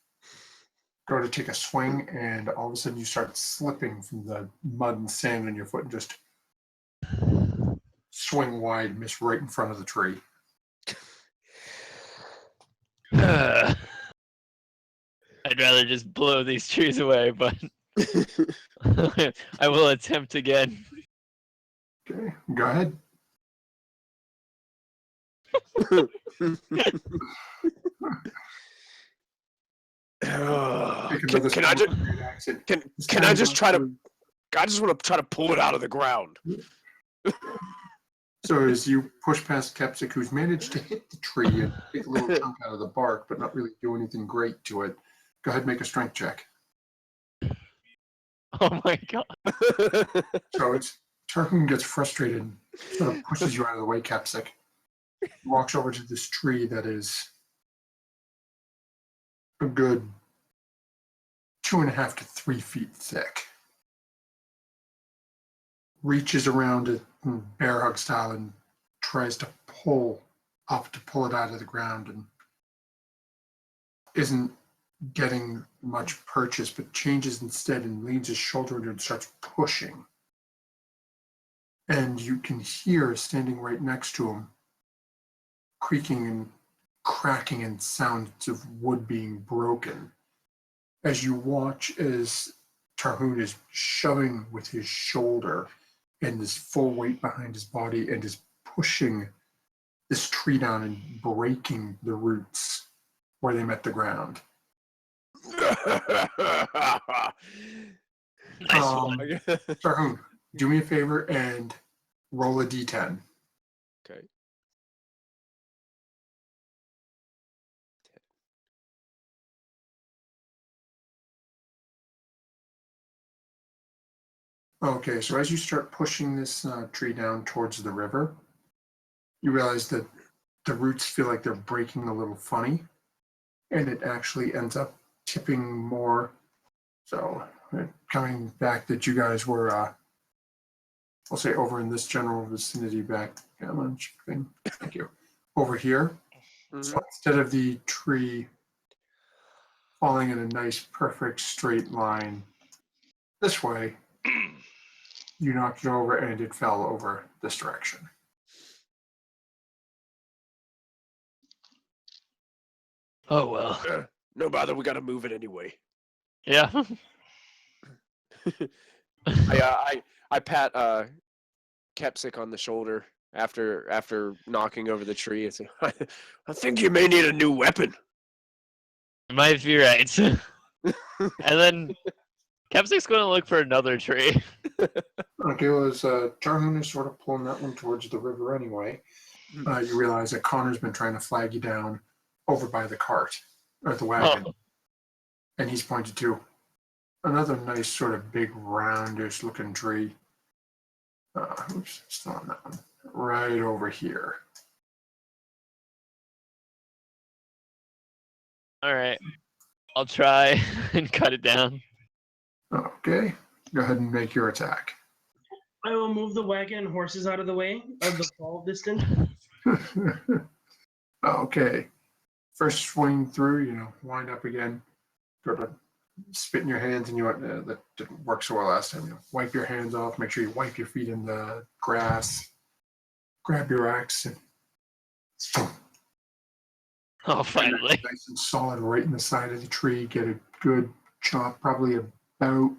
Go to take a swing, and all of a sudden you start slipping from the mud and sand on your foot and just swing wide, miss right in front of the tree. I'd rather just blow these trees away, but I will attempt again. Okay, go ahead. Take another Can I swing just with your axe and can I just try to? I just want to try to pull it out of the ground. So as you push past Kepsik, who's managed to hit the tree and take a little chunk out of the bark, but not really do anything great to it, go ahead and make a strength check. Oh my god. So it's Tarhoon gets frustrated and sort of pushes you out of the way, Kepsik. Walks over to this tree that is a good 2.5 to 3 feet thick. Reaches around it in bear hug style and tries to pull it out of the ground and isn't getting much purchase, but changes instead and leans his shoulder into it and starts pushing. And you can hear, standing right next to him, creaking and cracking and sounds of wood being broken. As you watch as Tarhoon is shoving with his shoulder and his full weight behind his body and is pushing this tree down and breaking the roots where they met the ground. Nice one. Tarhoon, do me a favor and roll a d10. Okay. Okay, so as you start pushing this tree down towards the river, you realize that the roots feel like they're breaking a little funny, and it actually ends up tipping more. So coming back that you guys were, I'll say over in this general vicinity back, come on, thing. Thank you. Over here. So instead of the tree falling in a nice, perfect straight line this way, you knocked it over and it fell over this direction. Oh well. No bother, we gotta move it anyway. Yeah. I pat Kepsik on the shoulder after knocking over the tree and say, I think you may need a new weapon. You might be right. And then Kepsik's going to look for another tree. Okay, well, as Tarhoon is sort of pulling that one towards the river anyway, you realize that Connor's been trying to flag you down over by the cart, or the wagon. Oh. And he's pointed to another nice sort of big roundish looking tree. Oops, still on that one. Right over here. All right. I'll try and cut it down. Okay. Go ahead and make your attack. I will move the wagon and horses out of the way of the fall distance. Okay. First swing through, wind up again. Sort of spit in your hands, and that didn't work so well last time. Wipe your hands off. Make sure you wipe your feet in the grass. Grab your axe and Oh, finally. nice and solid right in the side of the tree. Get a good chop, probably about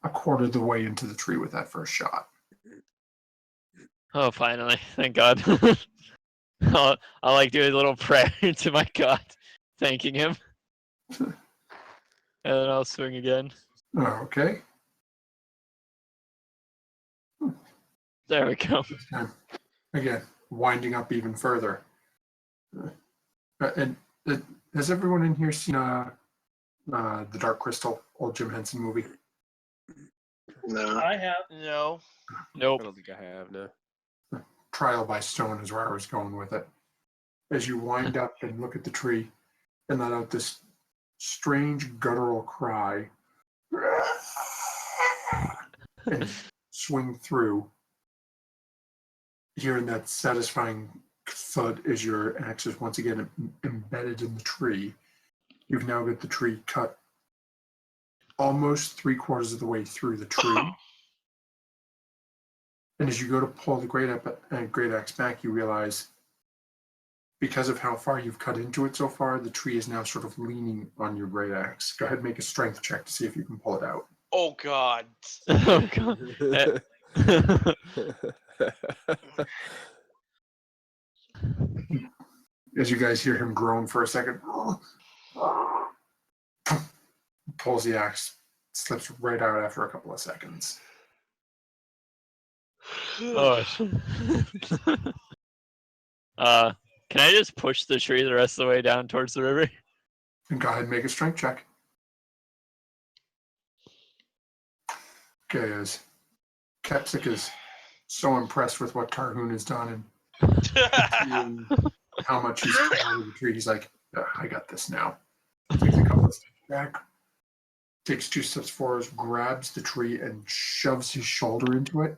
a quarter of the way into the tree with that first shot. Oh, finally. Thank God. I'll like do a little prayer to my God, thanking him. And then I'll swing again. Okay. There we go. This time, again, winding up even further. And has everyone in here seen The Dark Crystal, old Jim Henson movie? No. I have. No. I Nope. don't think I have, no. Trial by Stone is where I was going with it. As you wind up and look at the tree and let out this strange guttural cry and swing through, hearing that satisfying thud as your axe is once again embedded in the tree. You've now got the tree cut almost 3/4 of the way through the tree. And as you go to pull the great axe back, you realize, because of how far you've cut into it so far, the tree is now sort of leaning on your great axe. Go ahead and make a strength check to see if you can pull it out. Oh God. Oh, God. As you guys hear him groan for a second, pulls the axe, slips right out after a couple of seconds. Oh. Can I just push the tree the rest of the way down towards the river? And go ahead and make a strength check. Okay, as Kepsik is so impressed with what Tarhoon has done and how much he's out of the tree, he's like, "Yeah, I got this now." Takes a couple of steps back, takes 2 steps forward, grabs the tree and shoves his shoulder into it.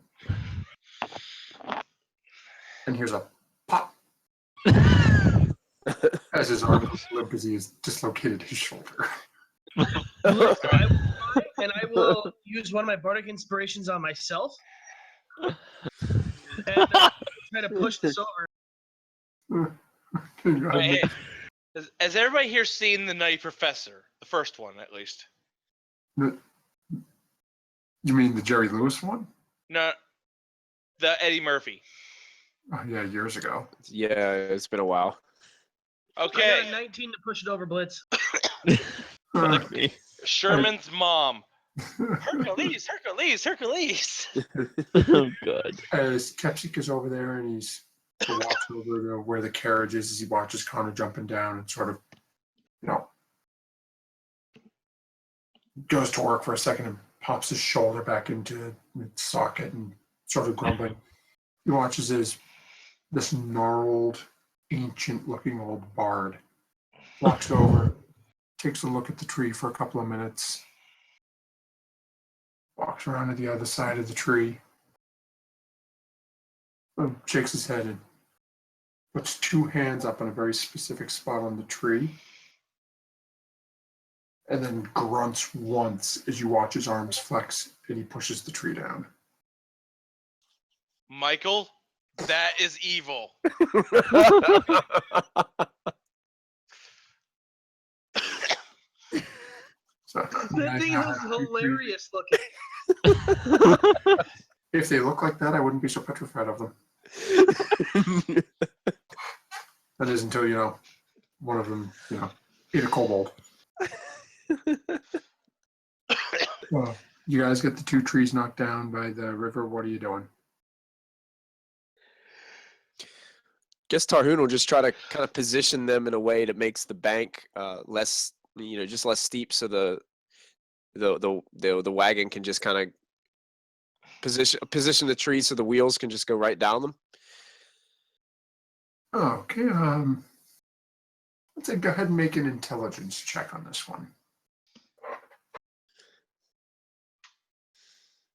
And here's a pop as his arm is limp as he has dislocated his shoulder. And I will use one of my bardic inspirations on myself. And try to push this over. Hey, has everybody here seen The Nutty Professor? The first one, at least. You mean the Jerry Lewis one? No, the Eddie Murphy. Oh, yeah, years ago. Yeah, it's been a while. I got Okay, a 19 to push it over, Blitz. Fuck me. Sherman's mom. Hercules, Hercules, Hercules. Oh, God. As Kepsik is over there and he walks over to where the carriage is, as he watches Connor jumping down and sort of, goes to work for a second and pops his shoulder back into its socket and sort of grumbling. He watches as this gnarled, ancient-looking old bard walks over, takes a look at the tree for a couple of minutes, walks around to the other side of the tree, shakes his head and puts 2 hands up in a very specific spot on the tree, and then grunts once as you watch his arms flex and he pushes the tree down. Michael, that is evil. So, That thing was hilarious looking. if they look like that, I wouldn't be so petrified of them. That is until, one of them, ate a kobold. Well, you guys get the 2 trees knocked down by the river. What are you doing? Guess Tarhoon will just try to kind of position them in a way that makes the bank less, just less steep, so the wagon can just kind of position the tree so the wheels can just go right down them. Okay. Let's say go ahead and make an intelligence check on this one.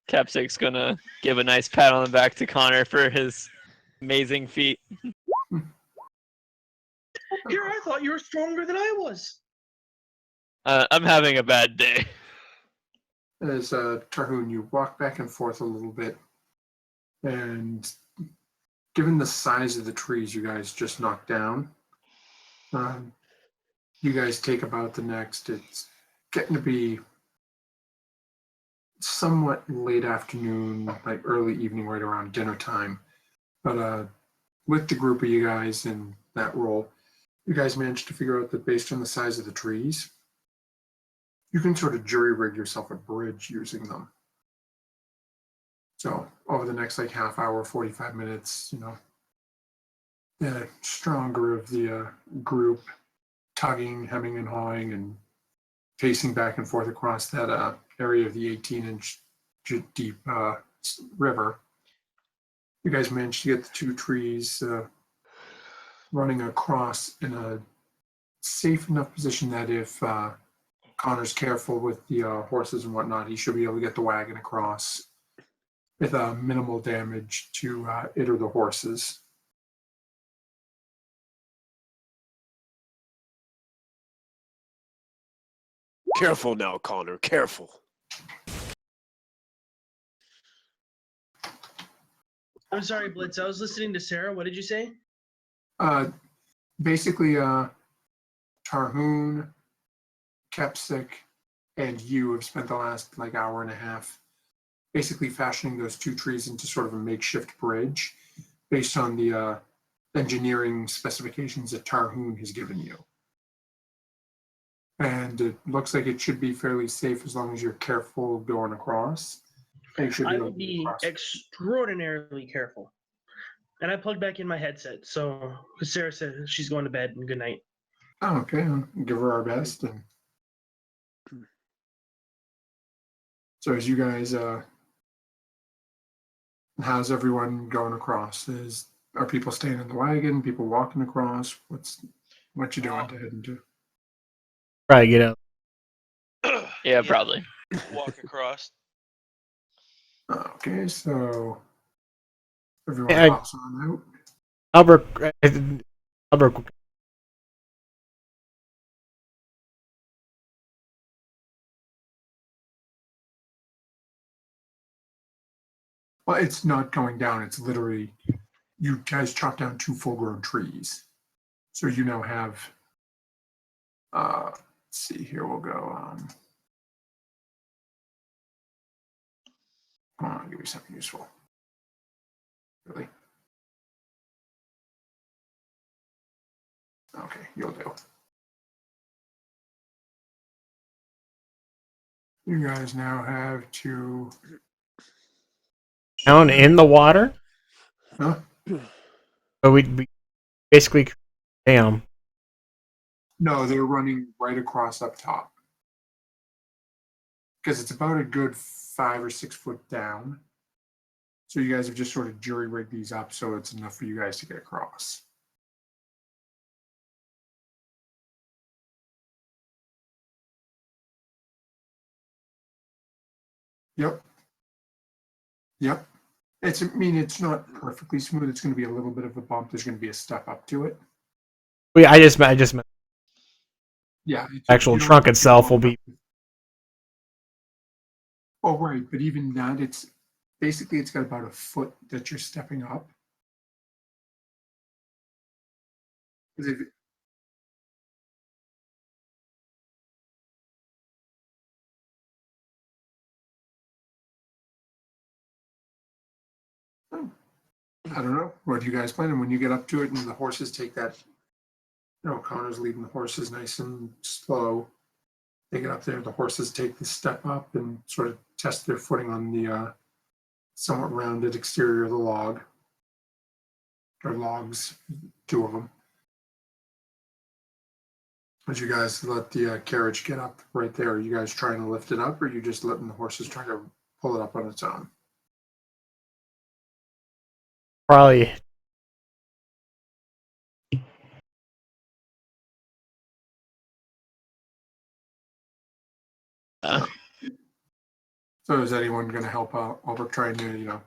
Capsic's gonna give a nice pat on the back to Connor for his amazing feat. Here, I thought you were stronger than I was. I'm having a bad day. As Tarhoon, you walk back and forth a little bit, and given the size of the trees you guys just knocked down, you guys take about the next. It's getting to be somewhat late afternoon, like early evening, right around dinner time. But with the group of you guys in that role, you guys managed to figure out that based on the size of the trees, you can sort of jury rig yourself a bridge using them. So over the next like half hour, 45 minutes, the stronger of the group tugging, hemming and hawing and pacing back and forth across that area of the 18-inch deep river. You guys managed to get the two trees running across in a safe enough position that if Connor's careful with the horses and whatnot, he should be able to get the wagon across with minimal damage to it or the horses. Careful now, Connor. Careful. I'm sorry, Blitz. I was listening to Sarah. What did you say? Basically, Tarhoon, Kepsic, and you have spent the last like hour and a half basically fashioning those two trees into sort of a makeshift bridge based on the engineering specifications that Tarhoon has given you. And it looks like it should be fairly safe as long as you're careful going across. I will be extraordinarily careful. And I plugged back in my headset, so Sarah said she's going to bed and good night. Oh, okay, I'll give her our best. And so as you guys, how's everyone going across? Are people staying in the wagon? People walking across? What you doing to head into? Probably get out. Yeah, probably. Walk across. Okay, so everyone Yeah, hops on out. Albert, Well, it's not going down. It's literally, you guys chop down two full-grown trees. So you now have, let's see, here we'll go. Come on, I'll give you something useful. Really? Okay, you'll do. You guys now have to. down in the water. Huh? So we basically dam. No, they're running right across up top. Because it's about a good 5 or 6 foot down. So you guys have just sort of jury rigged these up so it's enough for you guys to get across. Yep. Yep. It's not perfectly smooth. It's going to be a little bit of a bump. There's going to be a step up to it. I just meant Yeah. actual trunk itself will be. Oh, right. But even that, it's got about a foot that you're stepping up. 'Cause I don't know. What do you guys plan? And when you get up to it and the horses take that, Connor's leading the horses nice and slow. They get up there, the horses take the step up and sort of test their footing on the somewhat rounded exterior of the log. Or logs, two of them. As you guys let the carriage get up right there, are you guys trying to lift it up or are you just letting the horses try to pull it up on its own? Probably So is anyone going to help out? Albert trying to,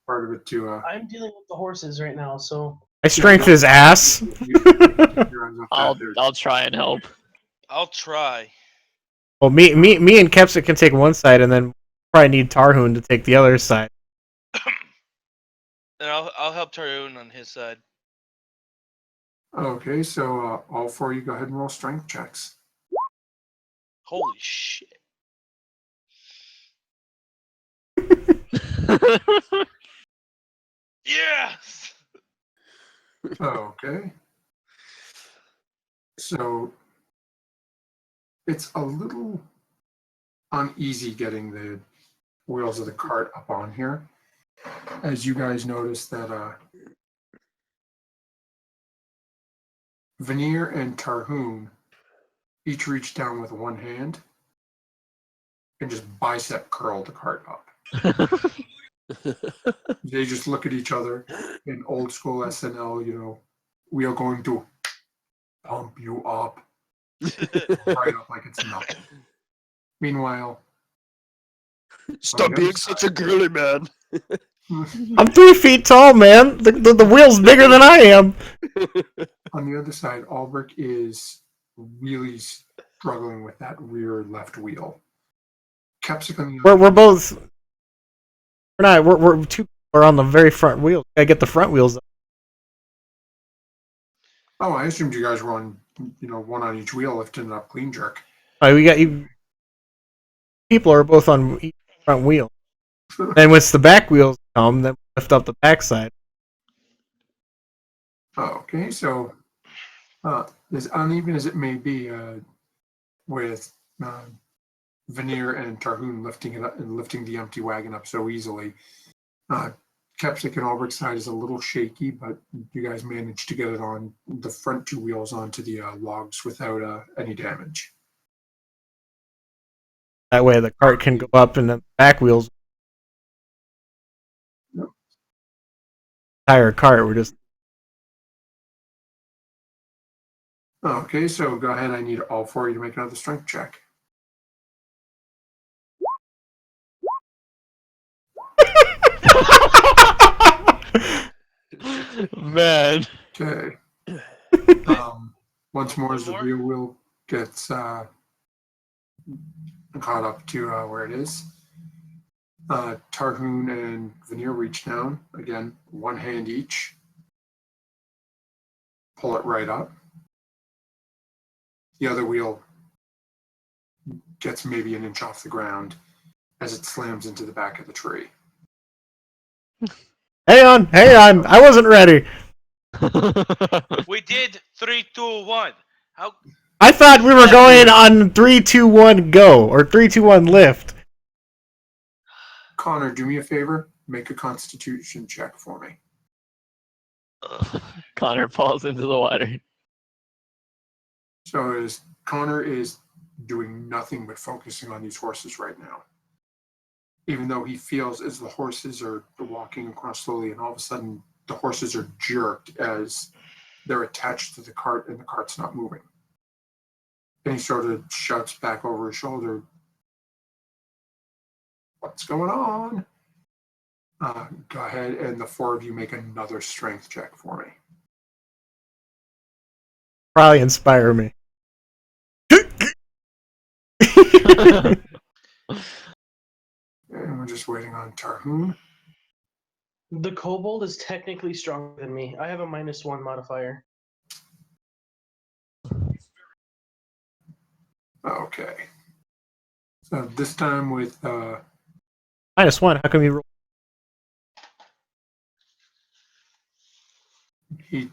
part of it to. I'm dealing with the horses right now, so I strength his ass. I'll try and help. I'll try. Well, me and Kepsa can take one side, and then probably need Tarhoon to take the other side. And I'll help Tarun on his side. Okay, so all four of you go ahead and roll strength checks. Holy shit. Yes! Okay. So it's a little uneasy getting the wheels of the cart up on here. As you guys notice that Veneer and Tarhoon each reach down with one hand and just bicep curl the cart up. They just look at each other in old school SNL, we are going to pump you up. Right up like it's nothing. Meanwhile, Stop being such a girly man. I'm 3 feet tall, man. The wheel's bigger than I am. on the other side, Albrecht is really struggling with that rear left wheel. Kepsic on the other We're both. We're not. We're two people are on the very front wheels. I get the front wheels. Oh, I assumed you guys were on, one on each wheel lifting up clean jerk. All right, we got you. People are both on each front wheel. And once the back wheels come, then we lift up the backside. Okay, so as uneven as it may be, with Veneer and Tarhoon lifting it up and lifting the empty wagon up so easily, Kepsic and Albrecht's side is a little shaky, but you guys managed to get it on the front two wheels onto the logs without any damage. That way the cart can go up and the back wheels. Yep. Entire cart, we're just. Okay, so go ahead. I need all four of you to make another strength check. Man. Okay. Once more, as the rear wheel gets caught up to where it is, Tarhoon and Veneer reach down. Again, one hand each. Pull it right up. The other wheel gets maybe an inch off the ground as it slams into the back of the tree. Hang on, I wasn't ready. We did 3, 2, 1. How? I thought we were going on 3, 2, 1, go, or 3, 2, 1, lift. Connor, do me a favor. Make a Constitution check for me. Connor falls into the water. So as Connor is doing nothing but focusing on these horses right now. Even though he feels as the horses are walking across slowly, and all of a sudden the horses are jerked as they're attached to the cart and the cart's not moving. And he sort of shouts back over his shoulder, "What's going on?" Go ahead, and the four of you make another strength check for me. Probably inspire me. And we're just waiting on Tarhoon. the kobold is technically stronger than me. I have a -1 modifier. Okay. So this time with -1. How come you roll? he.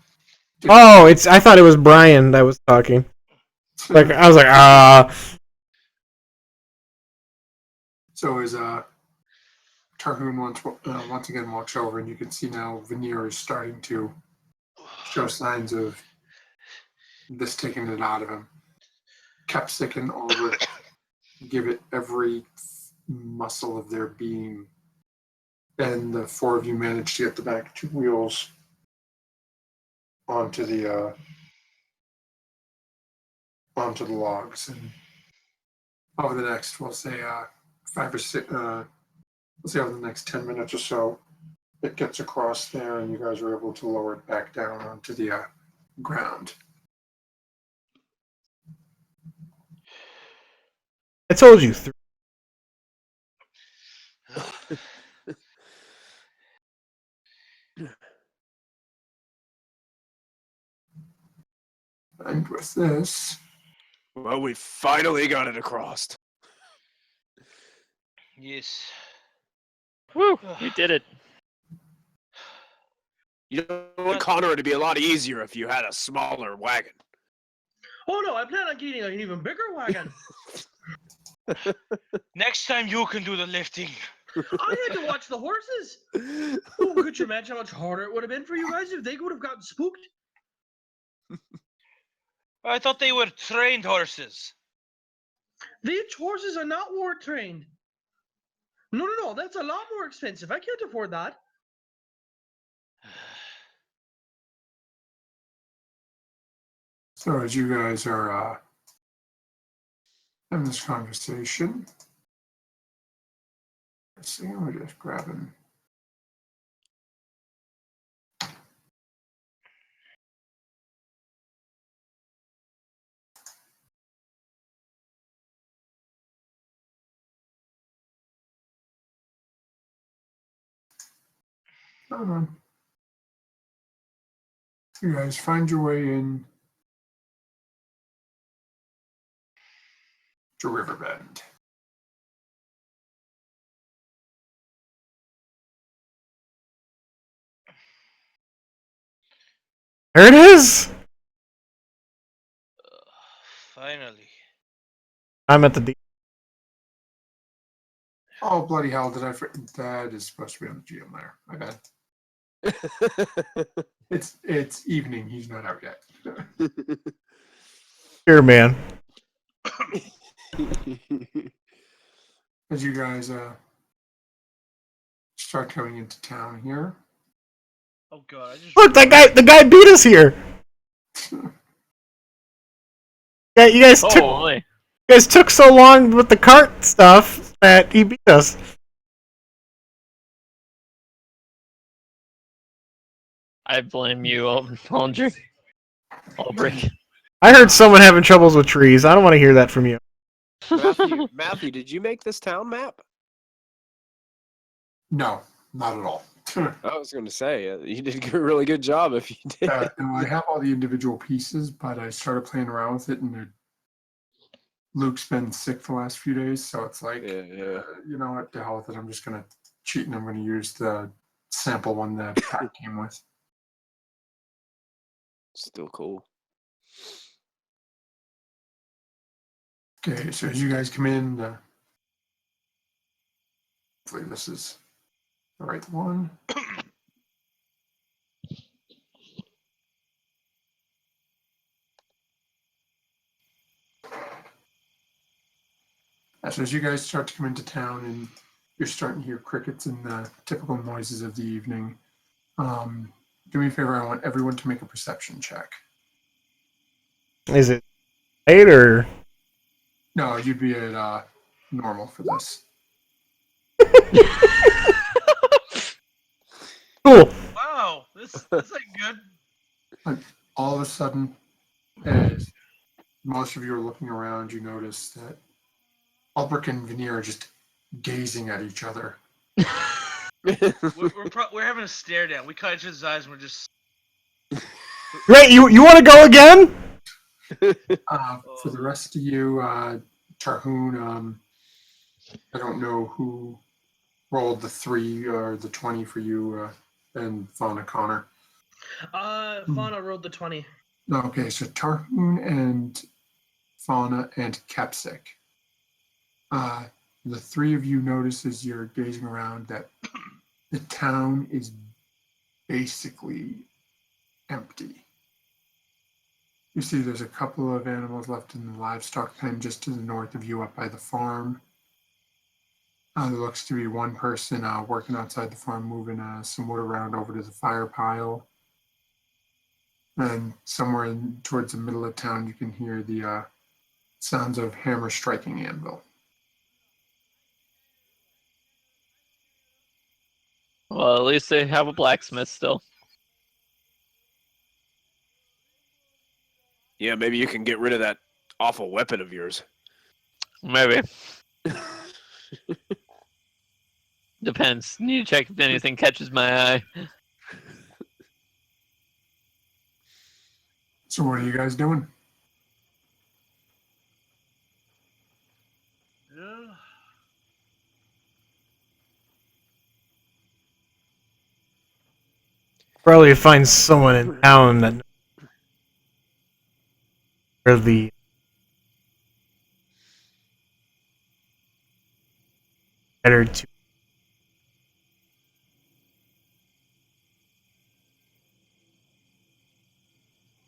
Oh, I thought it was Brian that was talking. Like I was like, So as Tarhoon once again walks over, and you can see now Veneer is starting to show signs of this taking it out of him. Kepsic and Albrecht give it every muscle of their being, and the four of you manage to get the back two wheels onto the logs, and over the next, we'll say, 5 or 6, we'll say over the next 10 minutes or so, it gets across there and you guys are able to lower it back down onto the ground. I told you. And with this, Well, we finally got it across. Yes. Woo! We did it. You know, Connor, it'd be a lot easier if you had a smaller wagon. Oh no, I plan on getting an even bigger wagon. Next time you can do the lifting. I had to watch the horses. Oh, could you imagine how much harder it would have been for you guys if they would have gotten spooked? I thought they were trained horses. These horses are not war trained. No, that's a lot more expensive. I can't afford that. so as you guys are having this conversation, let's see, we're just grabbing. Hold on. You guys find your way in to Riverbend. There it is. Finally. I'm at the D. Oh, bloody hell, did I forget? That is supposed to be on the GM layer. My bad. It's evening. He's not out yet. Here, man. As you guys start coming into town here. Oh god, I just Look, the guy beat us here. Yeah, you guys took so long with the cart stuff that he beat us. I blame you, Aldrich. Albrecht. I heard someone having troubles with trees. I don't want to hear that from you. Matthew, did you make this town map? No, not at all. I was going to say, you did a really good job if you did. No, I have all the individual pieces, but I started playing around with it, and Luke's been sick for the last few days, so it's like, Yeah. you know what, the hell with it. I'm just going to cheat, and I'm going to use the sample one that Pat came with. Still cool. Okay, so as you guys come in, hopefully this is the right one. So as you guys start to come into town and you're starting to hear crickets and the typical noises of the evening, do me a favor, I want everyone to make a perception check. Is it 8 or? No, you'd be at normal for this. Cool. wow, this ain't good. All of a sudden, as most of you are looking around, you notice that Albrecht and Veneer are just gazing at each other. We're having a stare down. We caught each other's eyes and we're just. Great. You want to go again? For the rest of you, Tarhoon, I don't know who rolled the 3 or the 20 for you, and Fauna Connor. Fauna rolled the 20. Okay, so Tarhoon and Fauna and Kepsik. The 3 of you notice as you're gazing around that the town is basically empty. You see there's a couple of animals left in the livestock pen just to the north of you up by the farm. There looks to be one person working outside the farm, moving some wood around over to the fire pile. And somewhere towards the middle of town, you can hear the Sounds of hammer striking anvil. Well, at least they have a blacksmith still. Yeah, maybe you can get rid of that awful weapon of yours. Maybe. Depends. Need to check if anything catches my eye. So what are you guys doing? Probably find someone in town that knows where the better to.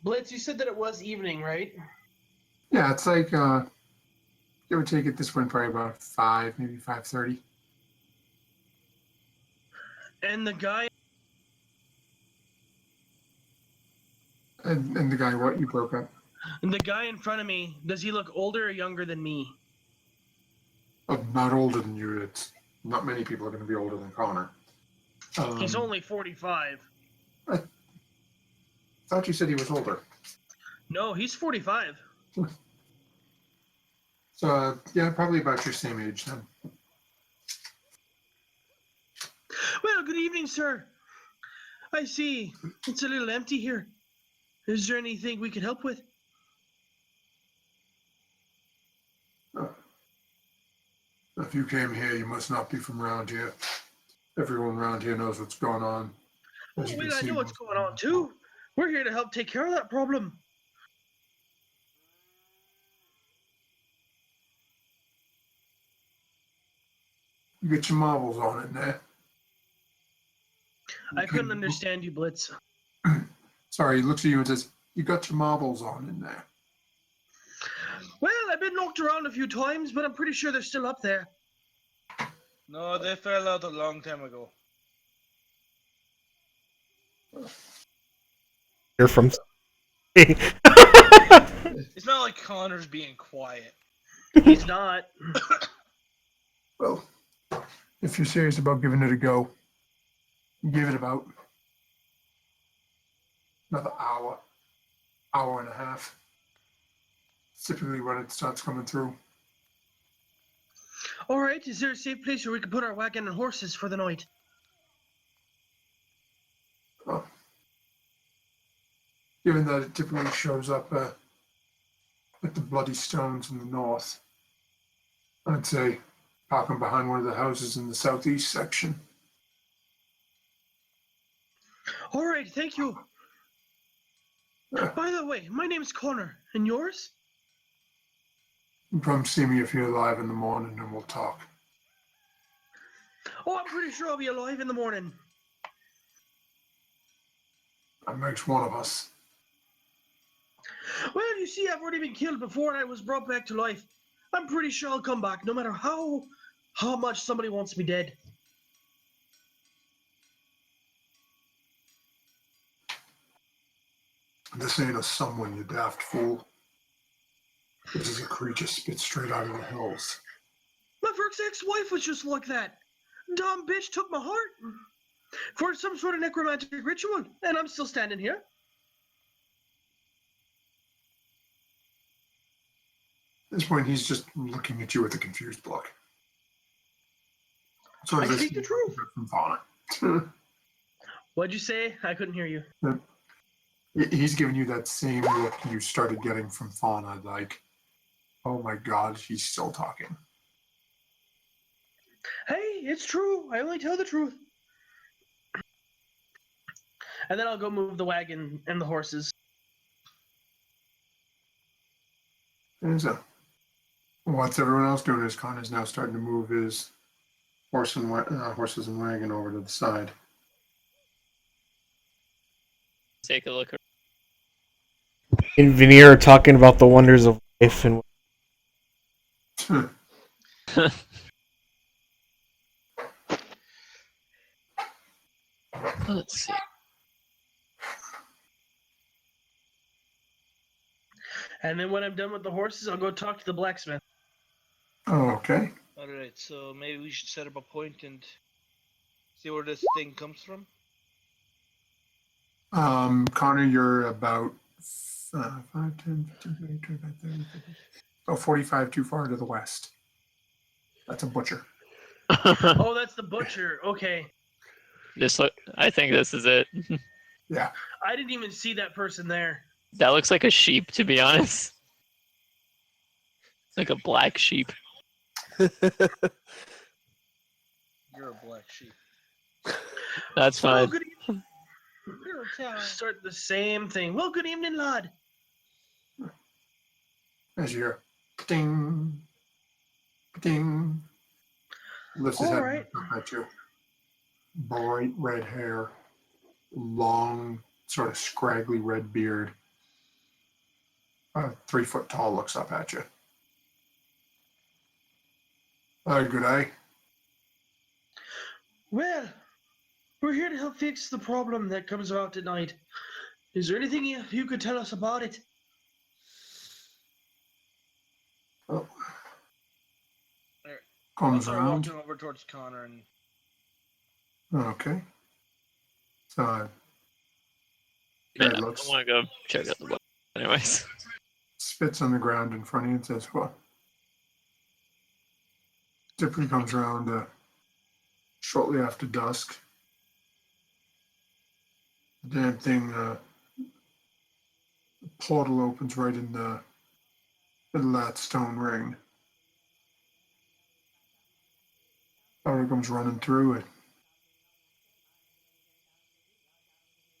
Blitz, you said that it was evening, right? Yeah, it's like give or take at this point probably about 5, maybe 5:30. And the guy. And the guy, what, you broke up? And the guy in front of me, does he look older or younger than me? Not older than you. It's not many people are going to be older than Connor. He's only 45. I thought you said he was older. No, he's 45. So yeah, probably about your same age then. Well, good evening, sir. I see it's a little empty here. Is there anything we could help with? If you came here, you must not be from around here. Everyone around here knows what's going on. As you Wait, can I see, know what's going on too. We're here to help take care of that problem. You get your marbles on in there. I couldn't understand you, Blitz. Sorry, he looks at you and says, "You got your marbles on in there." Well, I've been knocked around a few times, but I'm pretty sure they're still up there. No, they fell out a long time ago. You're from. It's not like Connor's being quiet. He's not. Well, if you're serious about giving it a go, give it about another hour, hour and a half. It's typically when it starts coming through. All right, is there a safe place where we can put our wagon and horses for the night? Well, given that it typically shows up at the Bloody Stones in the north, I'd say park them behind one of the houses in the southeast section. All right, thank you. By the way, my name's Connor, and yours? Come see me if you're alive in the morning and we'll talk. Oh, I'm pretty sure I'll be alive in the morning. That makes one of us. Well, you see, I've already been killed before and I was brought back to life. I'm pretty sure I'll come back, no matter how much somebody wants me dead. This ain't a someone, you daft fool. This is a creature spit straight out of the hills. My first ex-wife was just like that. Dumb bitch took my heart for some sort of necromantic ritual, and I'm still standing here. At this point, he's just looking at you with a confused look. So I is speak the truth. from Fauna. What'd you say? I couldn't hear you. He's giving you that same look you started getting from Fauna, like, oh my god, he's still talking. Hey, it's true. I only tell the truth. And then I'll go move the wagon and the horses. And so, what's everyone else doing? Is Connor's now starting to move his horses and wagon over to the side. Take a look. In Veneer talking about the wonders of life and Let's see. And then when I'm done with the horses, I'll go talk to the blacksmith. Okay. All right, so maybe we should set up a point and see where this thing comes from. Connor, you're about 5, 10, 15, 20, 25, 30, 50. Oh, 45 too far to the west. That's a butcher. Oh, that's the butcher. Okay. I think this is it. Yeah. I didn't even see that person there. That looks like a sheep, to be honest. Like a black sheep. You're a black sheep. That's Well, fine. good evening. Start the same thing. Well, good evening, lad. As you hear, ding, ding. Lifts his All head right. up at you. Bright red hair, long, sort of scraggly red beard. 3 foot tall, looks up at you. Good day. Well, we're here to help fix the problem that comes about tonight. Is there anything you could tell us about it? Oh. There. Comes I'll start around. walking over towards Connor and Okay. So, Yeah, Gary I looks, want to go check out the book. Anyways. spits on the ground in front of you and says, well, typically comes around shortly after dusk. The damn thing, the portal opens right in the middle of that stone ring. Power comes running through it.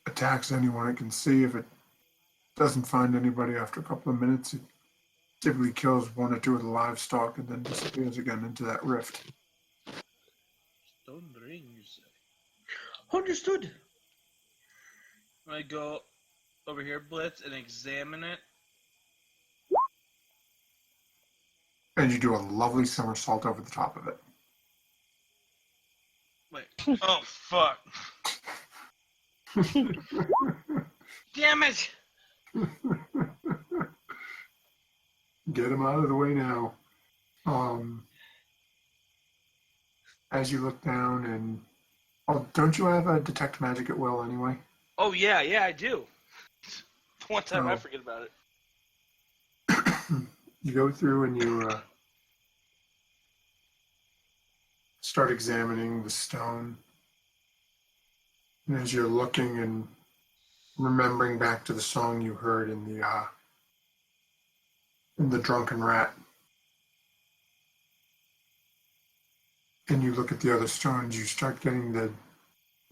Attacks anyone it can see. If it doesn't find anybody after a couple of minutes, it typically kills 1 or 2 of the livestock and then disappears again into that rift. stone rings. Understood. I go over here, Blitz, and examine it. And you do a lovely somersault over the top of it. Wait. Oh, fuck. Damn it! Get him out of the way now. As you look down and... Oh, don't you have a detect magic at will anyway? Oh, yeah, I do. One time I Oh. forget about it. You go through and you start examining the stone. And as you're looking and remembering back to the song you heard in the Drunken Rat, and you look at the other stones, you start getting the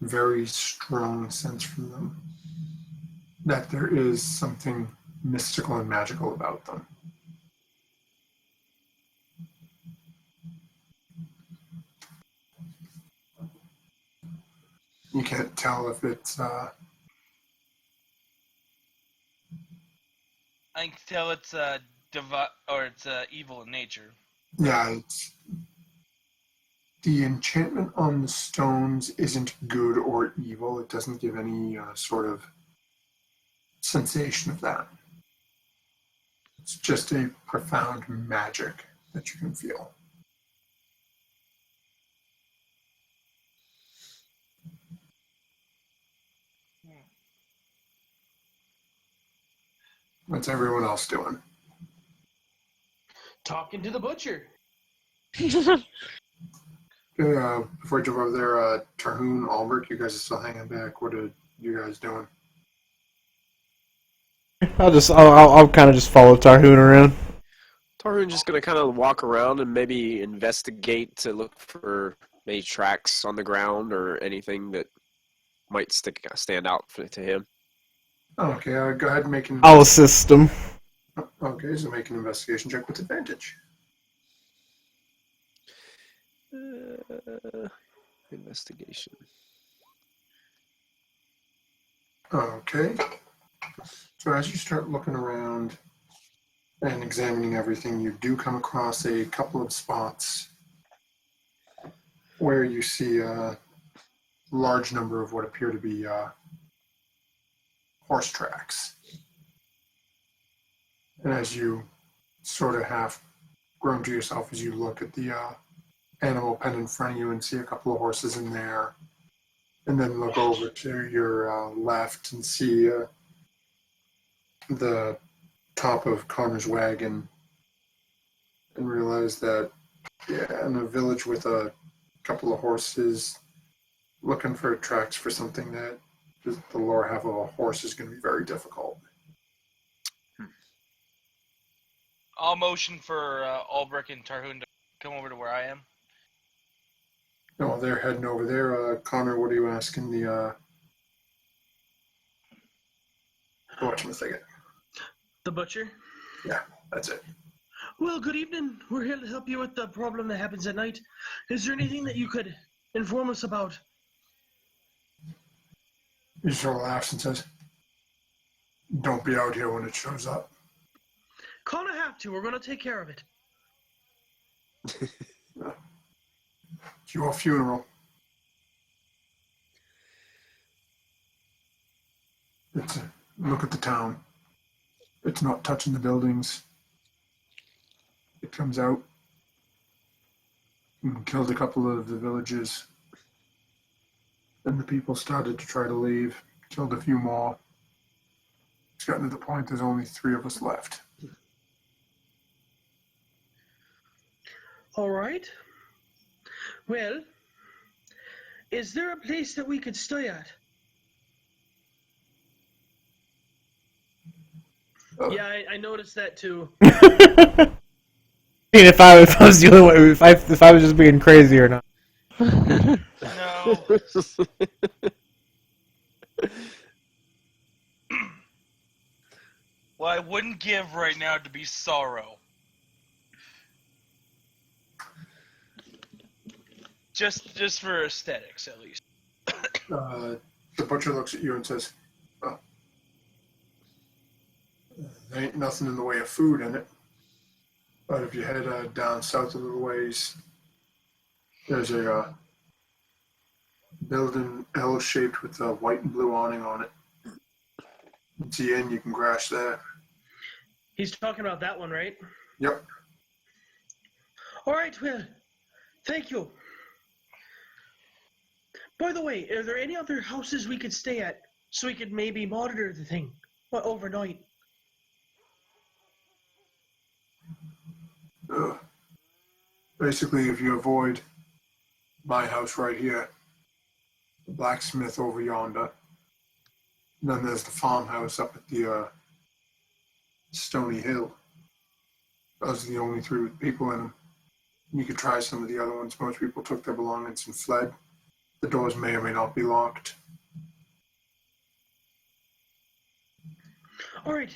very strong sense from them that there is something mystical and magical about them. You can't tell if it's I can tell it's it's evil in nature. it's the enchantment on the stones isn't good or evil. It doesn't give any sort of sensation of that. It's just a profound magic that you can feel. What's everyone else doing? Talking to the butcher. Okay, before I jump over there, Tarhoon, Albert, you guys are still hanging back. What are you guys doing? I'll kind of just follow Tarhoon around. Tarhoon's just gonna kind of walk around and maybe investigate to look for maybe tracks on the ground or anything that might stand out to him. Okay, go ahead and make an. I'll assist him. Okay, so make an investigation check with advantage. Investigation. Okay. So as you start looking around and examining everything, you do come across a couple of spots where you see a large number of what appear to be horse tracks. And as you sort of half groan to yourself as you look at the animal pen in front of you and see a couple of horses in there, and then look over to your left and see the top of Connor's wagon, and realize that, yeah, in a village with a couple of horses looking for tracks for something that just the lore have of a horse is going to be very difficult. I'll motion for Ulbrich and Tarhun to come over to where I am. And while they're heading over there, Connor, what are you asking the whatchamacallit? The butcher? Yeah, that's it. Well, good evening. We're here to help you with the problem that happens at night. Is there anything that you could inform us about? He sort of laughs and says, "Don't be out here when it shows up." Connor have to. We're going to take care of it. It's your funeral. Look at the town. It's not touching the buildings. It comes out and killed a couple of the villagers. Then the people started to try to leave, killed a few more. It's gotten to the point there's only 3 of us left. All right. Well, is there a place that we could stay at? Yeah, I noticed that too. I mean, if I was dealing with if I was just being crazy or not. No. Well, I wouldn't give right now to be sorrow. Just for aesthetics, at least. The butcher looks at you and says, "Oh, there ain't nothing in the way of food in it. But if you head down south a little ways, there's a building L-shaped with a white and blue awning on it. It's the inn. You can crash there." He's talking about that one, right? Yep. All right, well, thank you. By the way, are there any other houses we could stay at so we could maybe monitor the thing overnight? Basically, if you avoid my house right here, the blacksmith over yonder, and then there's the farmhouse up at the Stony Hill. Those are the only 3 with people in them. You could try some of the other ones. Most people took their belongings and fled. The doors may or may not be locked. All right,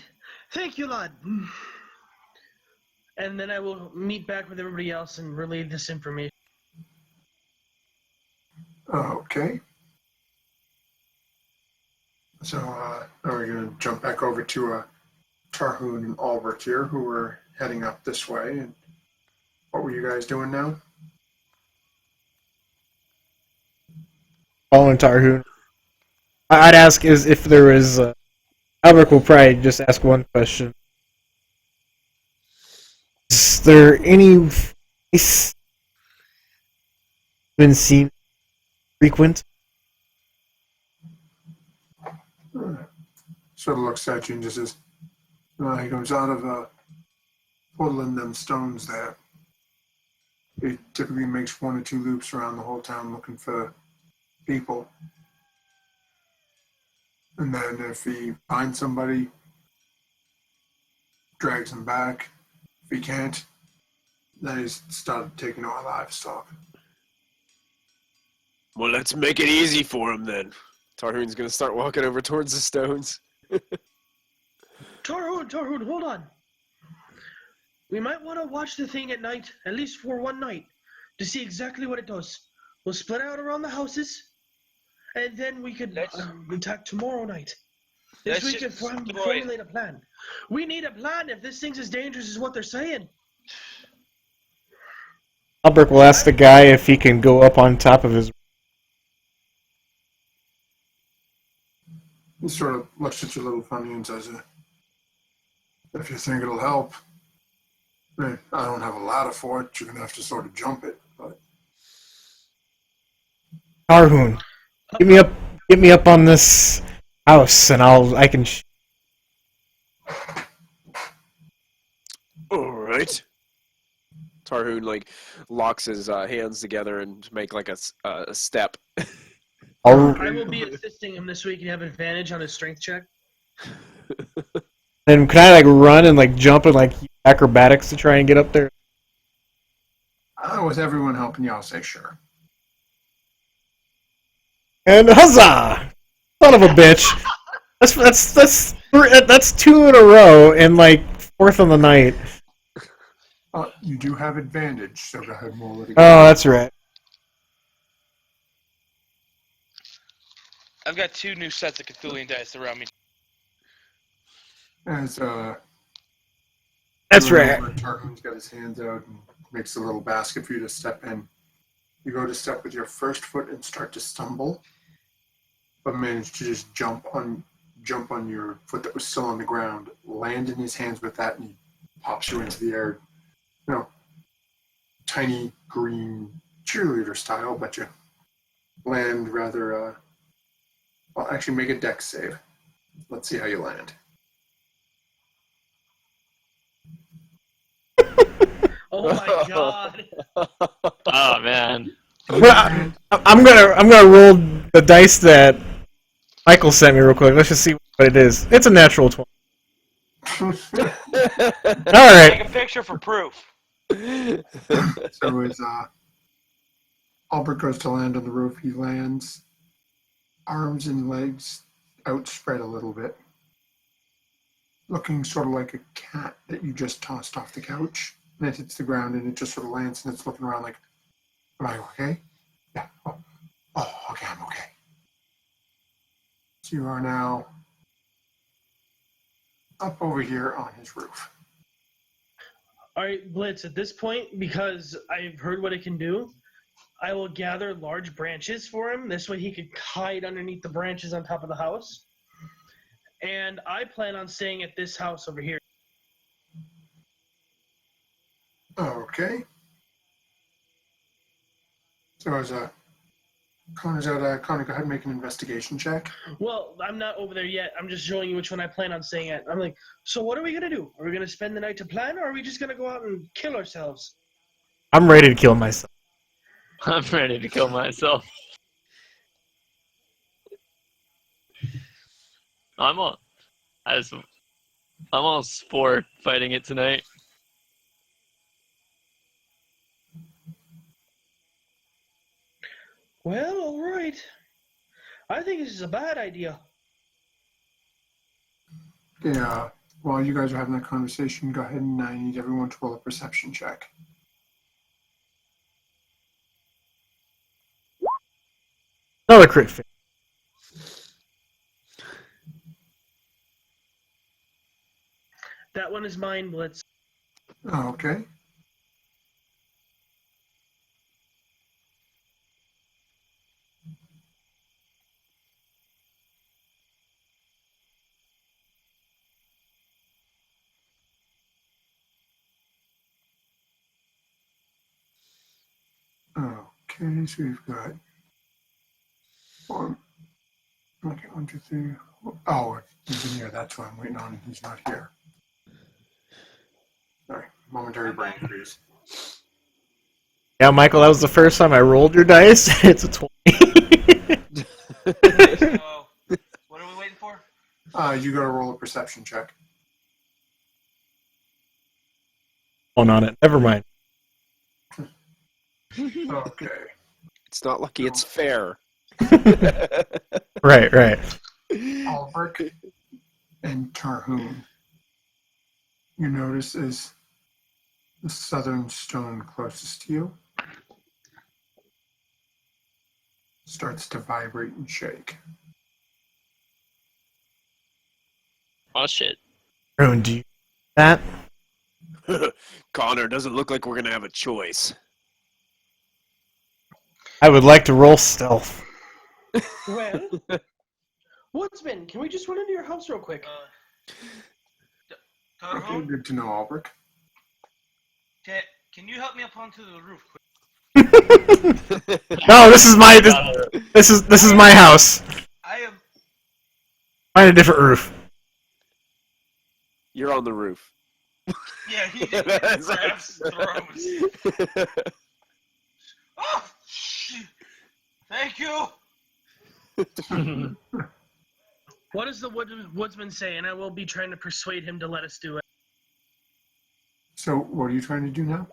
thank you, lad. And then I will meet back with everybody else and relay this information. Okay. So we're going to jump back over to Tarhun and Albert here, who were heading up this way. And what were you guys doing now? Following Tarhun. I'd ask if there was. Albert will probably just ask one question. Is there any place been seen frequent? Sort of looks at you and just says, he goes out of puddling them stones there. He typically makes 1 or 2 loops around the whole town looking for people. And then if he finds somebody, drags them back. If he can't, then he's started taking our livestock. Well, let's make it easy for him then. Tarhun's gonna start walking over towards the stones. Tarhun, hold on. We might want to watch the thing at night, at least for one night, to see exactly what it does. We'll split out around the houses, and then we could attack tomorrow night. This we can formulate a plan. We need a plan if this thing's as dangerous as what they're saying. Albert will ask the guy if he can go up on top of his. He sort of looks at you a little funny and says, If you think it'll help. I don't have a ladder for it. You're gonna have to sort of jump it. But Tarhoon, get me up on this house, and I can. All right. Tarhoon like locks his hands together and make like a step. I I'll, will be assisting him this week and have advantage on his strength check. then can I like run and like jump and like acrobatics to try and get up there? with everyone helping you, I'll say sure. And huzzah! Son of a bitch! That's two in a row and like fourth on the night. You do have advantage, so go ahead and roll it again. Oh, that's right. I've got 2 new sets of Cthulhian dice around me. As That's right. Tarquin's got his hands out and makes a little basket for you to step in. You go to step with your first foot and start to stumble, but manage to just jump on your foot that was still on the ground, land in his hands with that, and he pops you into the air. You know, tiny green cheerleader style, but you land rather. Well, actually, make a dex save. Let's see how you land. Oh my god! Oh man. I'm gonna roll the dice that Michael sent me real quick. Let's just see what it is. It's a natural 20. All right. Take a picture for proof. So as Albert goes to land on the roof, he lands, arms and legs outspread a little bit, looking sort of like a cat that you just tossed off the couch. And it hits the ground and it just sort of lands and it's looking around like, am I okay? Yeah. Oh, okay, I'm okay. So you are now up over here on his roof. Alright, Blitz, at this point, because I've heard what it can do, I will gather large branches for him. This way he could hide underneath the branches on top of the house. And I plan on staying at this house over here. Okay. So as Connor's out, Connor, go ahead and make an investigation check. Well, I'm not over there yet. I'm just showing you which one I plan on staying at. I'm like, so what are we going to do? Are we going to spend the night to plan, or are we just going to go out and kill ourselves? I'm ready to kill myself. I'm ready to kill myself. I'm all for fighting it tonight. Well, all right. I think this is a bad idea. Yeah. While you guys are having that conversation, go ahead and I need everyone to roll a perception check. Another crit fail. That one is mine, Blitz. Okay. Okay, so we've got one. Okay, 1, 2, 3. Oh, he's in here. That's what I'm waiting on. He's not here. Sorry, momentary brain freeze. Yeah, Michael, that was the first time I rolled your dice. It's a 20. So, what are we waiting for? You got to roll a perception check. One on it. Never mind. Okay. It's not lucky, it's fair. Right. Albert and Tarhoon. You notice is the southern stone closest to you starts to vibrate and shake. Oh shit. Rune, do you that? Connor, doesn't look like we're gonna have a choice. I would like to roll stealth. Well, Woodsman, can we just run into your house real quick? Okay, Tarhun, good to know, Albrecht. can you help me up onto the roof quick? No, this is my this is my house. I am. Find a different roof. You're on the roof. Yeah, he grabs and throws. Oh, thank you. What does the woodsman say? And I will be trying to persuade him to let us do it. So, what are you trying to do now?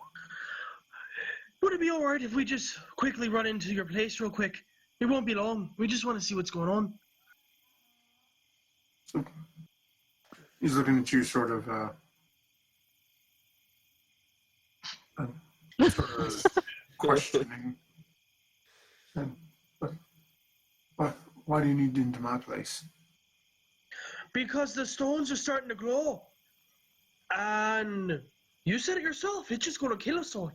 Would it be alright if we just quickly run into your place real quick? It won't be long. We just want to see what's going on. So, he's looking at you sort of, questioning. And, why do you need into my place? Because the stones are starting to grow. And you said it yourself. It's just going to kill us all.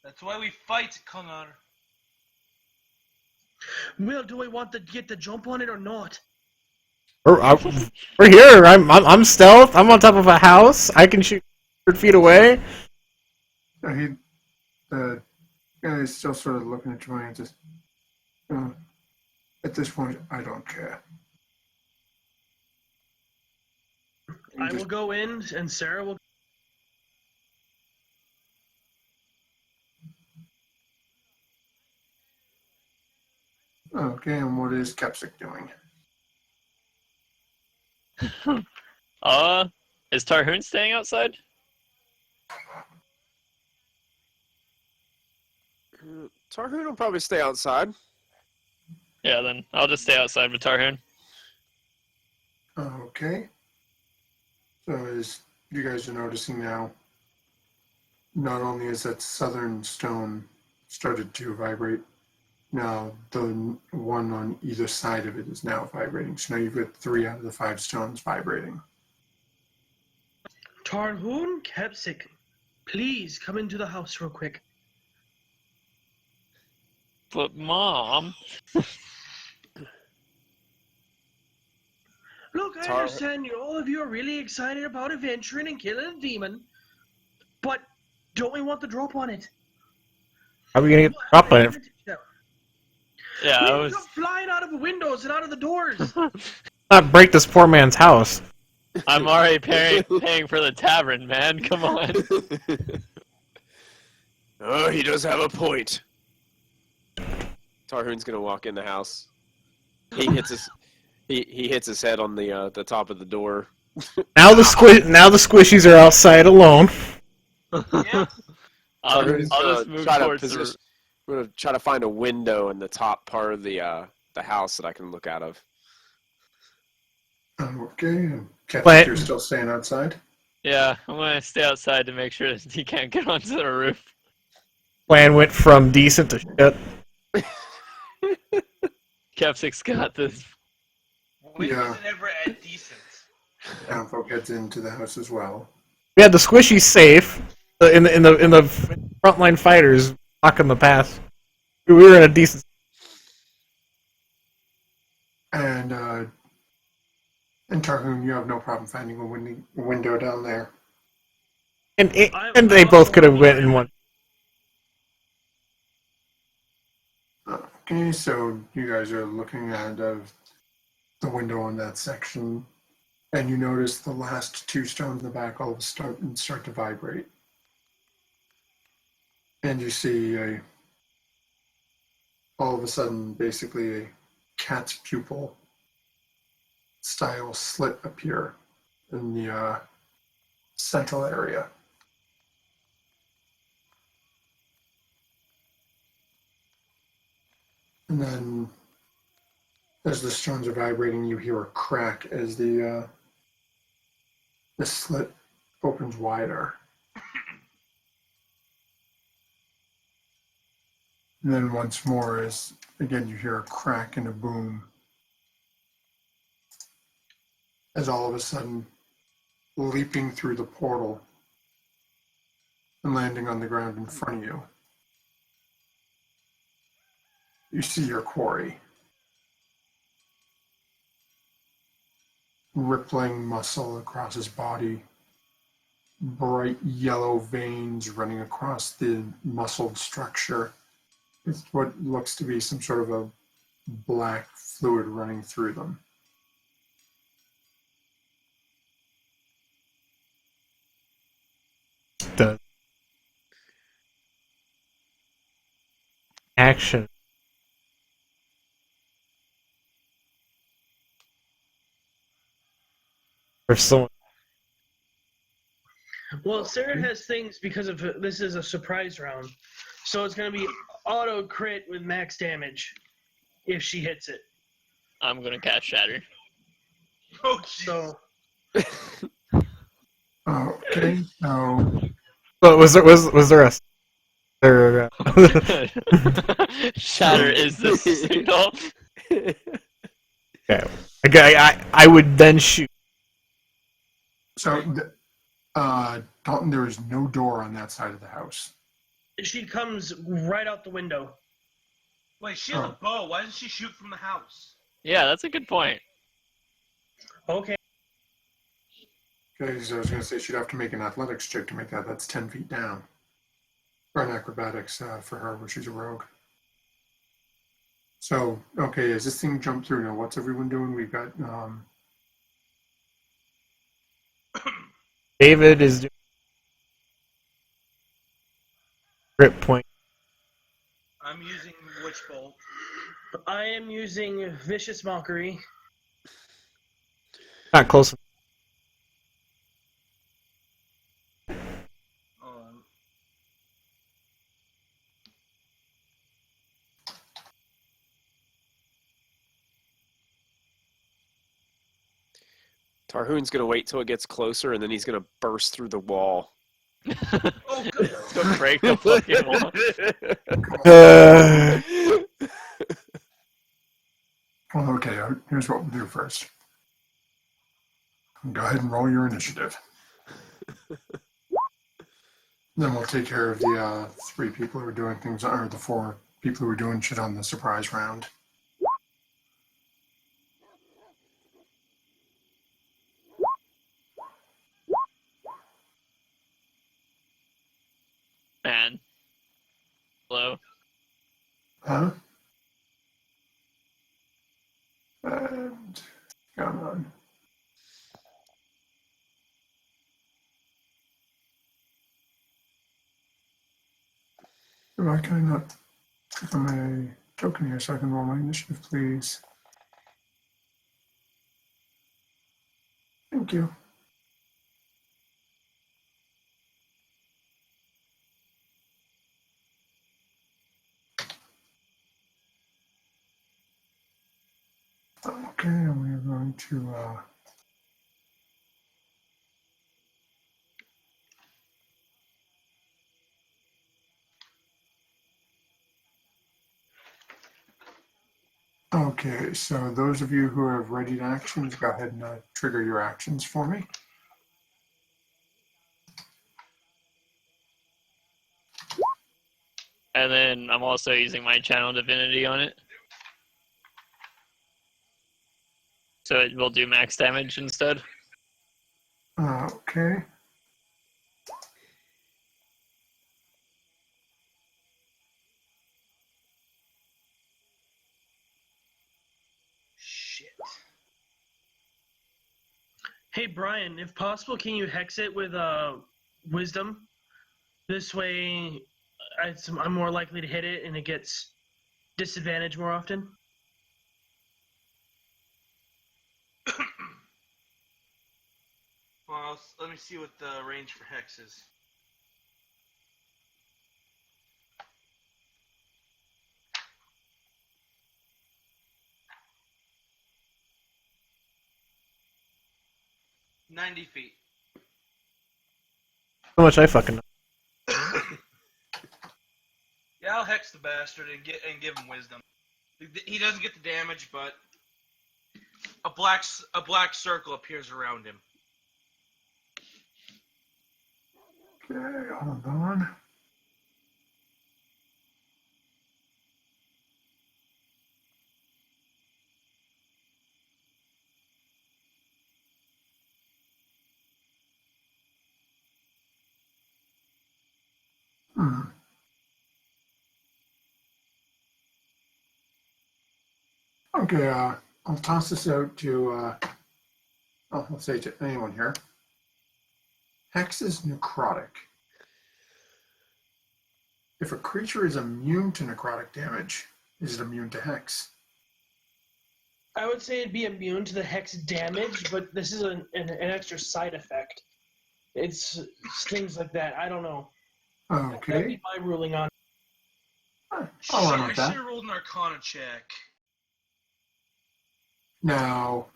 That's why we fight, Connor. Well, do we want to get the jump on it or not? We're here. I'm stealth. I'm on top of a house. I can shoot 100 feet away. The guy is still sort of looking at you and just, at this point, I don't care. I will go in, and Sarah will. Okay, and what is Kepsik doing? Is Tarhun staying outside? Tarhun will probably stay outside. Yeah, then I'll just stay outside with Tarhun. Okay. So as you guys are noticing now, not only is that southern stone started to vibrate, now the one on either side of it is now vibrating. So now you've got 3 out of the 5 stones vibrating. Tarhun Kepsik, please come into the house real quick. But Mom, Look, I understand all of you are really excited about adventuring and killing a demon, but don't we want the drop on it? How are we gonna get the drop on it? yeah, We I was. come flying out of the windows and out of the doors. Not break this poor man's house. I'm already paying for the tavern, man. Come on. Oh, he does have a point. Tarhun's gonna walk in the house. He hits his head on the top of the door. Now the squishies are outside alone. Yeah. I'll Tarhun's just gonna move try to towards the position. I'm gonna try to find a window in the top part of the house that I can look out of. Okay, and Kepsik, But- you're still staying outside? Yeah, I'm gonna stay outside to make sure that he can't get onto the roof. Plan went from decent to shit. Kepsik's got this. When Yeah. was it ever at decent? Townfolk heads into the house as well. We had the squishies safe in the frontline fighters blocking the path. We were in a decent. And Tarhun, you have no problem finding a window down there. And they both could have went in one. Okay, so you guys are looking out of the window on that section, and you notice the last 2 stones in the back all of a sudden start to vibrate. And you see all of a sudden, basically a cat's pupil style slit appear in the central area. And then, as the stones are vibrating, you hear a crack as the slit opens wider. And then once more, as again you hear a crack and a boom, as all of a sudden, leaping through the portal and landing on the ground in front of you, you see your quarry. rippling muscle across his body, bright yellow veins running across the muscle structure with what looks to be some sort of a black fluid running through them. The action. For someone. Well, Sarah has things because of this is a surprise round, so it's going to be auto crit with max damage if she hits it. I'm gonna cast Shatter. Oh, So Okay, so Well, was there there? Shatter is the signal. Okay. I would then shoot. Dalton, there is no door on that side of the house. she comes right out the window. Wait, she has a bow. Why doesn't she shoot from the house? Yeah, that's a good point. Okay. Okay, so I was going to say she'd have to make an athletics check to make that. That's 10 feet down. Or an acrobatics for her, where she's a rogue. So, okay, as this thing jumped through now, what's everyone doing? We've got David is doing grip point. I'm using Witch Bolt. I am using Vicious Mockery. Not close. Tarhoon's gonna wait till it gets closer, and then he's gonna burst through the wall. Oh, good. To break the fucking wall. Well, okay, here's what we'll do first. Go ahead and roll your initiative. Then we'll take care of the 3 people who are doing things, or the 4 people who are doing shit on the surprise round. Man. Hello. Huh? And come on. Why can I not click on my token here so I can roll my initiative, please? Thank you. Okay, and we are going to okay, so those of you who have readied actions, go ahead and trigger your actions for me. And then I'm also using my Channel Divinity on it. So it will do max damage instead. Okay. Shit. Hey Brian, if possible, can you hex it with wisdom? This way, I'm more likely to hit it, and it gets disadvantage more often. Well, let me see what the range for Hex is. "90 feet." How much I fucking know. Yeah, I'll hex the bastard and give him wisdom. He doesn't get the damage, but a black circle appears around him. Okay, hold on. Hmm. Okay, I'll toss this out to, I'll say to anyone here. Hex is necrotic. If a creature is immune to necrotic damage, is it immune to Hex? I would say it'd be immune to the hex damage, but this is an extra side effect. It's things like that. I don't know. That'd Okay. be my ruling on. I'll run I with should that. have rolled an Arcana check. Now,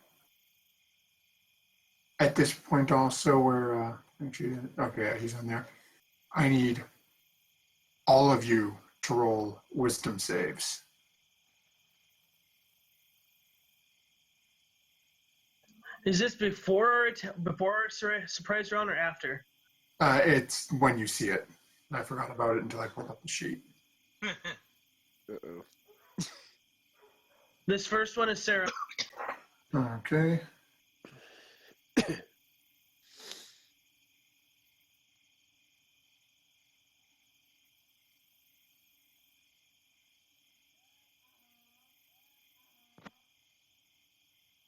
at this point also where, actually, okay, he's on there. I need all of you to roll wisdom saves. Is this before our surprise round or after? It's when you see it. I forgot about it until I pulled up the sheet. Uh-oh. This first one is Sarah. Okay.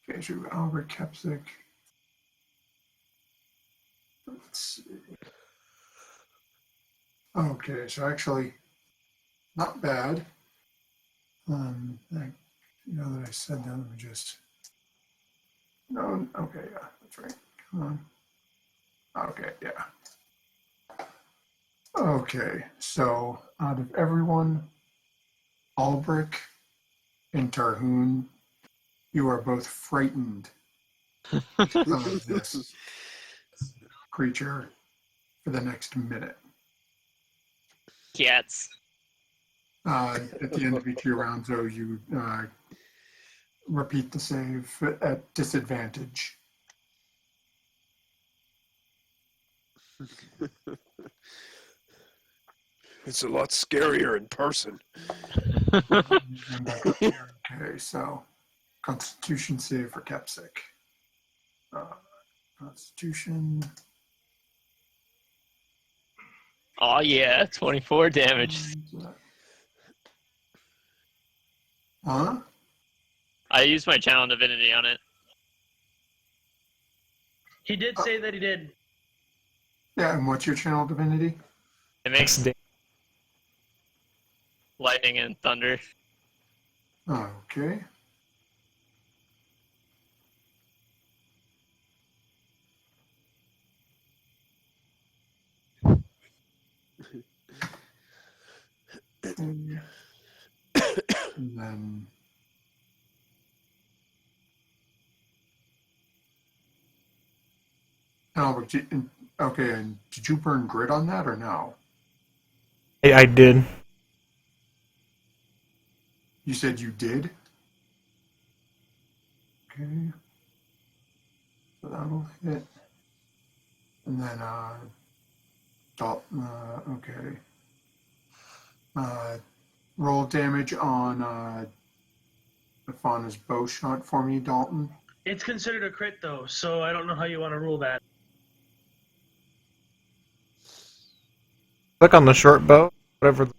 Okay, so Albert Kepsic. Let's see. Okay, so actually, not bad. Now that I said that, let me just. No, okay, yeah, that's right. Come on. Okay, yeah. Okay, so out of everyone, Albrecht and Tarhoon, you are both frightened of this creature for the next minute. Cats. At the end of each of your rounds, though, you repeat the save at disadvantage. It's a lot scarier in person. And back up here. Okay, so Constitution save for Kepsic. Constitution. Oh yeah, 24 damage. Huh? I used my channel divinity on it. He did say that he did. Yeah, and what's your channel divinity? It makes lightning and thunder. Okay. And then Albert, okay, and did you burn grit on that or no? I did. You said you did? Okay. So that'll hit. And then, okay. Roll damage on Fauna's bow shot for me, Dalton. It's considered a crit though, so I don't know how you want to rule that. Click on the short bow, whatever.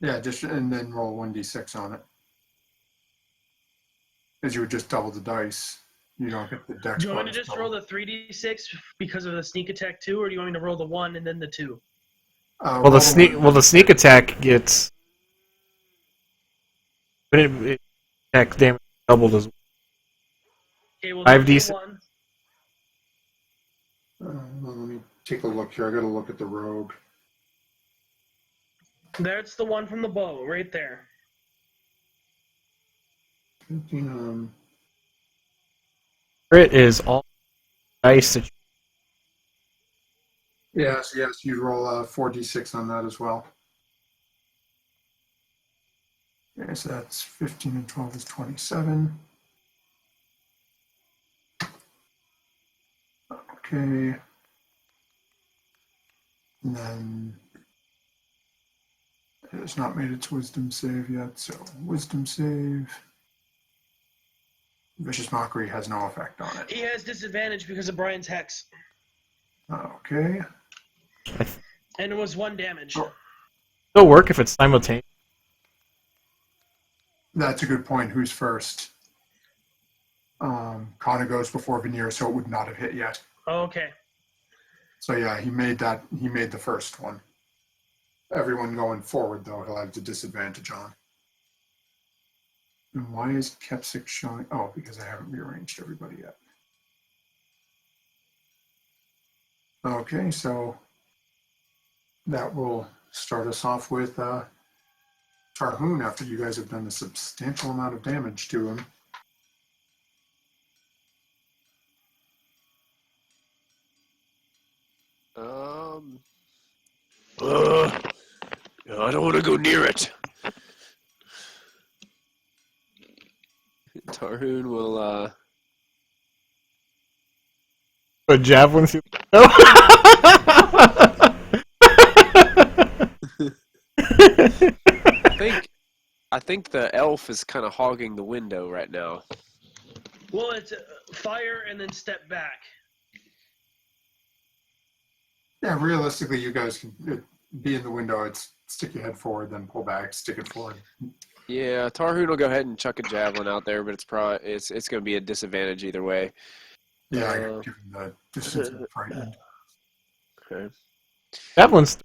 Yeah, just and then roll 1d6 on it. Because you would just double the dice. You don't get the dex. Do you want me to bonus just roll the 3d6 because of the sneak attack too, or do you want me to roll the 1 and then the 2? Well, the sneak attack gets. But it attack damage doubled as well. Okay, well, 5d6. 1. Let me take a look here. I got to look at the rogue. That's the one from the bow, right there. Crit is all dice that Yes, you roll 4d6 on that as well. Okay, so that's 15 and 12 is 27. Okay. And then it has not made its wisdom save yet, so wisdom save. Vicious Mockery has no effect on it. He has disadvantage because of Brian's hex, Okay. and it was 1 damage. Oh. It'll work if it's simultaneous. That's a good point. Who's first? Connor goes before Veneer, so it would not have hit yet. Okay. So yeah, he made the first one. Everyone going forward, though, he'll have the disadvantage on. And why is Kepsik showing? Oh, because I haven't rearranged everybody yet. Okay, so that will start us off with Tarhoon after you guys have done a substantial amount of damage to him. I don't want to go near it. Tarhoon will A javelin through I think the elf is kind of hogging the window right now. Well, it's fire and then step back. Yeah, realistically, you guys can be in the window. It's stick your head forward, then pull back, stick it forward. Yeah, Tarhoon will go ahead and chuck a javelin out there, but it's going to be a disadvantage either way. Yeah, I gotta give him the distance and frightened. Okay. Javelin's.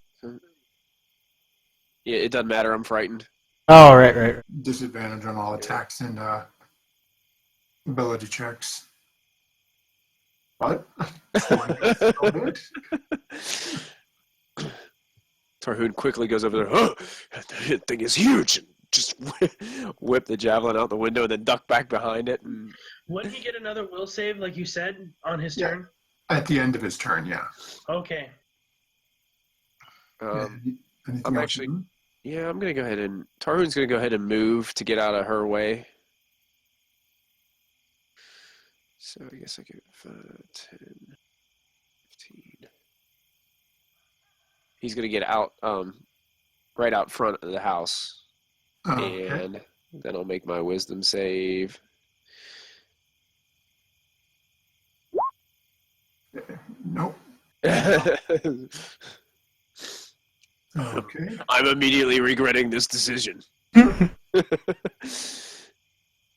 Yeah, it doesn't matter. I'm frightened. Oh, right. Disadvantage on all attacks and ability checks. What? Tarhoon quickly goes over there. Oh, that thing is huge. Just whip the javelin out the window and then duck back behind it. And... Would he get another will save, like you said, on his turn? At the end of his turn, yeah. Okay. Anything I'm else actually. you do? Yeah, I'm going to go ahead and... Tarhoon's going to go ahead and move to get out of her way. So I guess I get 5, 10, 15. He's going to get out, right out front of the house. Okay. And then I'll make my wisdom save. Nope. Okay. I'm immediately regretting this decision. And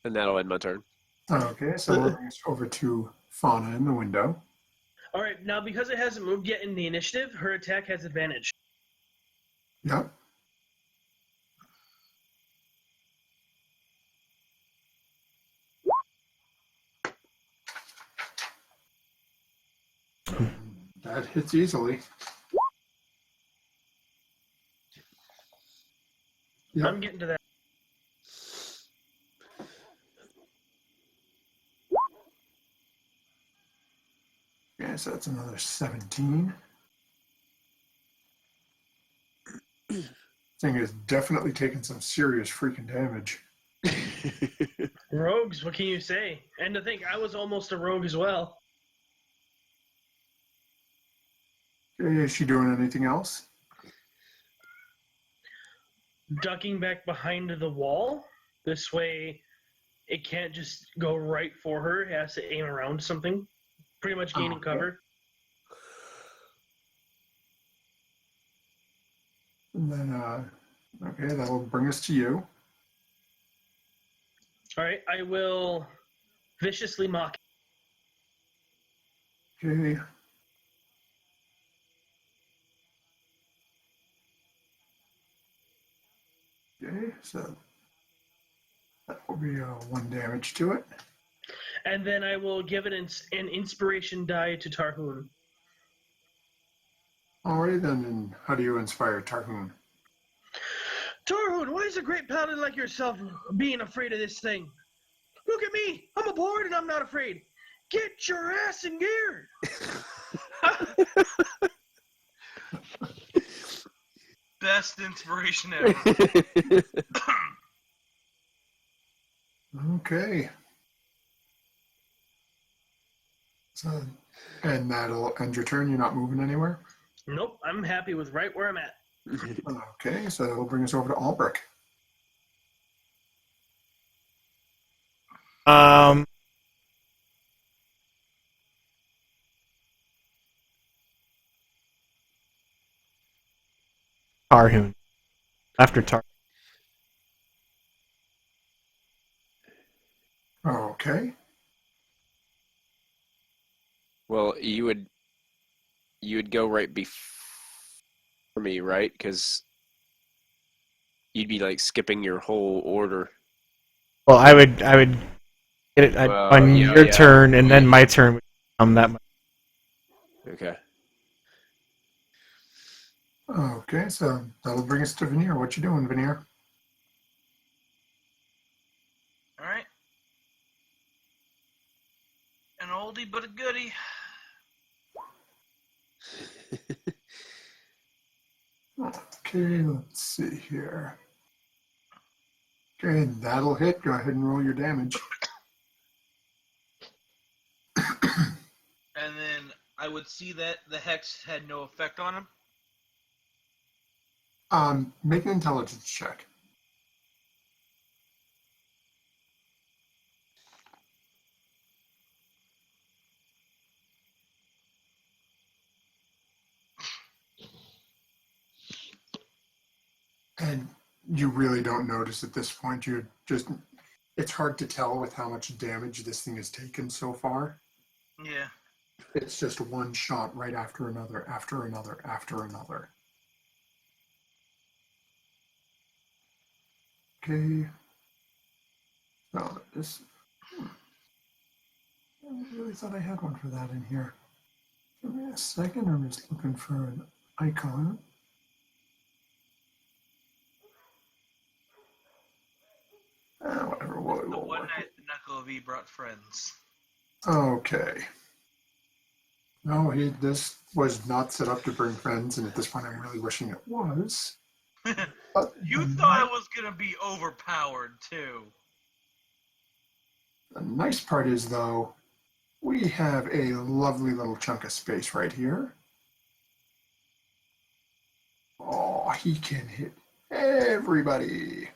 that'll end my turn. Okay, so we'll bring us over to Fauna in the window. All right, now because it hasn't moved yet in the initiative, her attack has advantage. Yep. That hits easily. Yep. I'm getting to that. Okay, so that's another 17. Thing is definitely taking some serious freaking damage. Rogues, what can you say? And to think, I was almost a rogue as well. Okay, is she doing anything else? Ducking back behind the wall. This way, it can't just go right for her. It has to aim around something. Pretty much gaining Okay. cover. And then, okay, that will bring us to you. All right, I will viciously mock. Okay. Okay, so that will be 1 damage to it. And then I will give it an inspiration die to Tarhoon. Alrighty then, and how do you inspire Tarhoon? Tarhoon, why is a great paladin like yourself being afraid of this thing? Look at me! I'm aboard and I'm not afraid. Get your ass in gear! Best inspiration ever. Okay. So, and that'll end your turn. You're not moving anywhere? Nope, I'm happy with right where I'm at. Okay, so that'll bring us over to Albrecht. Tarhoon. After Tar. Okay. Well, you would go right before me, right? Because you'd be like skipping your whole order. Well, I would get it Well, on yeah, your yeah. turn, and then my turn would come that much. Okay. Okay, so that'll bring us to Veneer. What you doing, Veneer? All right. An oldie but a goodie. Okay, let's see here. Okay, that'll hit. Go ahead and roll your damage. And then I would see that the hex had no effect on him. Make an intelligence check. And you really don't notice at this point. You're just, it's hard to tell with how much damage this thing has taken so far. Yeah. It's just one shot right after another, after another, after another. Okay. So this, I really thought I had one for that in here. Give me a second. I'm just looking for an icon. Whatever. The one night the Knuckle of E brought friends. Okay. No, this was not set up to bring friends, and at this point, I'm really wishing it was. But You the thought it was gonna be overpowered too. The nice part is, though, we have a lovely little chunk of space right here. Oh, he can hit everybody.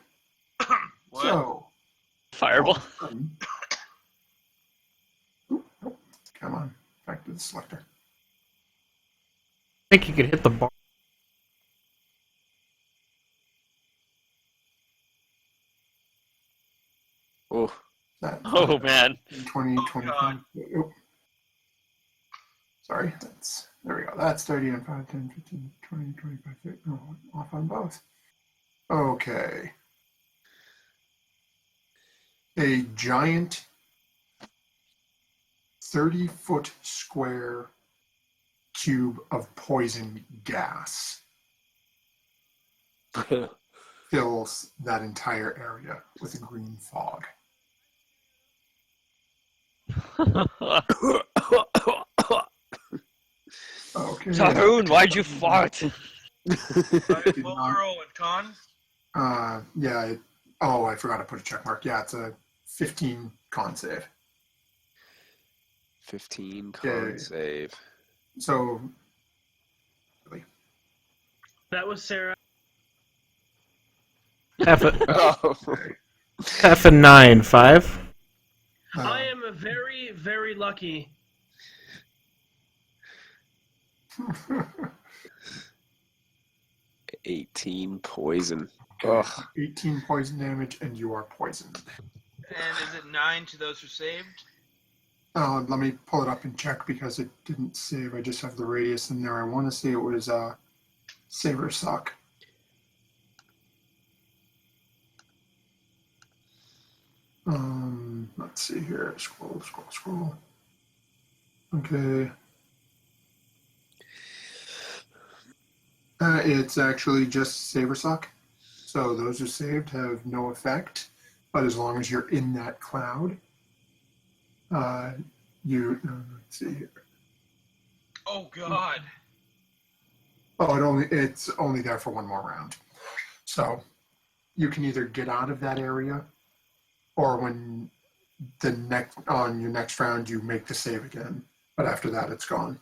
What? So, Fireball. Oop, nope. Come on, back to the selector. I think you could hit the bar. Oh, That, Oh man. 20, Oh, 25. God. Oop. Sorry, there we go. That's 30 and 5, 10, 15, 20, 25, 30. No, off on both. Okay. A giant 30-foot square cube of poison gas fills that entire area with a green fog. Okay. Tarhoon, why'd you fart? What were rolling, Con? Yeah. I forgot to put a check mark. Yeah, it's a 15 con save. 15 con Okay. save. So, That was Sarah. Half a Oh. half a 9, 5. I am very, very lucky. 18 poison. okay, Ugh. 18 poison damage, and you are poisoned. And is it 9 to those who saved? Let me pull it up and check because it didn't save. I just have the radius in there. I want to say it was Saber Suck. Let's see here. Scroll. Okay. It's actually just Saber Suck. So those who saved have no effect, but as long as you're in that cloud, let's see here. Oh God. Oh, it's only there for one more round. So you can either get out of that area, or when on your next round you make the save again. But after that, it's gone.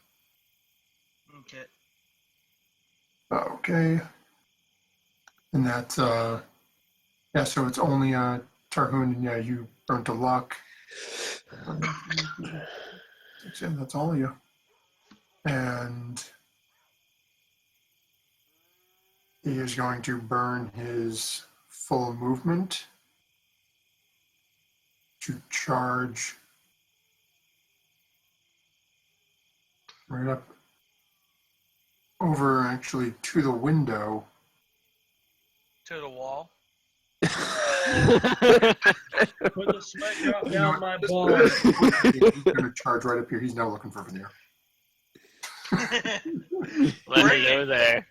Okay. Okay. And that's so it's only Tarhoon, and yeah, you burnt a luck. That's all of you. And He is going to burn his full movement to charge right up over actually to the window. To the wall. Put the sweat drop You know down my what? balls. He's going to charge right up here. He's now looking for Veneer. Let me go there.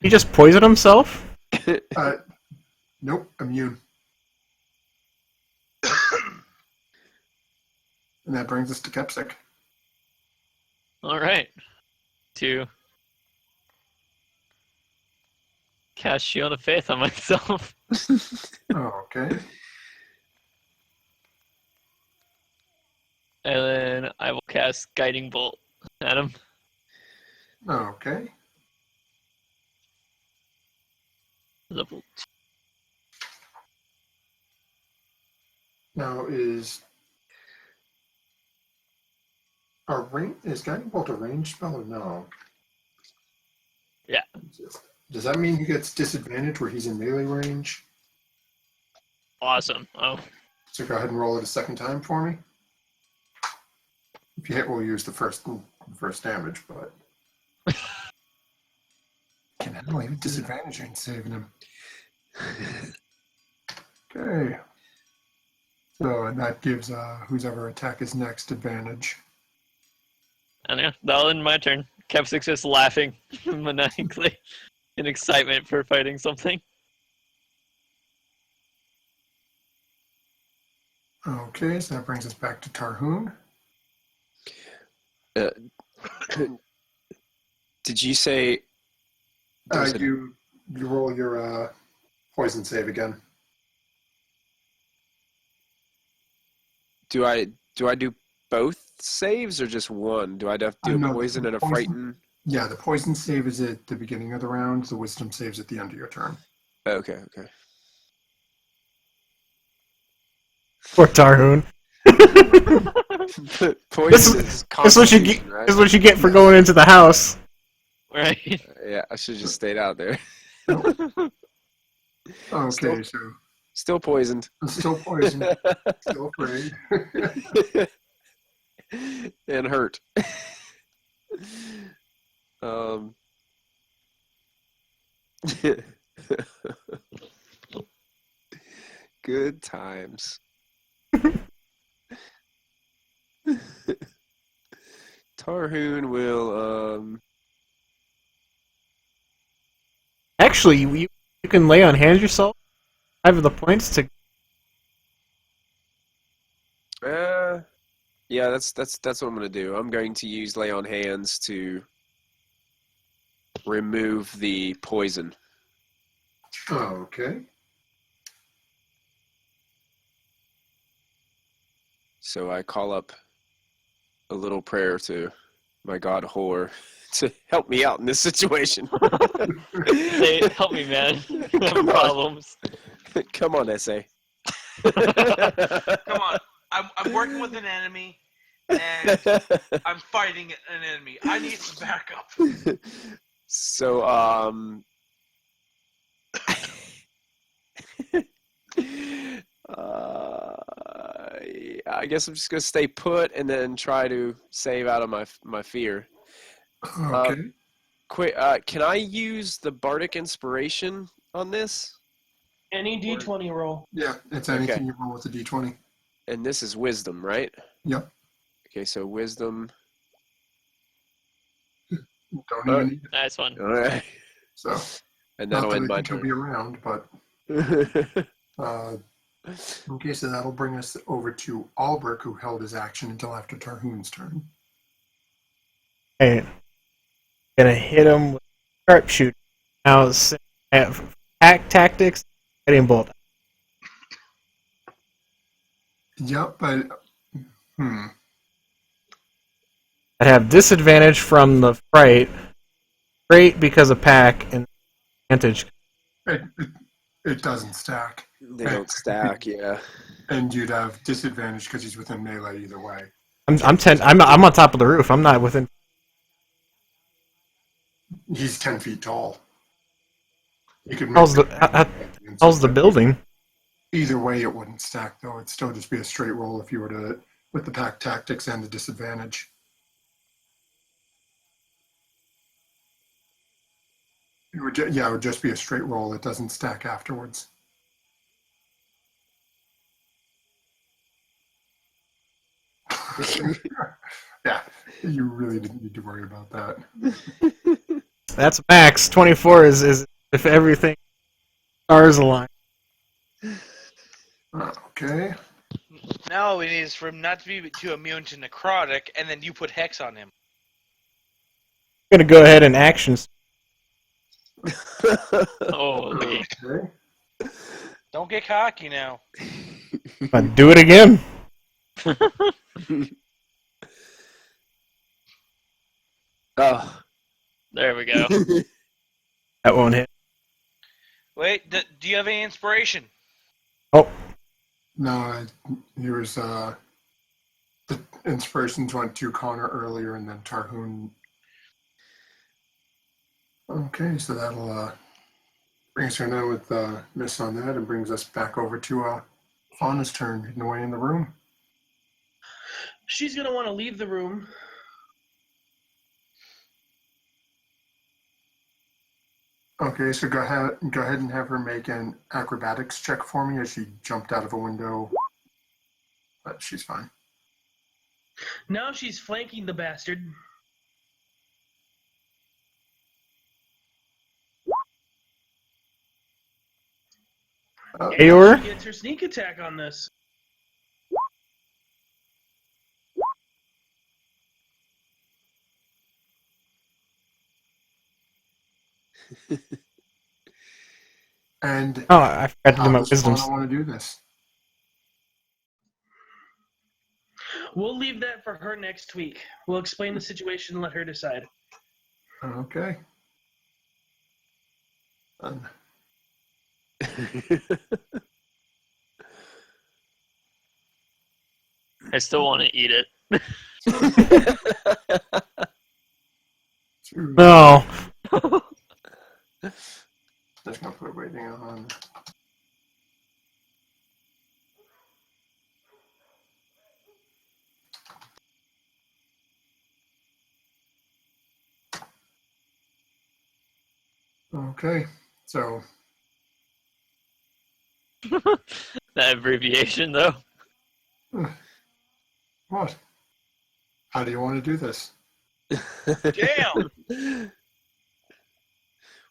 He just poisoned himself? Nope, immune. And that brings us to Kepsic. All right. To cast Shield of Faith on myself. Okay. And then I will cast Guiding Bolt at him. Okay. Level Now is Guiding Bolt a range spell or no? Yeah. Does that mean he gets disadvantage where he's in melee range? Awesome. Oh, So go ahead and roll it a second time for me. If you hit, we'll use the first damage, but can handle even disadvantage ain't saving him. Okay. So and that gives whose ever attack is next advantage. and yeah, that'll end my turn. Kepsic's just laughing maniacally in excitement for fighting something. Okay, so that brings us back to Tarhoon. Did you say? there's a- You roll your poison save again. Do I do both saves or just one? Do I have to do No, a poison and a poison- frighten? Yeah, the poison save is at the beginning of the round. The wisdom saves at the end of your turn. Okay. Poor Tarhoon. Poison is That's what you get. constitution, right? That's what you get for going into the house. Right? Yeah, I should have just stayed out there. Okay, so Still poisoned. I'm still poisoned, still afraid. And hurt. Good times. Tarhoon will Actually, you can lay on hands yourself. I have the points to. yeah, that's what I'm gonna do. I'm going to use lay on hands to remove the poison. Okay. So I call up a little prayer to my god whore to help me out in this situation. Say, help me, man. I have Come on. problems. Come on, essay. Come on. I'm working with an enemy, and I'm fighting an enemy. I need some backup. So, I guess I'm just gonna stay put and then try to save out of my fear. Okay. Quick, can I use the bardic inspiration on this? Any D20 roll. Yeah, it's anything Okay. you roll with a d20. And this is wisdom, right? Yep. Okay, so wisdom. Don't even need it. Nice one. All right, So, and not that'll that end I my think he'll be turn. around, but okay, so that'll bring us over to Albrecht, who held his action until after Tarhoon's turn. Right. Gonna hit him with sharpshooter. Now, I have pack tactics, Guiding Bolt. Yep, but I have disadvantage from the fright. Great because of pack and advantage. it doesn't stack. They don't stack, yeah. And you'd have disadvantage because he's within melee either way. I'm on top of the roof. I'm not within. He's 10 feet tall. You could How's make how's the building? Either way, it wouldn't stack though. It'd still just be a straight roll if you were to with the pack tactics and the disadvantage. Yeah, it would just be a straight roll. It doesn't stack afterwards. Yeah, you really didn't need to worry about that. That's max. 24 is if everything stars align. Okay. Now it is for him not to be too immune to necrotic, and then you put hex on him. I'm gonna go ahead and action. Holy. Okay. Don't get cocky now. Do it again. Oh. There we go. That won't hit. Wait, do you have any inspiration? Oh, No, here's the inspirations went to Connor earlier, and then Tarhoon. Okay, so that'll bring us here now with miss on that, and brings us back over to Fauna's turn, hidden away in the room. She's gonna want to leave the room. Okay, so go ahead and have her make an acrobatics check for me as she jumped out of a window. But she's fine. Now she's flanking the bastard. Ayor? She gets her sneak attack on this. And Oh, I forgot to do how my does wisdom. Fauna want to do this? We'll leave that for her next week. We'll explain the situation and let her decide. Okay. Done. I still want to eat it. No. Just gonna put waiting on. Okay, so That abbreviation, though. what? How do you want to do this? Damn!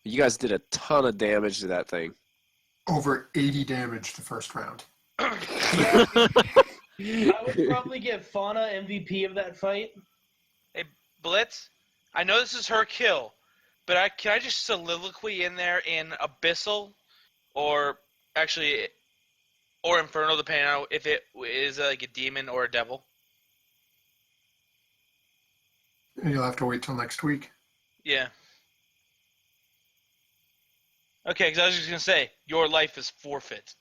You guys did a ton of damage to that thing. Over 80 damage the first round. I would probably give Fauna MVP of that fight. Hey, Blitz, I know this is her kill, but can I just soliloquy in there in Abyssal, or actually, or Infernal, depending on if it is like a demon or a devil? You'll have to wait till next week. Yeah. Okay, because I was just gonna say, your life is forfeit.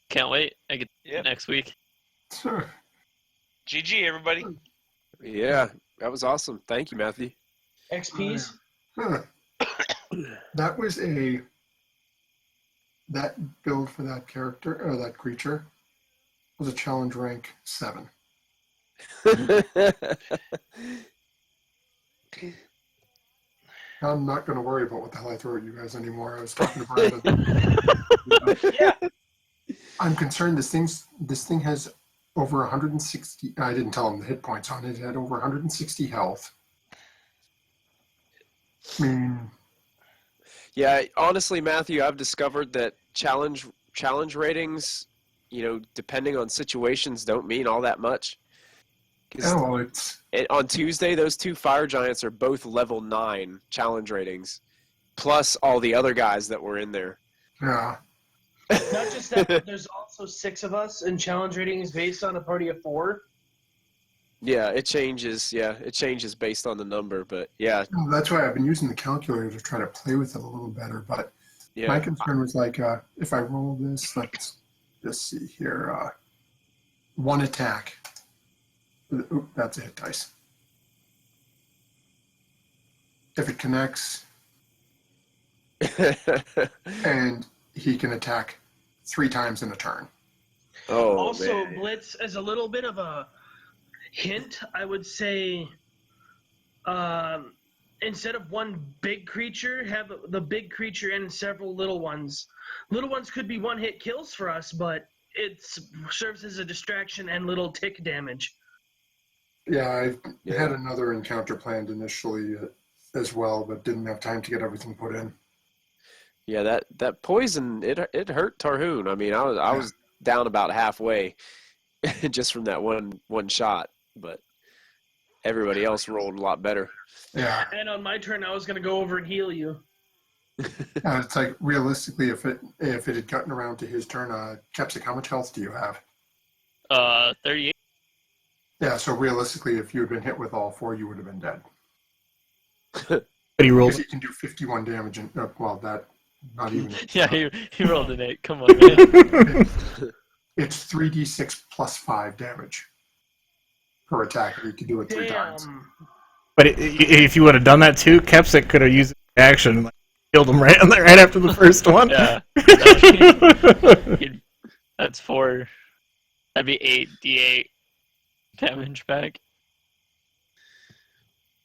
Can't wait. I get Yep. next week. Sure. GG, everybody. Yeah, that was awesome. Thank you, Matthew. XPs. Huh. That was that build for that character or that creature was a challenge rank 7. I'm not going to worry about what the hell I throw at you guys anymore. I was talking to Brandon. Yeah. I'm concerned this thing has over 160. I didn't tell him the hit points on it. It had over 160 health. I mean, Yeah, honestly, Matthew, I've discovered that challenge ratings, depending on situations, don't mean all that much. 'Cause well, it's on Tuesday, those two fire giants are both level 9 challenge ratings, plus all the other guys that were in there. yeah. Not just that, but there's also 6 of us, and challenge rating is based on a party of 4. Yeah, it changes. Yeah, it changes based on the number, but yeah, That's why I've been using the calculator to try to play with it a little better. But yeah. my concern was like, if I roll this, let's just see here. 1 attack. Oop, that's a hit dice. if it connects, and he can attack 3 times in a turn. Oh, Also, man. Blitz, as a little bit of a hint, I would say instead of one big creature, have the big creature and several little ones. Little ones could be one-hit kills for us, but it serves as a distraction and little tick damage. Yeah, I Yeah. had another encounter planned initially as well, but didn't have time to get everything put in. Yeah, that poison it hurt Tarhoon. I mean, I was down about halfway just from that one shot, but everybody else rolled a lot better. Yeah, And on my turn, I was going to go over and heal you. it's like realistically, if it had gotten around to his turn, Kepsik, how much health do you have? 38. Yeah, so realistically, if you had been hit with all 4, you would have been dead. But he rolled. Because he can do 51 damage, and well, that not even. Yeah, he rolled an 8. Come on, man. It's 3d6 plus 5 damage per attack. You can do it 3 times. Damn. But if you would have done that too, Kepsik could have used the action and killed him right after the first one. Yeah. That's 4. That'd be 8d8 damage back.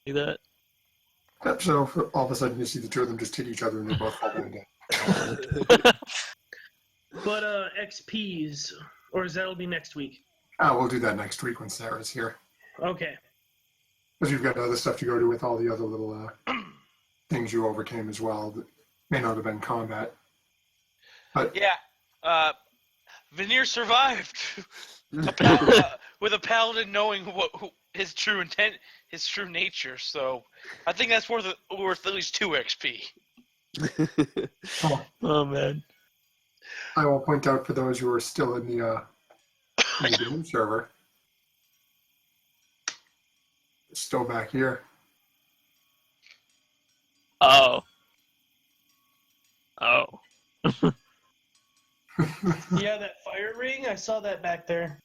See that? Yep, so all of a sudden you see the 2 of them just hit each other and they both fall down dead. But XPs, or that'll be next week. We'll do that next week when Sarah's here. Okay. Because you've got other stuff to go to with all the other little things you overcame as well that may not have been combat. But Yeah. Veneer survived with a paladin knowing his true intent, his true nature. So I think that's worth at least 2 XP. Oh man. I will point out for those who are still in the game server, it's still back here. Oh. Yeah, that fire ring, I saw that back there.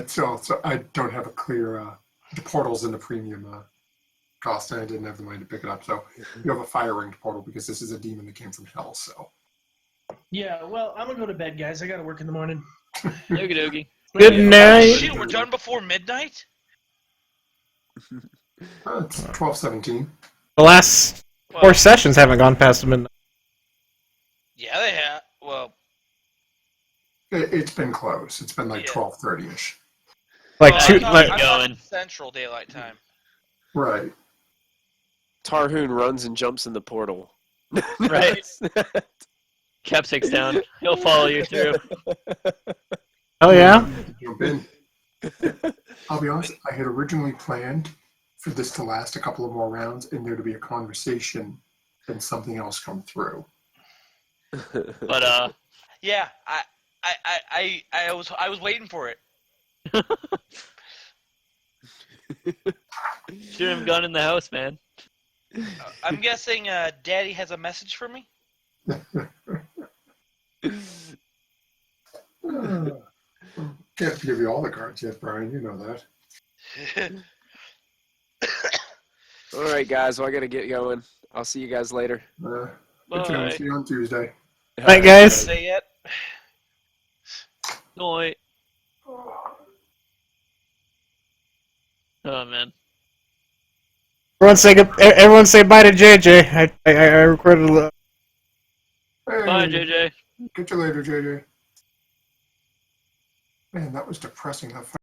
So I don't have a clear the portal's in the premium cost, and I didn't have the money to pick it up. So you have a fire ringed portal because this is a demon that came from hell. So Yeah, well, I'm going to go to bed, guys. I got to work in the morning. Okie dokie. Good Oh, night. shit, we're done before midnight? it's 12:17. The last 4 sessions haven't gone past midnight. Yeah, they have. Well, It's been close. It's been like Yeah. 12:30ish. Like well, two, I'm like talking Central Daylight Time. Right. Tarhoon runs and jumps in the portal. Right. Kepsik's down. He'll follow you through. oh yeah. Jump in. I'll be honest, I had originally planned for this to last a couple of more rounds and there to be a conversation and something else come through. But Yeah, I was waiting for it. shoot him gun in the house, man. I'm guessing Daddy has a message for me. Can't give you all the cards yet, Brian. You know that. All right, guys. Well, I gotta get going. I'll see you guys later. Good Bye. to see you on Tuesday. Night, guys. Say it. Night. Oh man. Everyone say bye to JJ. I recorded a little. Hey, Bye, JJ. Catch you later, JJ. Man, that was depressing. That